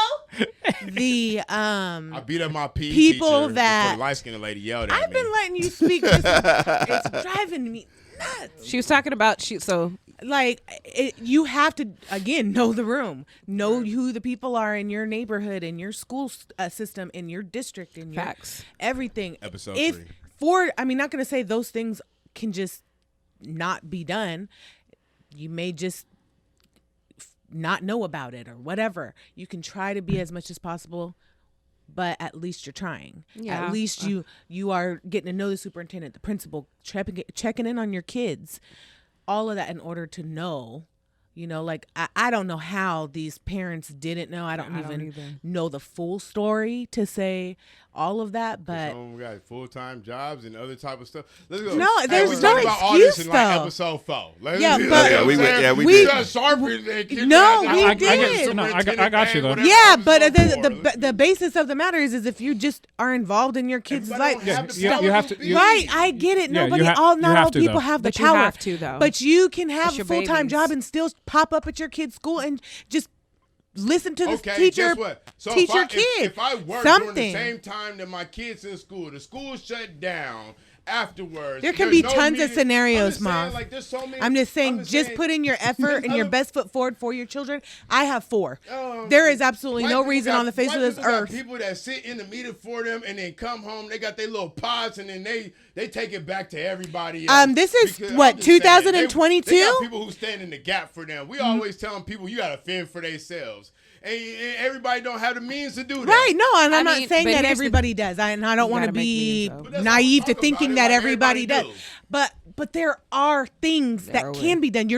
the I beat up my PE people teacher that- before the light-skinned lady yelled at I've me. been letting you speak. It's driving me nuts. She was talking about You have to again know the room, know who the people are in your neighborhood, in your school system, in your district, in your Facts. everything. Episode 3. I mean, not going to say those things can just not be done. You may just not know about it or whatever. You can try to be as much as possible, but at least you're trying. Yeah. At least you are getting to know the superintendent, the principal, checking in on your kids. All of that in order to know, like I don't know how these parents didn't know. I don't even know the full story to say all of that, but we got full-time jobs and other type of stuff. Let's go. No, there's we no talked about all this excuse, in like though. episode 4. Yeah, but we we- did. Sharper than kids. No, we I did. I got you though. Yeah, but the basis of the matter is if you just are involved in your kids' life. you have to. Right, I get it. Yeah, Nobody, you not have all to, people though. have the But you power. have to, though. But you can have It's a your full-time babies. job and still pop up at your kid's school and just listen to the Okay, teacher. guess what? So teach if your I, kid if I work something. during the same time that my kids in school, the school shut down afterwards. There can there's be no tons of meeting. scenarios, I'm just saying, Mom. like, there's so many, I'm just saying, put in your effort and your best foot forward for your children. I have 4. There is absolutely White no people reason got- on the face white of this people got earth. people that sit in the meeting for them and then come home. They got their little pods and then they take it back to everybody else. This is Because what, I'm just saying, 2022? They got people who stand in the gap for them. We always telling people you got to fend for themselves. And everybody don't have the means to do that. Right, no, and I'm I not mean, saying but that here's the- everybody does. And I don't want to gotta make be means, though. But that's naive what to I'm talking thinking about, that like everybody does. everybody But there are things that are can be done.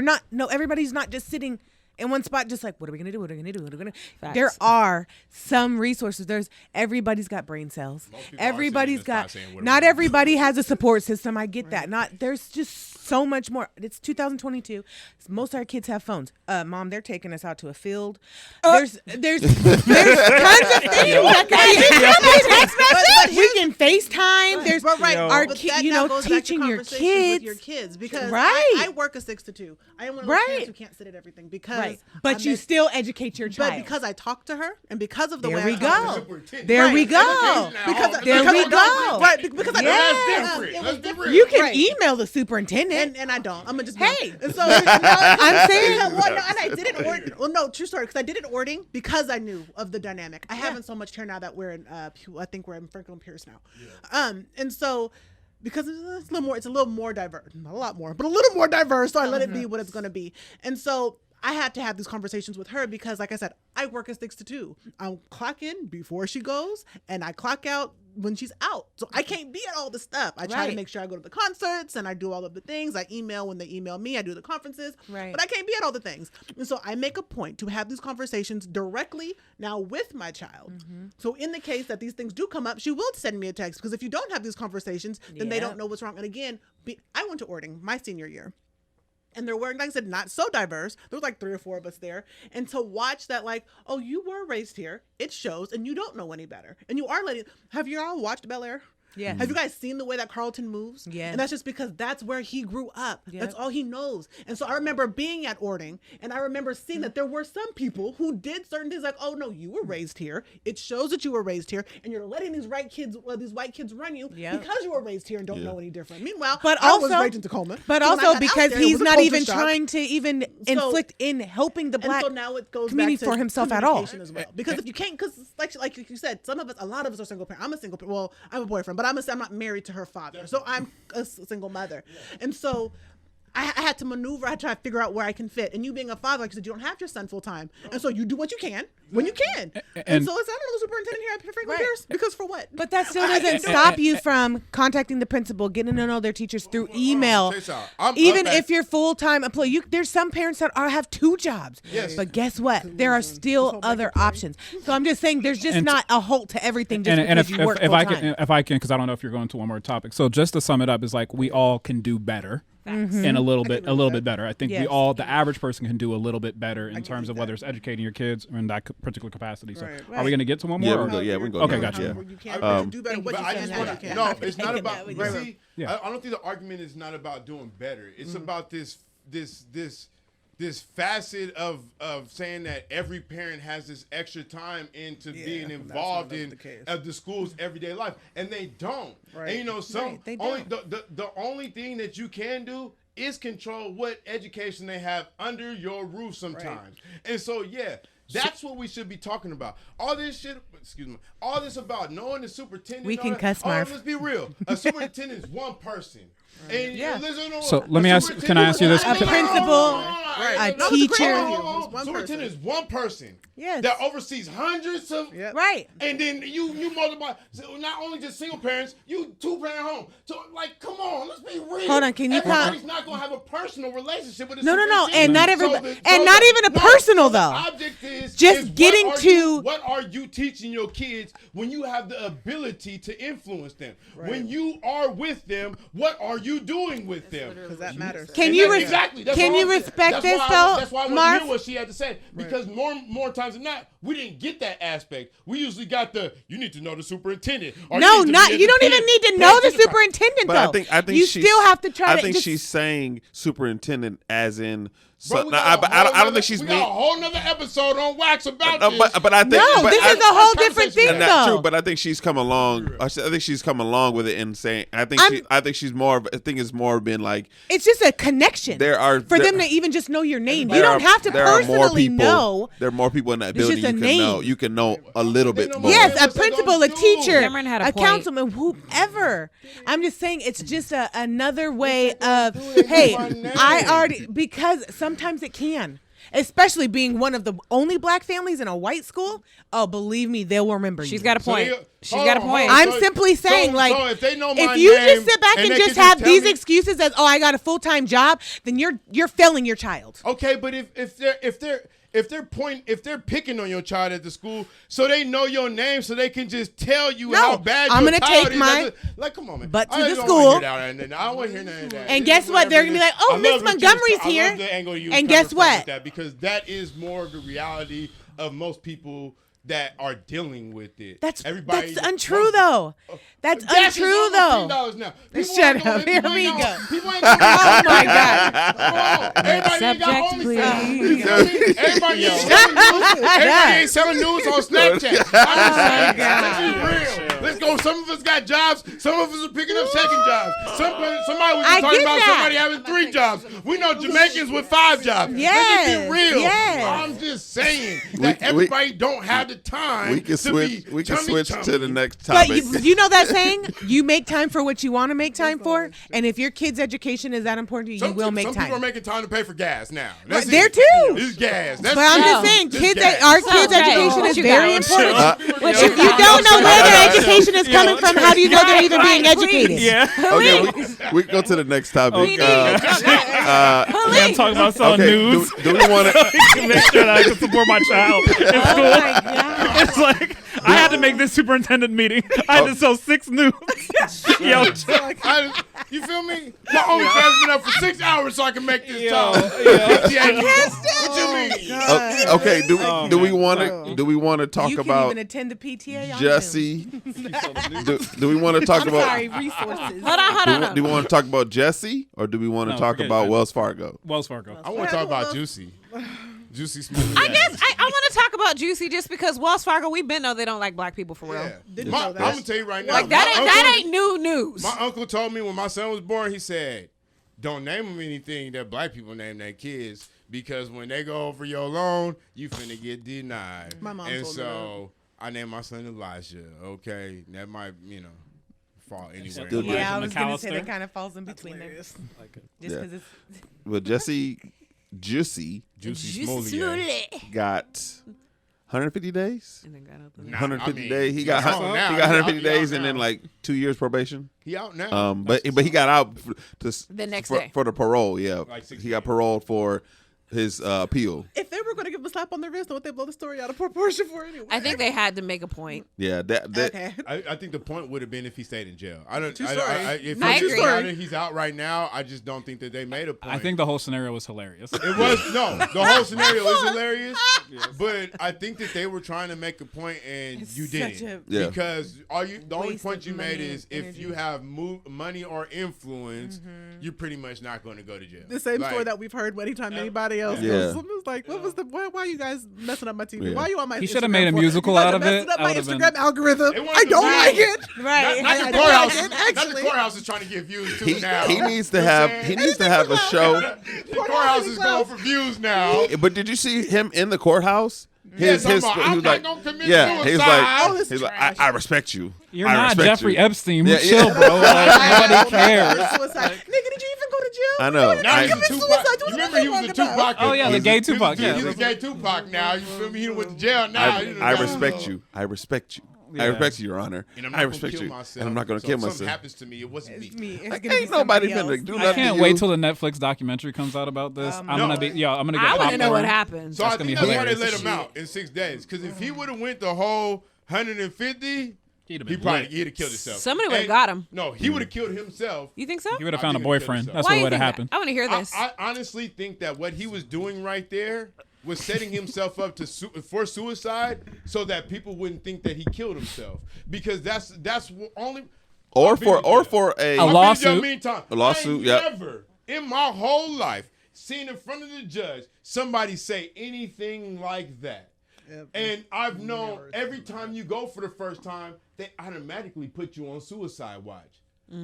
Everybody's not just sitting in one spot just like, what are we going to do? What are we going to do? What are we going to Facts. There are some resources. Everybody's got brain cells. Most people are Everybody's sitting in got, this spot saying, what are not we gonna everybody has a support system. I get that. There's just so much more. It's 2022. Most of our kids have phones. Mom, they're taking us out to a field. There's tons of things that can be. We can FaceTime. There's our But that now goes back to teaching your conversations kids. with your kids because Right. I work a 6 to 2. I am one of those parents who can't sit at everything because Right. But you still educate your child. But because I talk to her and because of the There way we I talk to go. her, There we go. because There we go. Right, because I Yeah. Let's be real. You can Right. email the superintendent. and I don't. I'm gonna just Hey. And so I'm saying- and I did it. Well, no, true story. Because I did it ording because I knew of the dynamic. I haven't so much here now that we're in. I think we're in Franklin Pierce now. And so. Because it's a little more diverse, not a lot more, but a little more diverse. So I let it be what it's going to be. And so I had to have these conversations with her because, like I said, I work a 6 to 2. I clock in before she goes, and I clock out when she's out. So I can't be at all the stuff. I try to make sure I go to the concerts and I do all of the things. I email when they email me. I do the conferences. Right. But I can't be at all the things. And so I make a point to have these conversations directly now with my child. So in the case that these things do come up, she will send me a text because if you don't have these conversations, then they don't know what's wrong. And again, I went to Ording my senior year. And there were, like I said, not so diverse. There was like 3 or 4 of us there. And to watch that, like, oh, you were raised here. It shows, and you don't know any better. And you are letting. Have you all watched Bel Air? Yeah. Have you guys seen the way that Carlton moves? Yeah. And that's just because that's where he grew up. Yep. That's all he knows. And so I remember being at Ording, and I remember seeing that there were some people who did certain things like, oh, no, you were raised here. It shows that you were raised here, and you're letting these white kids run you because you were raised here and don't know any different. Meanwhile, I was raised in Tacoma. But So when I also got out because there, it he's was a not culture even shock. trying to even inflict in helping the black And so now it goes community back to for himself at all. communication as well. Because if you can't, because like you said, a lot of us are single parents. I'm a single parent. Well, I'm a boyfriend, but I'm not married to her father. So I'm a single mother. And so I had to maneuver. I had to try to figure out where I can fit. And you being a father, like you said, you don't have your son full time, and so you do what you can when you can. And so it's I don't know the superintendent here at Franklin Pierce because for what? But that still doesn't stop you from contacting the principal, getting to know their teachers through email. Even if you're full time employee, there's some parents that have 2 jobs. Yes. But guess what? There are still other options. So I'm just saying, there's just not a halt to everything just because you work full time. If I can, because I don't know if you're going to one more topic. So just to sum it up, is like we all can do better. And a little bit better. I think the average person can do a little bit better in terms of whether it's educating your kids or in that particular capacity. So are we going to get to one more? Yeah, we can go. Okay, gotcha. You can't do better. What you can. No, it's not about. See, I don't think the argument is not about doing better. It's about this facet of saying that every parent has this extra time into being involved in the school's everyday life, and they don't. Right. And the only thing that you can do is control what education they have under your roof sometimes. Right. And so that's what we should be talking about. All this shit, all this about knowing the superintendent. We can cuss, Marv. Let's be real. A superintendent is one person. And so let me ask. Can I ask you this? A principal, a teacher. Superintendent is one person. Yes. That oversees hundreds of. Right. And then you multiply. So not only just single parents, you 2-parent home. So come on, let's be real. Hold on, can you Everybody's not gonna have a personal relationship with. No, and not everybody, not even a personal though. The object is just getting to what are you teaching your kids when you have the ability to influence them? Right. When you are with them, what are you doing with them? Because that matters. Can you respect this though, That's why I want to hear what she had to say. Because more times than not, we didn't get that aspect. We usually got you need to know the superintendent. You don't even need to know the superintendent though. I think you still have to try. I think she's saying superintendent as in. So, I don't think she's. We got a whole nother episode on Wax about this. But I think this is a whole different thing, though. True, but I think she's come along. I think she's come along with it and saying. I think she's more. I think it's more been like. It's just a connection. Them to even just know your name. You don't have to personally know. There are more people in that building. You can know a little bit more. Yes, a principal, a teacher, a councilman, whoever. I'm just saying it's just another way of because sometimes it can, especially being one of the only black families in a white school. Oh, believe me, they'll remember you. She's got a point. I'm simply saying, if you just sit back and just have these excuses as, I got a full-time job, then you're failing your child. Okay, but if they're picking on your child at the school, so they know your name, so they can just tell you how bad I'm your gonna child take is. my Come on, man. But to the school. I don't want to hear none of that. And guess what? They're gonna be like, "Oh, Miss Montgomery's here." And guess what? Because that is more of the reality of most people that are dealing with it. That's untrue though. That's untrue though. Now. Shut up. Here we go. People ain't oh my God. Everybody ain't got OnlyFans. Everybody ain't selling news on Snapchat. Let's be real. Let's go. Some of us got jobs. Some of us are picking up second jobs. Somebody was talking about somebody having 3 jobs. We know Jamaicans with 5 jobs. Yes. Let's be real. Yes. I'm just saying that everybody don't have the time. We can switch to the next topic. But you know that saying? You make time for what you want to make time for, and if your kid's education is that important to you, you will make time. Some people are making time to pay for gas now. There too. It's gas. But I'm just saying, our kids' education is very important. If you don't know where their education is coming from, how do you know they're even being educated? Yeah. Okay, we can go to the next topic. I'm talking about selling news. Do we want to make sure that I can support my child in school? Oh my God. It's like I had to make this superintendent meeting. I had to sell 6 news. Yo, you feel me? My OnlyFans been up for 6 hours so I can make this talk. What you mean? Okay. Do we want to talk you about? You can even attend the PTA. Jussie. Do we want to talk about? Sorry, resources. Hold on. Do we want to talk about Jussie or do we want to talk about Wells Fargo? Wells Fargo. I want to talk about Jussie. Jussie Smooth. I guess I want to talk about Jussie just because Wells Fargo, we've been know they don't like black people for real. I'm gonna tell you right now. Like that ain't new news. My uncle told me when my son was born, he said, "Don't name him anything that black people name their kids because when they go over your loan, you finna get denied." My mom and told so I named my son Elijah. Okay, that might fall anywhere. Yeah, I was going to say that kind of falls in between them. Just because it's... Well, Jussie Smollett got 150 days. And then got up 150 days. He got 150 days and then like 2 years probation. He out now. But he got out the next day for the parole. Yeah, like he got paroled for his appeal. If they were going to give him a slap on the wrist, what they blow the story out of proportion for anyway? I think they had to make a point. Yeah, okay. I think the point would have been if he stayed in jail. I don't. True story. If I he's agree. out and he's out right now, I just don't think that they made a point. I think the whole scenario was hilarious. It was the whole scenario is hilarious, but I think that they were trying to make a point and you didn't. Because the only point you made is if you have money or influence, you're pretty much not going to go to jail. The same story that we've heard anytime anybody else goes. Someone's like, "What was the? Why are you guys messing up my TV? Yeah. Why are you on my?" He Instagram should have made a for? musical You guys out are of it. messing up my That would've Instagram algorithm. They wanted I the don't views. like it. Right. Not the I courthouse. don't like it, Not the actually. courthouse is trying to get views too now. He needs to have a show. The courthouse is going for views now. But did you see him in the courthouse? I'm he was not like, gonna commit yeah, he's suicide. like, he's like, I respect you. You're I not respect Jeffrey you. Epstein. Yeah, Chill, yeah. bro. Like, nobody cares. Nigga, did you even go to jail? I know. Now he's a commit Tupac. suicide. You remember he was a Tupac? Oh, yeah, the gay Tupac, He's yeah. a gay Tupac now. You feel me? He went to jail now. I respect you. I respect you. I respect you, Your Honor. And I'm I not respect gonna you. kill myself. And I'm not going to So kill if myself. something happens to me, it wasn't It's me. me. It's Like, gonna be ain't nobody somebody finna do else. nothing. I can't to wait you. till the Netflix documentary comes out about this. I'm gonna be I get want to popcorn. know what happened. So I That's think gonna that's be why they hilarious. let him out in 6 days. Because if he would have went the whole 150, He'd have he'd been probably lit. he'd have killed himself. Somebody would've And- got him. No, he would have killed himself. You think so? He would have I found a think he would've boyfriend. killed That's Why what you would have think happened. that? I want to hear this. I honestly think that what he was doing right there was setting himself up for suicide so that people wouldn't think that he killed himself, because that's only Or for a lawsuit. A lawsuit, I ain't never in my whole life seen in front of the judge somebody say anything like that. And I've known every time you go for the first time, they automatically put you on suicide watch.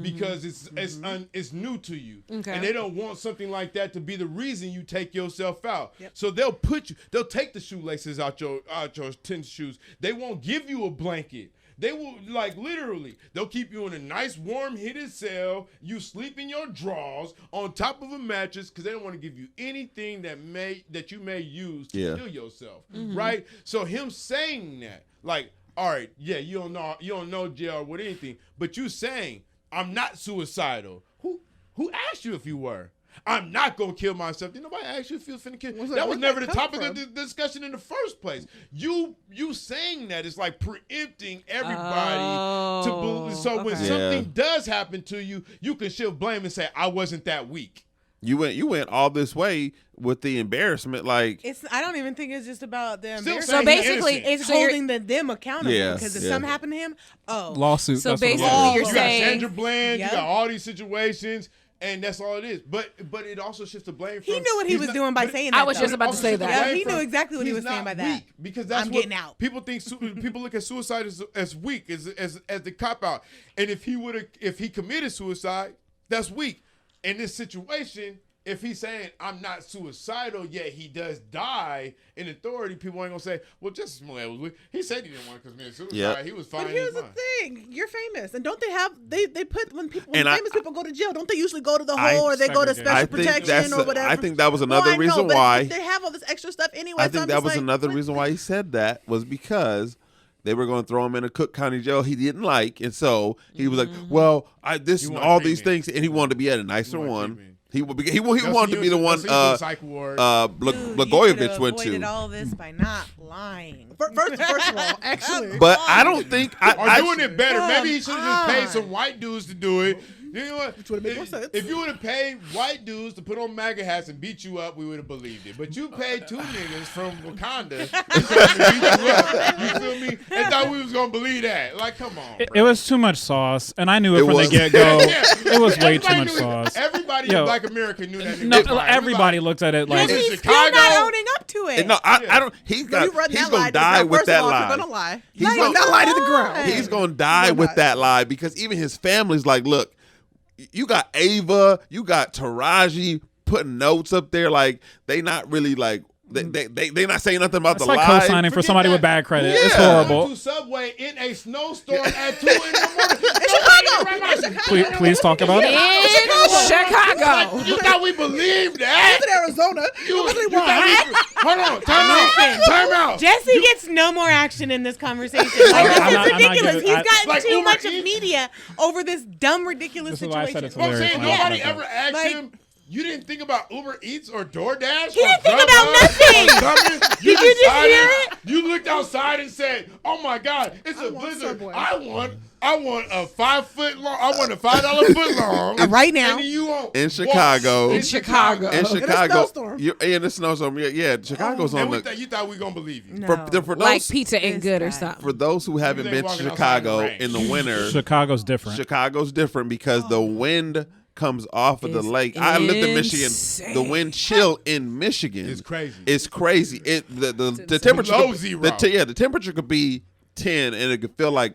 Because it's new to you, and they don't want something like that to be the reason you take yourself out. So they'll take the shoelaces out your tennis shoes. They won't give you a blanket. They will, like, literally, they'll keep you in a nice warm heated cell. You sleep in your drawers on top of a mattress because they don't want to give you anything that you may use to kill yourself, right? So him saying that, like, all right, yeah, you don't know jail with anything, but you saying, I'm not suicidal. Who asked you if you were? I'm not gonna kill myself. Did nobody ask you if you was finna kill? That was never the topic of the discussion in the first place. You saying that is like preempting everybody to believe. So when something does happen to you, you can shift blame and say, I wasn't that weak. You went all this way with the embarrassment, like I don't even think it's just about the Still embarrassment. saying So basically, innocent. It's holding them accountable. Yeah, Because if yeah. something happened to him, Lawsuit. So that's what it basically, was. you're You got saying Sandra Bland, Yep. you got all these situations, and that's all it is. But it also shifts the blame. he from, knew what he he's was not- doing by but- saying that. I was just though. about to say that. Yeah, he knew exactly what he He's was saying not by that. weak, because that's I'm what getting out. people think. People look at suicide as weak, as the cop out. And if he committed suicide, that's weak. In this situation, if he's saying I'm not suicidal, yet he does die in authority, people ain't gonna say, well, Jussie Smollett was weak. He said he didn't want to commit suicide. Yep. He was fine. But here's the thing: you're famous, and don't they have they put when famous people go to jail? Don't they usually go to the hole or they go to special protection or whatever? I think that was another I know, reason but why they have all this extra stuff anyway. I so think I'm that just was like, another what- reason why he said that was because they were going to throw him in a Cook County jail he didn't like, and so he was like, "Well, You want all these treatment. things," and he wanted to be at a nicer want one. treatment. He wanted to be the one psych ward. Blagojevich went to. Avoided all this by not lying. First of all, actually, But I don't think Or doing it better. Come Maybe he should have just paid some on. white dudes to do it. You know what? Which would've made more sense. If you would have paid white dudes to put on MAGA hats and beat you up, we would have believed it. But you paid 2 niggas from Wakanda to beat you up. You feel me? And thought we was gonna believe that. Like, come on. It bro. was too much sauce, and I knew it It from was. the get go. Yeah. It was way too Everybody much knew it. sauce. Everybody Yo. in Black America knew that. No, nigga was lying. everybody looked at it like in He's Chicago. still not owning up to it. No, I don't. He's No, you run he's that gonna lie. die Now, with first that of all, if lie. you're gonna lie. He's Run gonna- that lie to the ground. He's gonna die with that lie because even his family's like, look, you got Ava, you got Taraji putting notes up there, like they not really like they not saying nothing about it's the like lie. co-signing for Forget somebody that. with bad credit. Yeah. It's Went horrible. to Subway in a snowstorm at 2 in the morning. Chicago. Right Please talk about it. In Chicago. You thought we believed that? in Arizona. Hold on. Time out. Jussie gets no more action in this conversation. Like, this is ridiculous. He's gotten too much of media over this dumb, ridiculous This is why I said situation. it's I'm hilarious. saying when I nobody talk ever about asked him. You didn't think about Uber Eats or DoorDash? He didn't think about nothing. Did you just hear it? You looked outside and said, "Oh my God, it's a blizzard! Subway. I want a 5 foot long. I want a $5 foot long Right now. And you want In Chicago. In Chicago. In Chicago. snowstorm. In the snowstorm. Yeah, Chicago's And on we the. you thought we gonna believe you? No. For those, Like pizza ain't good or bad. something. for those who haven't ain't been to walking outside in the Chicago rain. in the winter, Chicago's different. Chicago's different because the wind comes off of the lake. I lived in Michigan. insane. The wind chill in Michigan It's crazy. It's crazy. The temperature Below could, zero. the temperature could be 10 and it could feel like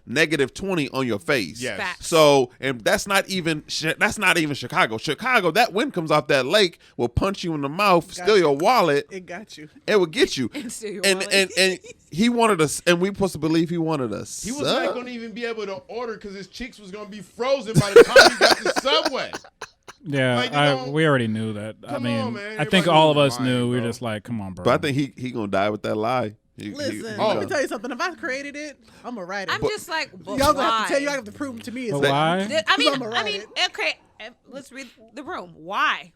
-20 on your face. Yes. Facts. So, and that's not even Chicago. Chicago, that wind comes off that lake, will punch you in the mouth, steal your wallet. It got you. It will get you. And steal your and, wallet. and he wanted us, and we supposed to believe he wanted us. He was not going to even be able to order because his cheeks was going to be frozen by the time he got to Subway. Yeah, Like, you know, we already knew that. I come mean, on, man. I think Everybody all of knew us the line, knew. We were bro. just like, come on, bro. But I think he gonna die with that lie. Listen, Oh. let me tell you something. If I created it, I'm gonna write it. I'm just like, but Y'all gonna have why? to tell you. I have to prove it to me. But It's why? I mean, okay. Let's read the room. Why?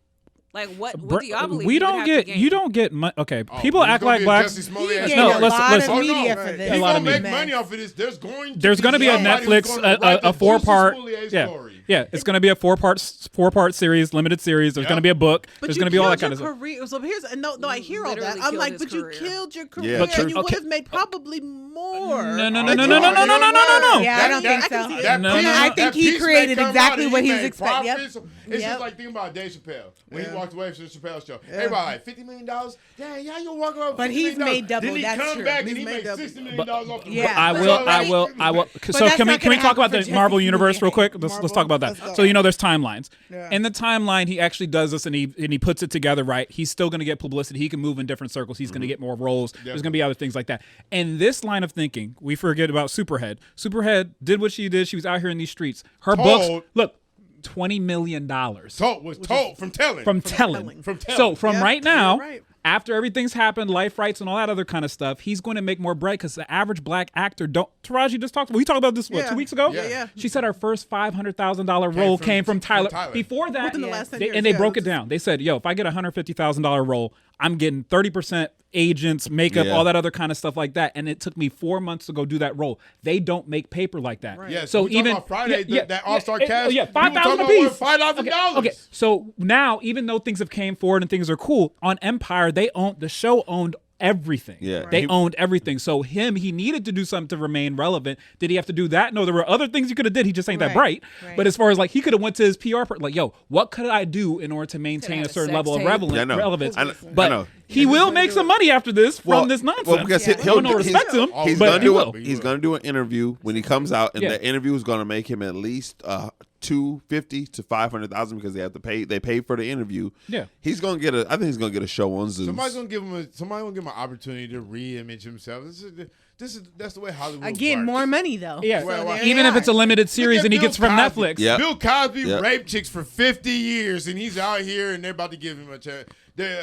Like, what do y'all believe? We you would don't have get. to gain? You don't get money. Okay, people he's act gonna like be a blacks. Jussie Smollett ass He No, gained a listen, lot listen. of Oh, no. media for He's this. A lot gonna of make media. money off of this. There's going There's be a somebody who's Netflix, gonna write the a 4-part. Jussie Smollett's Yeah, story. yeah. It's going to be a four-part series, limited series. There's Yeah. going to be a book. But There's you going to be all that killed kind of your stuff. career. So here's no, I hear all that. Literally I'm killed like, his but you career. killed your career, Yeah, and you okay. would have made probably more. No. No. Yeah, I don't think so. I think he created exactly what he was expecting. Yep. It's just like thinking about Dave Chappelle when he walked away from the Chappelle show. Everybody like $50 million. Dang, yeah, you walk away. But he's made double, Then he that's come true. back He's and he made made double. $60 million off the Yeah. I will. So that's can we not gonna talk about happen the for Marvel Jussie universe real Smollett. quick? Let's talk about Let's that. go. So there's timelines. Yeah. In the timeline, he actually does this and he puts it together right. He's still going to get publicity. He can move in different circles. He's going to get more roles. There's going to be other things like that. And this line of thinking, we forget about Superhead. Superhead did what she did. She was out here in these streets. Her books, look, $20 million. Told from telling. From telling. From telling. So from Yeah, right now, you're right. after everything's happened, life rights and all that other kind of stuff, he's going to make more bread because the average black actor don't. Taraji just talked. We talked about this 2 weeks ago. Yeah. She said her first $500,000 role came from Tyler. Before that, Within the last 10 years, and they yeah, broke it it's- down. They said, "Yo, if I get a $150,000 role, I'm getting 30% agents, makeup, Yeah. all that other kind of stuff like that." And it took me 4 months to go do that role. They don't make paper like that. Right. Yeah, So we talking even about Friday, that All-Star cast. yeah, we were talking $5,000 about apiece. $5,000. Okay, so now even though things have came forward and things are cool on Empire, the show owned everything. Yeah. They He- owned everything. So he needed to do something to remain relevant. Did he have to do that? No, there were other things he could have did. He just ain't that bright. Right. But as far as like he could have went to his PR like, yo, what could I do in order to maintain have a a certain sex level of tape. Yeah, I know. relevance? I But know. he will make some money after this from this nonsense. Well, because I he'll don't respect him, he's but gonna he do will. it. He's gonna do an interview when he comes out, and Yeah. the interview is gonna make him at least $250,000 to $500,000 because they have to pay. They pay for the interview. Yeah. He's gonna get I think he's gonna get a show on Zeus. Somebody's gonna give him an opportunity to re-image himself. That's the way Hollywood Again, works. more money though. Yeah, Well, well, even if it's a limited series Look at and he Bill gets from Cosby. Netflix. Yeah. Bill Cosby Yep. raped chicks for 50 years, and he's out here, and they're about to give him a chance.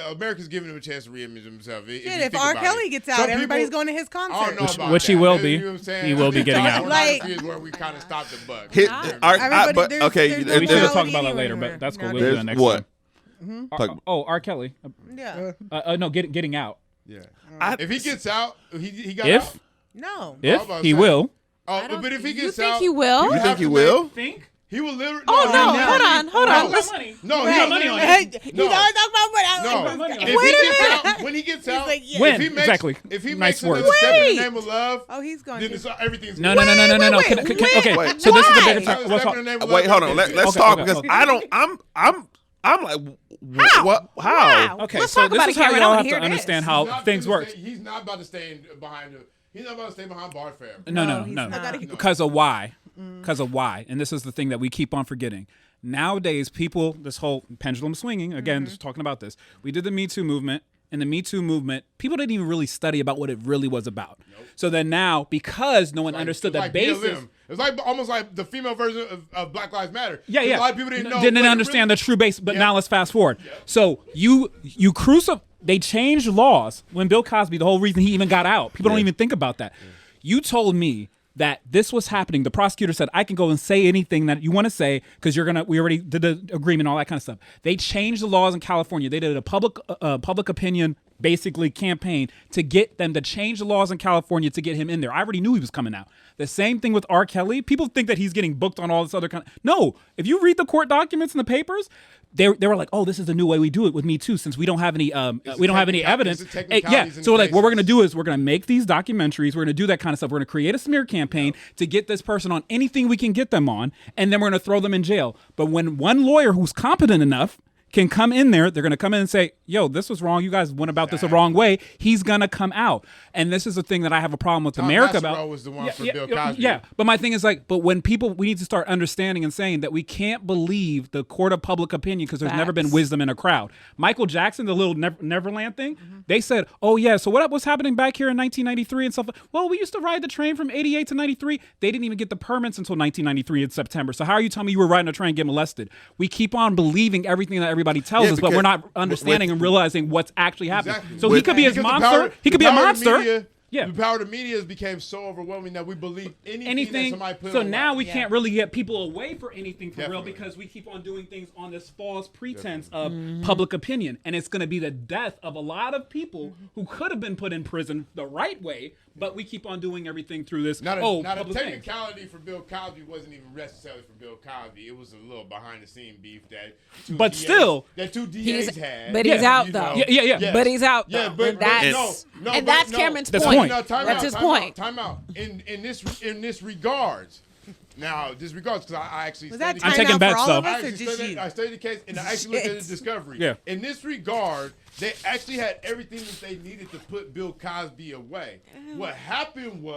America's giving him a chance to re-image himself. If R. Kelly gets out, everybody's going to his concert. Which he will be. You know what I'm saying? He will be getting out. Like, is where we kind of stopped the buck. But there's- okay, there's We no should have talked reality about that later, anywhere. but that's cool. No, We'll do there's that next what? time. Talk- R. Kelly. Yeah. No, getting out. Yeah. If he gets out, he got If out. No. if about to he say. will. Oh, but if he You gets think out, he will? You think he will? Think? he will literally. Oh no! Hold on. No, Listen. no, Right. he money on Hey, it. he's No. always talking about No, money. if he gets out, when he gets out, like, yeah. When? if he makes, Exactly. if he Nice makes words. another step in Wait. the name of love, Oh, he's going then to. it's, everything's No. Okay. wait, So this is the why? bigger time. Let's talk. Wait, hold on. Let's Okay, talk okay, because okay. I don't. I'm like, what? How? Wow. Okay, Let's so talk this about is it, how Cameron. I y'all wanna have hear to this. understand how things work. He's not about to stay behind. He's not about to stay behind bars forever. No. he's not. Because of why? Because of why? And this is the thing that we keep on forgetting. Nowadays, people, this whole pendulum swinging, again, just talking about this. We did the Me Too movement. in the Me Too movement, people didn't even really study about what it really was about. Nope. So then now, because no one understood the basis. It's like almost like the female version of Black Lives Matter. Yeah. A lot of people didn't know. Didn't understand the true base, but now let's fast forward. Yep. So you they changed laws when Bill Cosby, the whole reason he even got out. People don't even think about that. Yeah. You told me that this was happening. The prosecutor said, I can go and say anything that you want to say because we already did the agreement, all that kind of stuff. They changed the laws in California. They did a public opinion, basically, campaign to get them to change the laws in California to get him in there. I already knew he was coming out. The same thing with R. Kelly. People think that he's getting booked on all this other kind of... No, if you read the court documents and the papers, they were like, oh, this is the new way we do it with Me Too, since we don't have any evidence. So like, what we're going to do is we're going to make these documentaries. We're going to do that kind of stuff. We're going to create a smear campaign to get this person on anything we can get them on, and then we're going to throw them in jail. But when one lawyer who's competent enough can come in there, they're going to come in and say, yo, this was wrong. You guys went about this the wrong way. He's going to come out. And this is the thing that I have a problem with America about. Was the one for Bill Cosby. Yeah. But my thing is like, but when we need to start understanding and saying that we can't believe the court of public opinion because there's never been wisdom in a crowd. Michael Jackson, the little Neverland thing, they said, oh yeah, so what was happening back here in 1993 and stuff? Well, we used to ride the train from 88 to 93. They didn't even get the permits until 1993 in September. So how are you telling me you were riding a train and get molested? We keep on believing everything that everybody tells us, but we're not understanding and realizing what's actually happening. Exactly. So he could be a monster. He could be a monster. The power of the media has became so overwhelming that we believe anything that somebody put so on now life. we can't really get people away for anything for real because we keep on doing things on this false pretense of public opinion. And it's going to be the death of a lot of people who could have been put in prison the right way, but we keep on doing everything through this. Not a technicality for Bill Cosby wasn't even necessarily for Bill Cosby. It was a little behind the scene beef that two DAs had. But he's out though. Yeah. But he's out though. Yeah, but that's Cameron's point. That's his point. Time out. In this regards. Now, disregards because I actually I'm taking bets though. I studied the case and I actually looked at the discovery. Yeah. In this regard, they actually had everything that they needed to put Bill Cosby away. What happened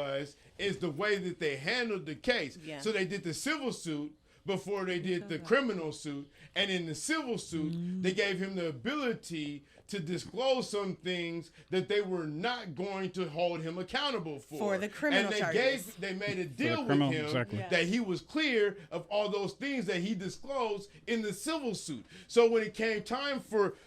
is the way that they handled the case. Yeah. So they did the civil suit before they did the criminal suit, and in the civil suit, they gave him the ability to disclose some things that they were not going to hold him accountable for the criminal charges. They made a deal with him that he was clear of all those things that he disclosed in the civil suit. So when it came time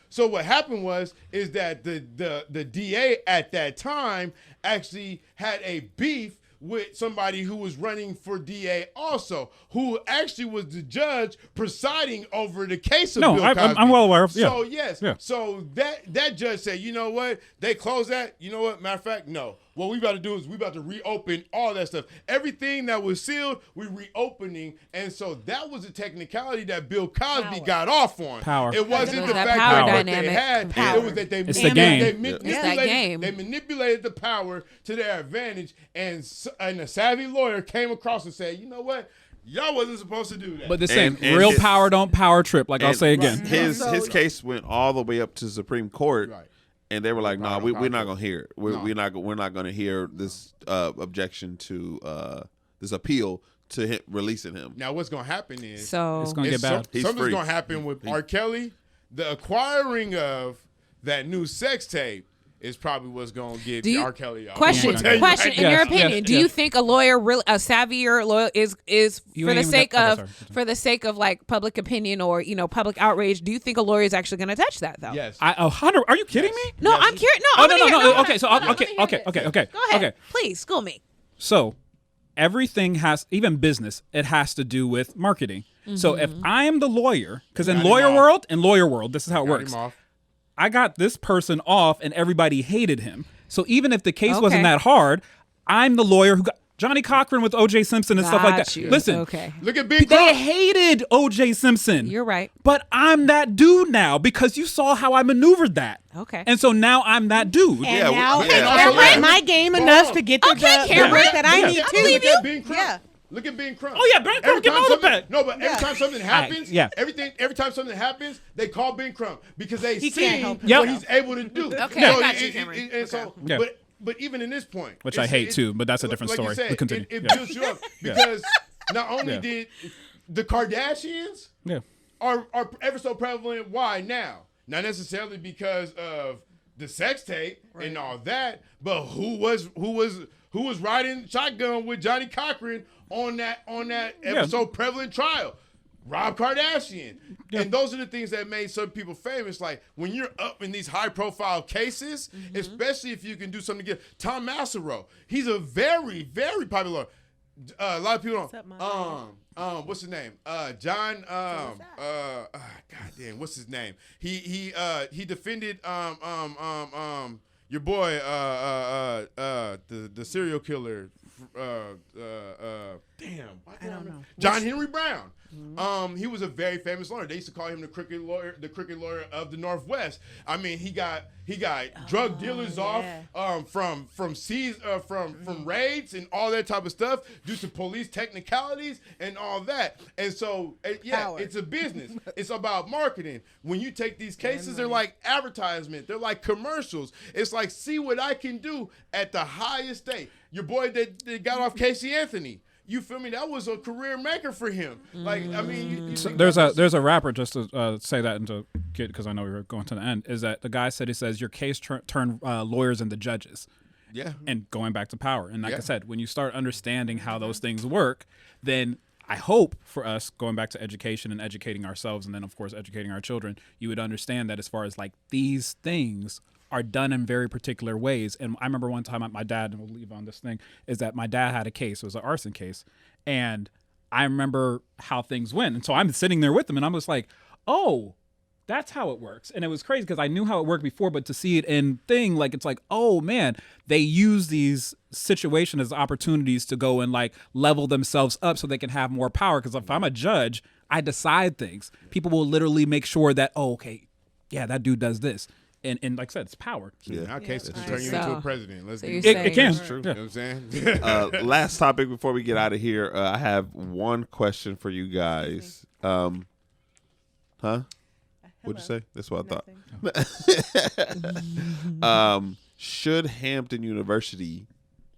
so what happened is that the DA at that time actually had a beef with somebody who was running for DA also, who actually was the judge presiding over the case of Bill Cosby. I'm well aware of. Yeah. So yes, so that judge said, you know what, they closed that. You know what, matter of fact, no. What we about to do is we about to reopen all that stuff. Everything that was sealed, we reopening, and so that was a technicality that Bill Cosby got off on. Power. It wasn't the fact that what they had. It was that they manipulated the power to their advantage, and a savvy lawyer came across and said, you know what? Y'all wasn't supposed to do that. But the same, real power don't power trip. Like I'll say again, his case went all the way up to Supreme Court. Right. And they were like, "No, we're not gonna hear it. We're not gonna hear this objection to this appeal to releasing him." Now, what's gonna happen is it's gonna get bad. Something's gonna happen with R. Kelly. The acquiring of that new sex tape is probably what's gonna get R. Kelly off. Question. In your opinion, do you think a lawyer, a savvier lawyer, is for the sake of like public opinion or public outrage? Do you think a lawyer is actually going to touch that though? Yes. 100. Are you kidding me? No, I'm curious. No. Okay. So okay. Go ahead. Please school me. So everything has, even business, it has to do with marketing. Mm-hmm. So if I am the lawyer, because in lawyer world, this is how it works. I got this person off and everybody hated him. So even if the case wasn't that hard, I'm the lawyer who got Johnny Cochran with O.J. Simpson and stuff like that. Listen, look at Ben Crump. They hated O.J. Simpson. You're right. But I'm that dude now because you saw how I maneuvered that. Okay. And so now I'm that dude. And now my game enough to get to the work that I need to. Look at Ben Crump. Look at Ben Crump. Oh yeah, Ben Crump, get all the back. No, but every time something happens, every time something happens, they call Ben Crump because they see what he's able to do. Okay, I got you, Cameron. But even in this point, which I hate too, but that's a different story. Said, we continue. It builds you up because not only did the Kardashians are ever so prevalent. Why now? Not necessarily because of the sex tape and all that, but who was riding shotgun with Johnny Cochran on that episode prevalent trial? Rob Kardashian. Yeah. And those are the things that made some people famous. Like when you're up in these high profile cases, especially if you can do something to get Tom Massaro. He's a very, very popular. A lot of people don't. What's his name? John. Goddamn, what's his name? He defended your boy the serial killer. I don't know. John Henry Brown. He was a very famous lawyer. They used to call him the crooked lawyer of the Northwest. I mean, he got drug dealers off from raids and all that type of stuff due to police technicalities and all that. And so it's a business. It's about marketing. When you take these cases, they're like advertisement. They're like commercials. It's like, see what I can do at the highest state. Your boy that got off Casey Anthony. You feel me? That was a career maker for him. Like, I mean, there's a rapper, just to say that and to get, because I know we were going to the end, is that the guy he says your case turned lawyers into judges. Yeah. And going back to power. And like I said, when you start understanding how those things work, then I hope for us, going back to education and educating ourselves, and then of course educating our children, you would understand that as far as like these things are done in very particular ways. And I remember one time my dad, and we'll leave on this thing, is that my dad had a case. It was an arson case. And I remember how things went. And so I'm sitting there with him and I'm just like, oh, that's how it works. And it was crazy because I knew how it worked before, but to see it in thing, like, it's like, oh man, they use these situations as opportunities to go and like level themselves up so they can have more power. Because if I'm a judge, I decide things. People will literally make sure that, oh, okay, yeah, that dude does this. And like I said, it's power. So in our case, it can turn you into a president. Let's get it can. That's true. You know what I'm saying? Last topic before we get out of here. I have one question for you guys. Huh? What'd you say? That's what I thought. Should Hampton University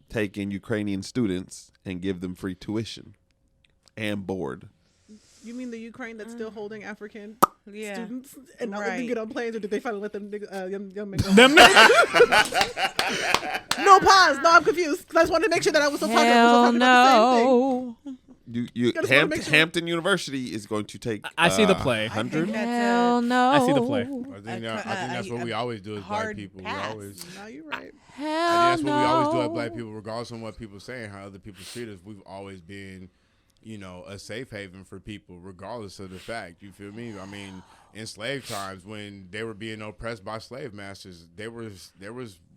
take in Ukrainian students and give them free tuition and board? You mean the Ukraine that's still holding African students and not letting them get on planes, or did they finally let them young men go? No pause. No, I'm confused. I just wanted to make sure that I was still talking about the same thing. Hampton University is going to take. I see the play. 100. Hell no. I see the play. I think that's what we always do as black people. We always. No, you're right. I think that's what we always do as black people, regardless of what people say and how other people treat us. We've always been, you know, a safe haven for people, regardless of the fact. You feel me? I mean, in slave times, when they were being oppressed by slave masters, there was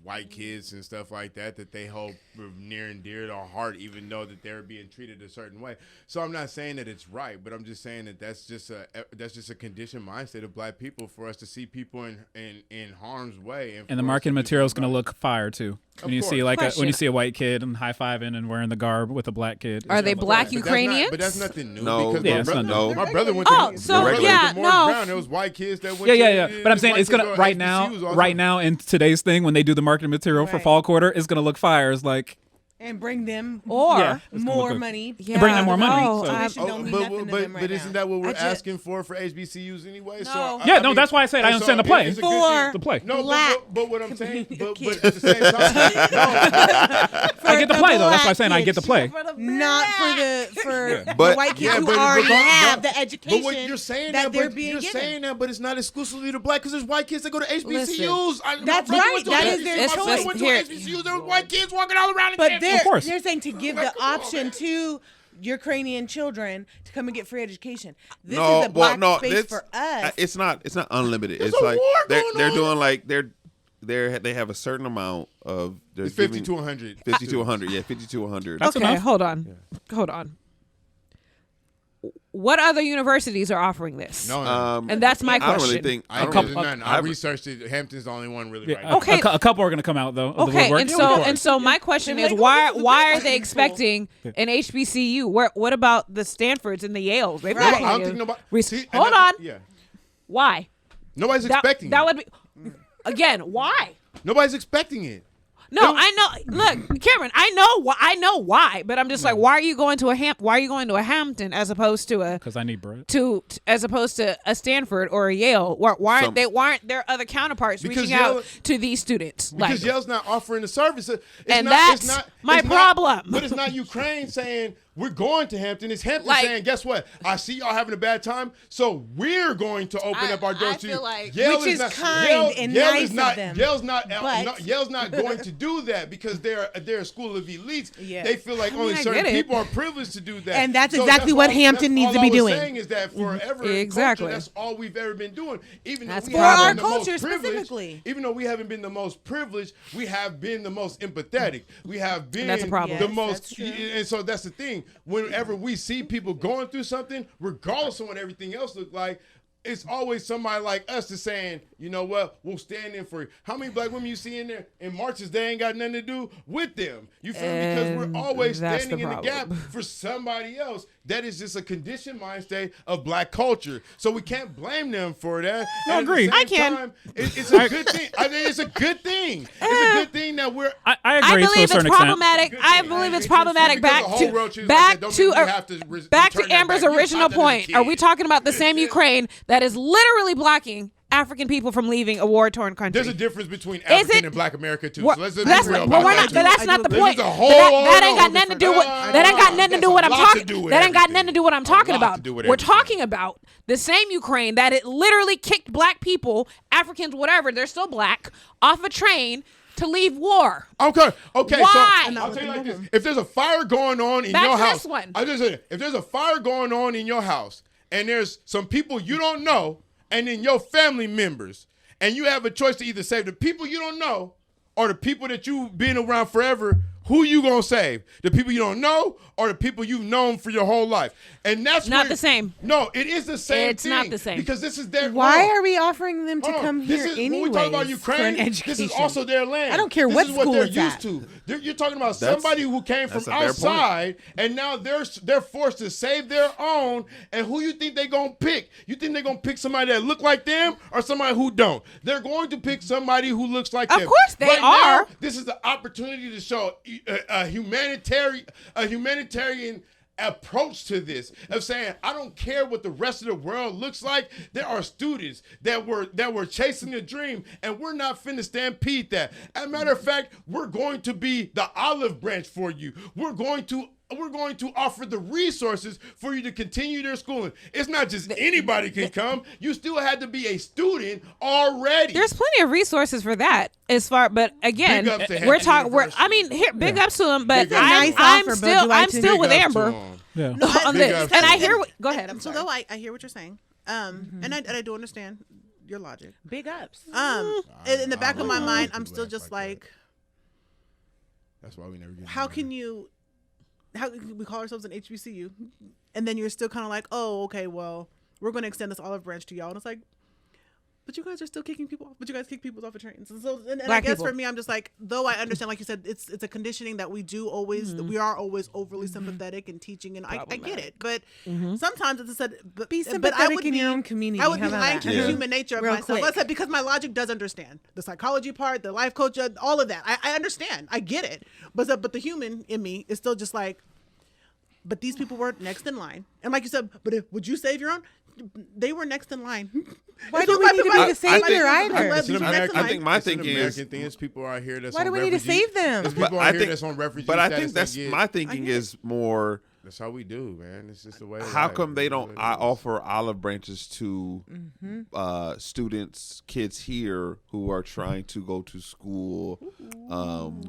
white kids and stuff like that they held near and dear to our heart, even though that they were being treated a certain way. So I'm not saying that it's right, but I'm just saying that that's just a conditioned mindset of black people for us to see people in harm's way. And the marketing material is going to look fire too. When you see when you see a white kid and high fiving and wearing the garb with a black kid, are they black Ukrainians? But that's nothing new. No, because my brother went to Brown. There was white kids that went. Yeah. But I'm saying it's gonna right now in today's thing when they do the marketing material for fall quarter, it's gonna look fire. It's like. And bring them more money. Yeah, bring them more money. But isn't that what we're asking for HBCUs anyway? No. So that's why I said I understand the play. For the play. No, but what I'm saying, but at the same time, I get the play though. That's why I'm saying I get the play. Not for the white kids who already have the education. But what you're saying that they're being given. You're saying that, but it's not exclusively to black, because there's white kids that go to HBCUs. That's right. That is their choice. Went to HBCUs. There were white kids walking all around. But they're saying to give the option to Ukrainian children to come and get free education. This is a black space for us. It's not unlimited. It's like they're doing like they have a certain amount of 50 to 100. 50 to 100. Yeah, 50 to 100. Okay, enough. Hold on. What other universities are offering this? No. And that's my question. I don't really think I researched it. Hampton's the only one really right now. Okay. A couple are going to come out though. Okay, and so my question is, why are they expecting an HBCU? What about the Stanfords and the Yales? They've got I don't think nobody. Hold on. Yeah. Why? Nobody's expecting that would be again. Why? Nobody's expecting it. I know. Look, Cameron, I know why, but I'm just like, why are you going to a Hampton as opposed to a? Because I need bread. As opposed to a Stanford or a Yale. Why aren't their other counterparts reaching out to these students? Because Yale's not offering the service, that's my problem. But it's not Ukraine saying we're going to Hampton. It's Hampton saying, guess what? I see y'all having a bad time, so we're going to open up our doors to you. Yale which is kind and nice of them. Yale's not going to do that because they're a school of elites. Yeah. They feel like only certain people are privileged to do that. And that's exactly what Hampton needs to be doing. All I was saying is that forever, culture, that's all we've ever been doing. Even though we for our culture specifically. Even though we haven't been the most privileged, we have been the most empathetic. We have been that's a problem. the most, and so that's the thing. Whenever we see people going through something, regardless of what everything else looks like, it's always somebody like us that's saying, you know what, we'll stand in for you. How many black women you see in there in marches, they ain't got nothing to do with them? You feel me? Because we're always standing in the gap for somebody else. That is just a conditioned mind state of black culture. So we can't blame them for that. I agree. I can. It's a good thing. I think it's a good thing. It's a good thing that we're. I agree. I believe it's problematic. I believe it's problematic. Back to Amber's original point. Are we talking about the same Ukraine that is literally blocking African people from leaving a war-torn country? There's a difference between African and Black America too. So let's that's not the point. That ain't got nothing to do with. That ain't got nothing to do with what I'm talking. That ain't got nothing to do with what I'm talking about. We're talking about the same Ukraine that it literally kicked black people, Africans, whatever. They're still black, off a train to leave war. Okay. Why? So I'll tell you like this: if there's a fire going on in your house, if there's a fire going on in your house, and there's some people you don't know, and then your family members, and you have a choice to either save the people you don't know or the people that you've been around forever, who you gonna save? The people you don't know or the people you've known for your whole life? And that's not the same. No, it is the same. It's not the same. Because this is their. Why are we offering them to come here anyway? When we talk about Ukraine, this is also their land. I don't care what school they're it's used to. You're talking about somebody who came from outside, and now they're forced to save their own. And who you think they're gonna pick? You think they're gonna pick somebody that look like them or somebody who don't? They're going to pick somebody who looks like them. Of course they are. Now, this is the opportunity to show a humanitarian approach to this of saying, I don't care what the rest of the world looks like. There are students that were chasing a dream, and we're not finna stampede that. As a matter of fact, we're going to be the olive branch for you. We're going to offer the resources for you to continue their schooling. It's not just anybody can come. You still had to be a student already. There's plenty of resources for that. But again, we're talking. Big ups to them. But I'm still with Amber on this. And I hear. Go ahead. I'm sorry. Though I hear what you're saying. And I do understand your logic. Big ups. In the back of my mind, I'm still just like. That's why we never get. How can we call ourselves an HBCU, and then you're still kind of like, oh, okay, well, we're going to extend this olive branch to y'all, and it's like, but you guys are still kicking people off. But you guys kick people off of trains, and I guess for me, I'm just like, though I understand, like you said, it's a conditioning that we do always, we are always overly sympathetic and teaching, and I get it, but sometimes it's said, be sympathetic in your own community. I would be lying to the human nature of myself. I said because my logic does understand the psychology part, the life coach, all of that. I understand, I get it, but the human in me is still just like, but these people were next in line, and like you said, but would you save your own? They were next in line. Why do we need to be the savior either? I think my thinking is people are here that's why do we need to save them? There's people out here that's on refugee But I think that's my thinking is more. That's how we do, man. It's just the way. How come they don't offer olive branches to students, kids here who are trying to go to school?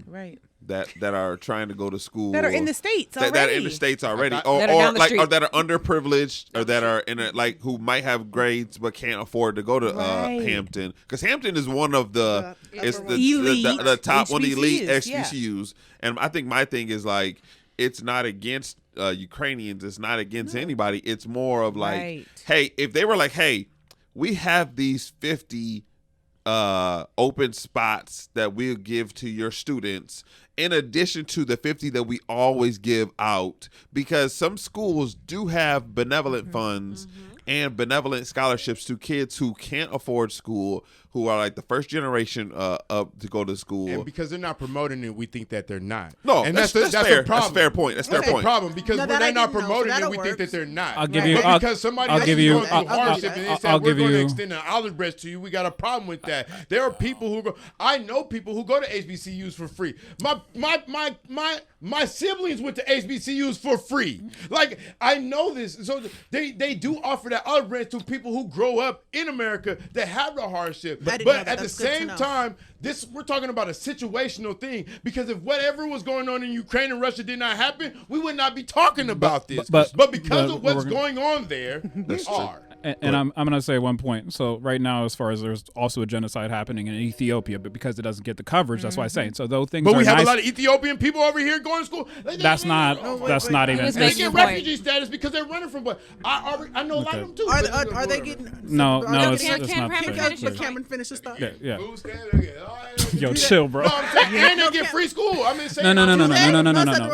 Right. That are trying to go to school that are in the States already. That are in the States already, or that are underprivileged, or that are in who might have grades but can't afford to go to Hampton, because Hampton is one of the the top one of the elite HBCUs, and I think my thing is like it's not against Ukrainians, it's not against anybody. It's more of like, hey, if they were like, hey, we have these 50 open spots that we'll give to your students in addition to the 50 that we always give out, because some schools do have benevolent funds and benevolent scholarships to kids who can't afford school, who are like the first generation up to go to school. And because they're not promoting it, we think that they're not. No, and that's fair. the problem. That's a fair point. That's fair point. The problem because when they're not promoting it, we think that they're not. I'll give you. But because somebody else is going through hardship and they said we're going to extend an olive branch to you, we got a problem with that. There are people who go. I know people who go to HBCUs for free. My siblings went to HBCUs for free. Like, I know this. So they do offer that olive branch to people who grow up in America that have the hardship. But at the same time, we're talking about a situational thing, because if whatever was going on in Ukraine and Russia did not happen, we would not be talking about this. But because of what's going on there, we are. And I'm going to say one point. So right now, as far as there's also a genocide happening in Ethiopia, but because it doesn't get the coverage, that's why I say it. So those things. But we have a lot of Ethiopian people over here going to school. That's not even. And they get refugee status because they're running from. But I know a lot of them too. Are they getting? No, it's not. But Cameron finish his stuff. Yeah. Yo, chill, bro. No, I'm saying, and they get free school. I mean, no.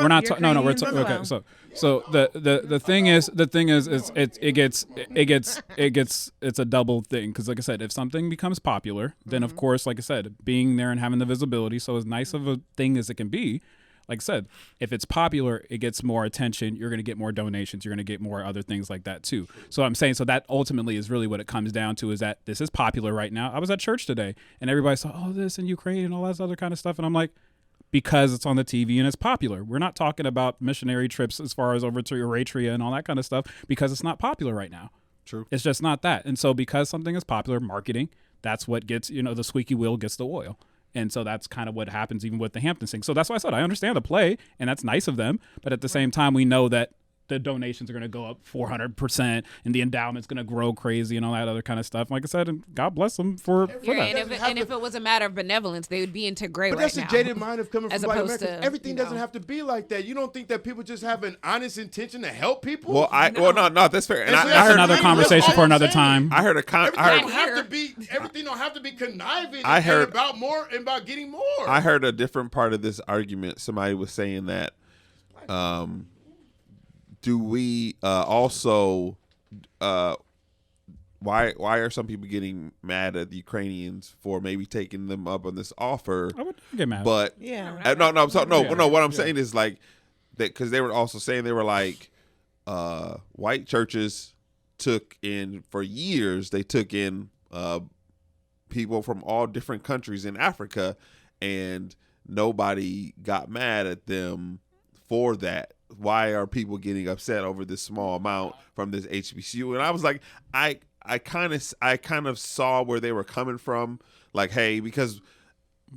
We're not talking. No, we're talking. Okay, so the thing is, it's a double thing, because like I said, if something becomes popular, then of course, like I said, being there and having the visibility, so as nice of a thing as it can be, like I said, if it's popular, it gets more attention. You're going to get more donations. You're going to get more other things like that too. So I'm saying, so that ultimately is really what it comes down to, is that this is popular right now. I was at church today and everybody saw, oh, this in Ukraine and all that other kind of stuff. And I'm like, because it's on the TV and it's popular. We're not talking about missionary trips as far as over to Eritrea and all that kind of stuff, because it's not popular right now. True. It's just not that. And so because something is popular, marketing, that's what gets, the squeaky wheel gets the oil. And so that's kind of what happens even with the Hamptons thing. So that's why I said I understand the play, and that's nice of them. But at the same time, we know that the donations are going to go up 400%, and the endowment's going to grow crazy and all that other kind of stuff. Like I said, and God bless them for that. And if it was a matter of benevolence, they would be into gray right now. But that's a jaded mind of coming from Black Americans. Everything doesn't have to be like that. You don't think that people just have an honest intention to help people? Well, no, that's fair. And I heard another conversation for another time. I heard everything don't have to be conniving. About getting more. I heard a different part of this argument. Somebody was saying that. Do we also why are some people getting mad at the Ukrainians for maybe taking them up on this offer? I would get mad. But what I'm saying is like that, because they were also saying, they were like white churches took in for years. They took in people from all different countries in Africa, and nobody got mad at them for that. Why are people getting upset over this small amount from this HBCU? And I was like, I kind of saw where they were coming from. Like, hey, because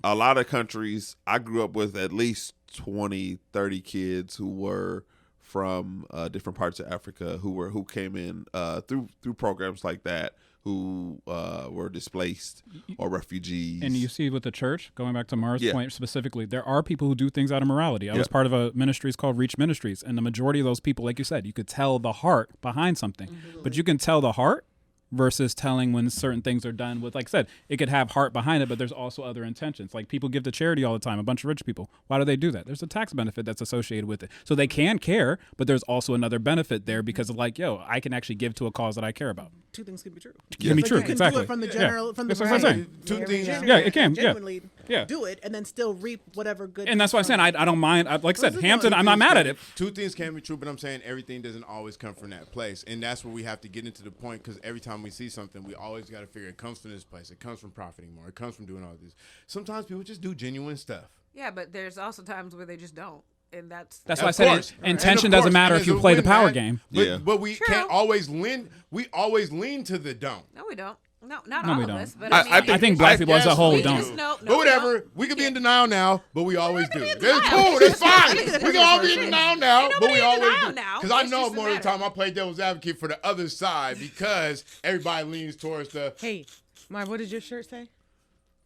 a lot of countries, I grew up with at least 20, 30 kids who were from different parts of Africa who came in through programs like that, who were displaced or refugees. And you see with the church, going back to Mara's point specifically, there are people who do things out of morality. I was part of a ministries called Reach Ministries, and the majority of those people, like you said, you could tell the heart behind something. But you can tell the heart versus telling when certain things are done with, like I said, it could have heart behind it, but there's also other intentions. Like people give to charity all the time, a bunch of rich people. Why do they do that? There's a tax benefit that's associated with it. So they can care, but there's also another benefit there because of like, yo, I can actually give to a cause that I care about. Two things can be true. Can be true, you can exactly. do it from the general, from the that's what I'm saying. Two things. Yeah, it can. Genuinely do it and then still reap whatever good. And that's why I'm saying I don't mind. Like I said, Hampton, I'm not mad at it. Two things can be true, but I'm saying everything doesn't always come from that place, and that's where we have to get into the point, because every time we see something, we always got to figure it comes from this place. It comes from profiting more. It comes from doing all this. Sometimes people just do genuine stuff. Yeah, but there's also times where they just don't. And that's why I said intention doesn't matter if you play the power game. But we can't always lean. We always lean to the don't. No, we don't. No, not all of us. But I think black people as a whole don't. But whatever. We could be in denial now, but we always do. That's cool. That's fine. We can all be in denial now, but we always do. Because I know more of the time I play devil's advocate for the other side, because everybody leans towards the. Hey, Marv, what did your shirt say?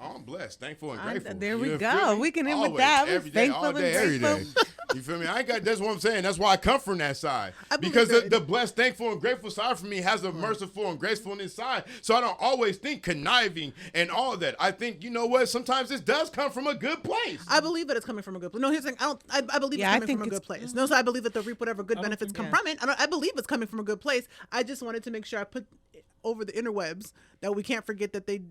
I'm blessed, thankful, and grateful. There we go. We can end with that. Every day, all day, every day. You feel me? That's what I'm saying. That's why I come from that side. Because the blessed, thankful, and grateful side for me has a merciful and gracefulness side. So I don't always think conniving and all of that. I think, you know what? Sometimes this does come from a good place. I believe that it's coming from a good place. No, here's the thing. I believe it's coming from a good place. No, so I believe that they'll reap whatever good benefits come from it. I believe it's coming from a good place. I just wanted to make sure I put over the interwebs that we can't forget that they,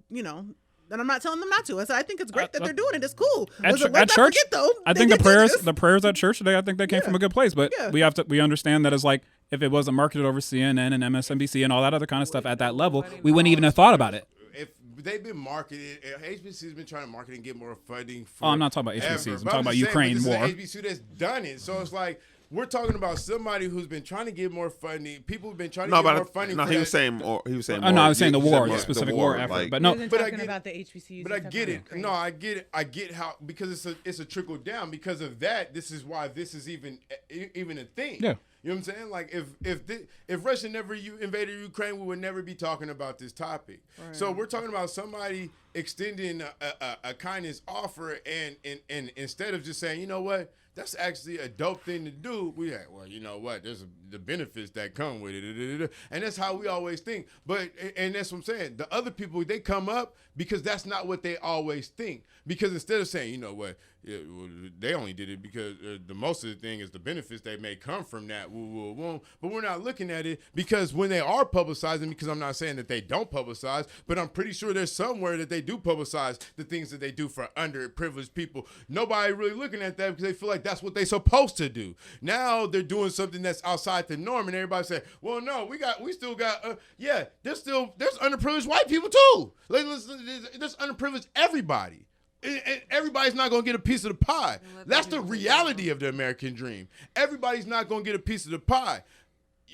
and I'm not telling them not to. I said I think it's great that they're doing it. It's cool. At church, though, I think the prayers at church today, I think they came from a good place. But we understand that it's like if it wasn't marketed over CNN and MSNBC and all that other kind of stuff at that level, we wouldn't even have thought about it. If they've been marketed, HBCU's been trying to market and get more funding. I'm not talking about HBCUs. I'm talking about Ukraine war. This is an HBCU that's done it. So it's like. We're talking about somebody who's been trying to get more funding. People have been trying to get more funding. No, he was saying. I was saying the war, the specific war effort. Like, but no, but I get about the HBCUs. But I get it. No, I get it. I get how because it's a trickle down. Because of that, this is why this is even a thing. Yeah. You know what I'm saying? Like if Russia never invaded Ukraine, we would never be talking about this topic. Right. So we're talking about somebody extending a kindness offer, and instead of just saying, you know what. That's actually a dope thing to do. We like, well, you know what? There's the benefits that come with it, and that's how we always think. But and that's what I'm saying. The other people they come up because that's not what they always think. Because instead of saying, you know what, they only did it because the most of the thing is the benefits they may come from that. But we're not looking at it because when they are publicizing, because I'm not saying that they don't publicize, but I'm pretty sure there's somewhere that they do publicize the things that they do for underprivileged people. Nobody really looking at that because they feel like that's what they're supposed to do. Now they're doing something that's outside the norm, and everybody say, well, no, we still got, there's underprivileged white people too. There's underprivileged everybody. And everybody's not going to get a piece of the pie. That's the reality of the American dream. Everybody's not going to get a piece of the pie.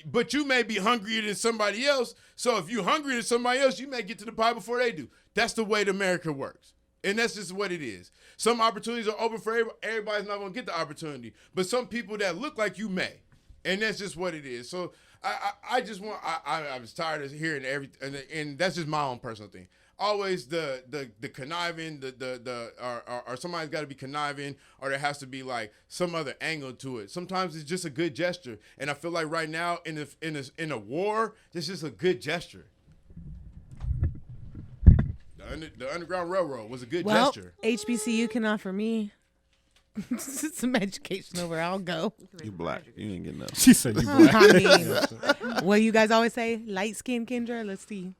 But you may be hungrier than somebody else. So if you're hungrier than somebody else, you may get to the pie before they do. That's the way America works. And that's just what it is. Some opportunities are open for everybody. Everybody's not going to get the opportunity. But some people that look like you may. And that's just what it is. So I just want, I was tired of hearing everything. And that's just my own personal thing. Always the conniving, or somebody's got to be conniving, or there has to be like some other angle to it. Sometimes it's just a good gesture, and I feel like right now in a war, it's just a good gesture. The Underground Railroad was a good gesture. HBCU can offer me some education where I'll go. You black, you ain't getting nothing. She said you black. I mean, what you guys always say, light skin Kendra. Let's see.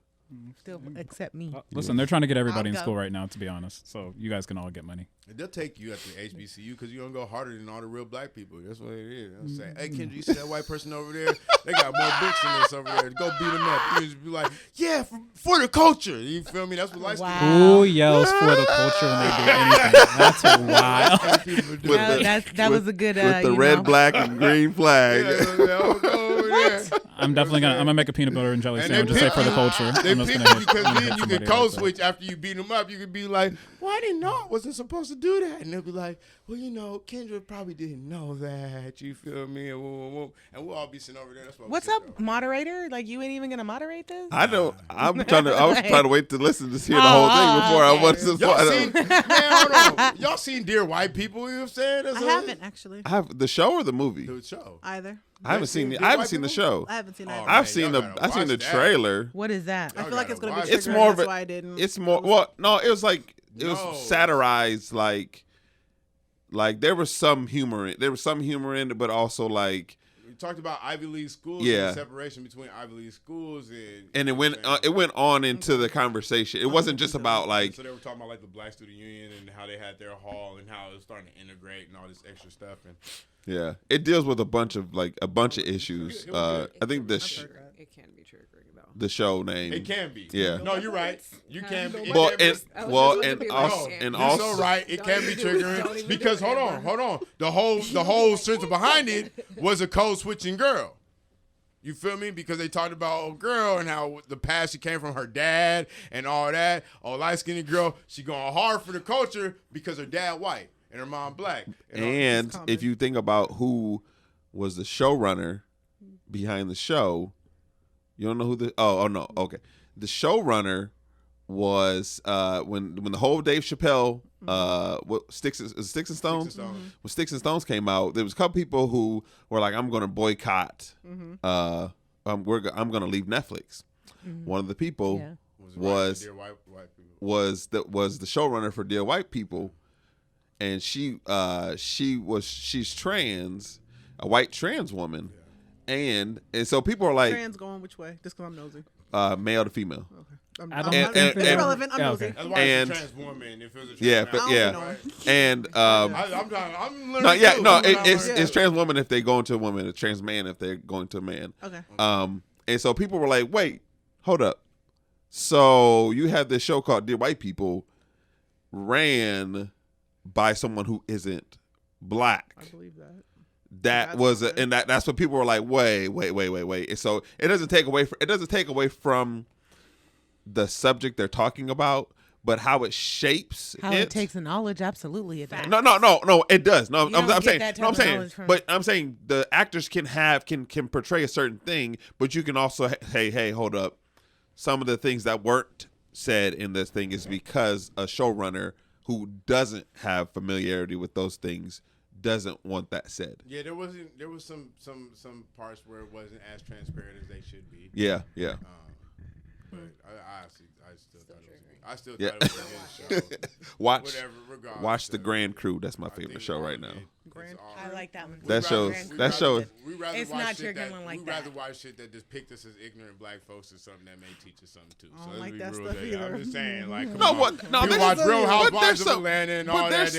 Still accept me. Listen, they're trying to get everybody in school right now, to be honest. So you guys can all get money. They'll take you at the HBCU because you're going to go harder than all the real black people. That's what it is. I'm saying, hey, Kendra, you see that white person over there? They got more books than this over there. Go beat them up. You just be like, yeah, for the culture. You feel me? That's what light skin. Who yells for the culture when they do anything? That's wild. That was a good with the red, black, and green flag. I'm definitely gonna make a peanut butter and jelly sandwich and say for the culture. They pick you because then you can code switch after you beat them up. You can be like, well, I didn't know I wasn't supposed to do that. And they'll be like, well, Kendra probably didn't know that. You feel me? And we'll all be sitting over there. That's what's up, moderator? Like, you ain't even gonna moderate this? I know. I was trying to wait to listen to hear the whole thing before I went to. Y'all seen Dear White People? You know what I'm saying? I haven't actually. I have the show or the movie. The show. Either. I haven't seen the show. I haven't seen that. I've seen the trailer. What is that? I feel like it's gonna be. It's more of that's why I didn't. It's more. Well, no, it was like was satirized. Like there was some humor. There was some humor in it, but also like. We talked about Ivy League schools and the separation between Ivy League schools and it went on into the conversation. It wasn't just about like. So they were talking about like the Black Student Union and how they had their hall and how it was starting to integrate and all this extra stuff and. Yeah, it deals with a bunch of issues. I think it can be triggering though. The show name. It can be. Yeah. No, you're right. You can be. And also, you're so right. It can be triggering because hold on. The whole strength behind it was a code switching girl. You feel me? Because they talked about old girl and how the past she came from her dad and all that. Oh, light skinned girl, she going hard for the culture because her dad white. And her mom black. And if you think about who was the showrunner behind the show, you don't know who the no, okay. The showrunner was when the whole Dave Chappelle Sticks and Stones. When Sticks and Stones came out, there was a couple people who were like, I'm going to boycott. I'm going to leave Netflix. One of the people was the showrunner for Dear White People, and she's trans, a white trans woman, and so people are like, trans going which way? Just because I'm nosy. Male to female. Okay. It's irrelevant. I'm nosy. That's why it's a trans woman. If it was a trans and it's trans woman if they go into a woman, a trans man if they're going to a man. Okay. And so people were like, wait, hold up. So you have this show called Dear White People, ran by someone who isn't black. I believe that. That's what people were like. Wait. And so it doesn't take away from the subject they're talking about, but how it shapes it takes the knowledge. Absolutely, it does. No, it does. No, I'm saying, but I'm saying the actors can portray a certain thing, but you can also hey, hold up. Some of the things that weren't said in this thing is because a showrunner who doesn't have familiarity with those things doesn't want that said. Yeah, there was some parts where it wasn't as transparent as they should be. Yeah. But I still thought it was. I still thought it was a good show. Watch The Grand Crew. That's my favorite show right now. I like that one. That show. It's not triggering like that. We'd rather watch shit that depict us as ignorant black folks or something that may teach us something too. I don't like that stuff either. I'm just saying, like, you watch Real Housewives of Atlanta and all that.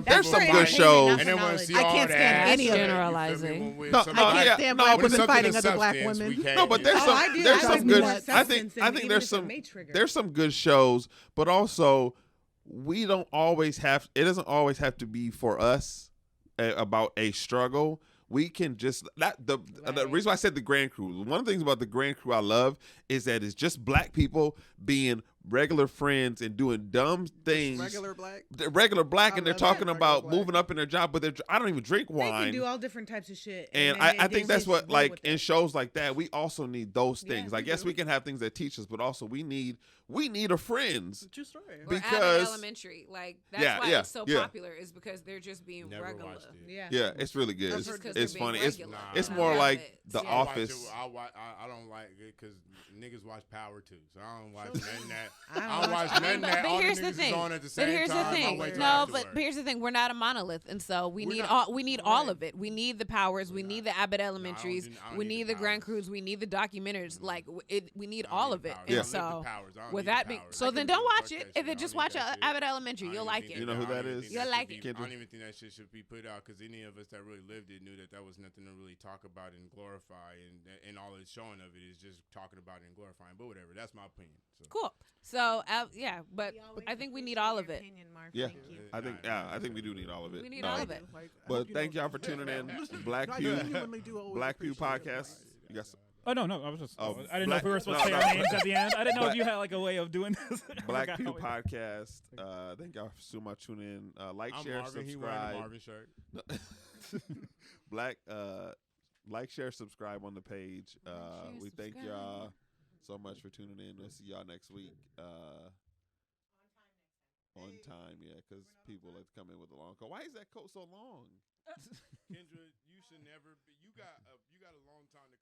There's some good shows. And then want to see I all can't stand any of it. Generalizing. I can't stand black women fighting other black women. No, but there's some good. I think there's some good shows, but also we don't always have. It doesn't always have to be for us about a struggle. We can just the reason why I said The Grand Crew. One of the things about The Grand Crew I love is that it's just black people being regular friends and doing dumb things. Regular black, and they're talking about moving up in their job, but I don't even drink wine. They can do all different types of shit. And I think that's what, like, in shows like that, we also need those things. Like, yes, we can have things that teach us, but also we need a friends. True story. Because elementary, like that's why it's so popular is because they're just being regular. Yeah, it's really good. It's funny. It's more like The Office. I don't like it because niggas watch Power too, so I don't watch none of that. I don't watch none of that. But here's the thing. But here's the thing. No, but here's the thing. We're not a monolith, and so we need all of it. We need the Powers. We need the Abbott Elementaries. We need the Grand Crews. We need the documentaries. Like we need all of it. And so with that being, so then don't watch it. If it just watch Abbott Elementary, you'll like it. You know who that is? You'll like it. I don't even think that shit should be put out because any of us that really lived it knew that was nothing to really talk about and glorify, and all it's showing of it is just talking about it and glorifying. But whatever, that's my opinion. So. Cool. So but I think we need all of it. Yeah, I think we do need all of it. We need all of it. But thank y'all for tuning in. Black Pew podcast. Yes. Oh no! I was just. I didn't know if we were supposed to say our names at the end. I didn't know if you had like a way of doing this. Black Pew podcast. Thank y'all so much for tuning in. Share, subscribe. He wearing a Marvin shirt. Like, share, subscribe on the page. We thank y'all so much for tuning in. We'll see y'all next week. On time, yeah, because people like to come in with a long coat. Why is that coat so long? Kendra, you should never be. You got a long time to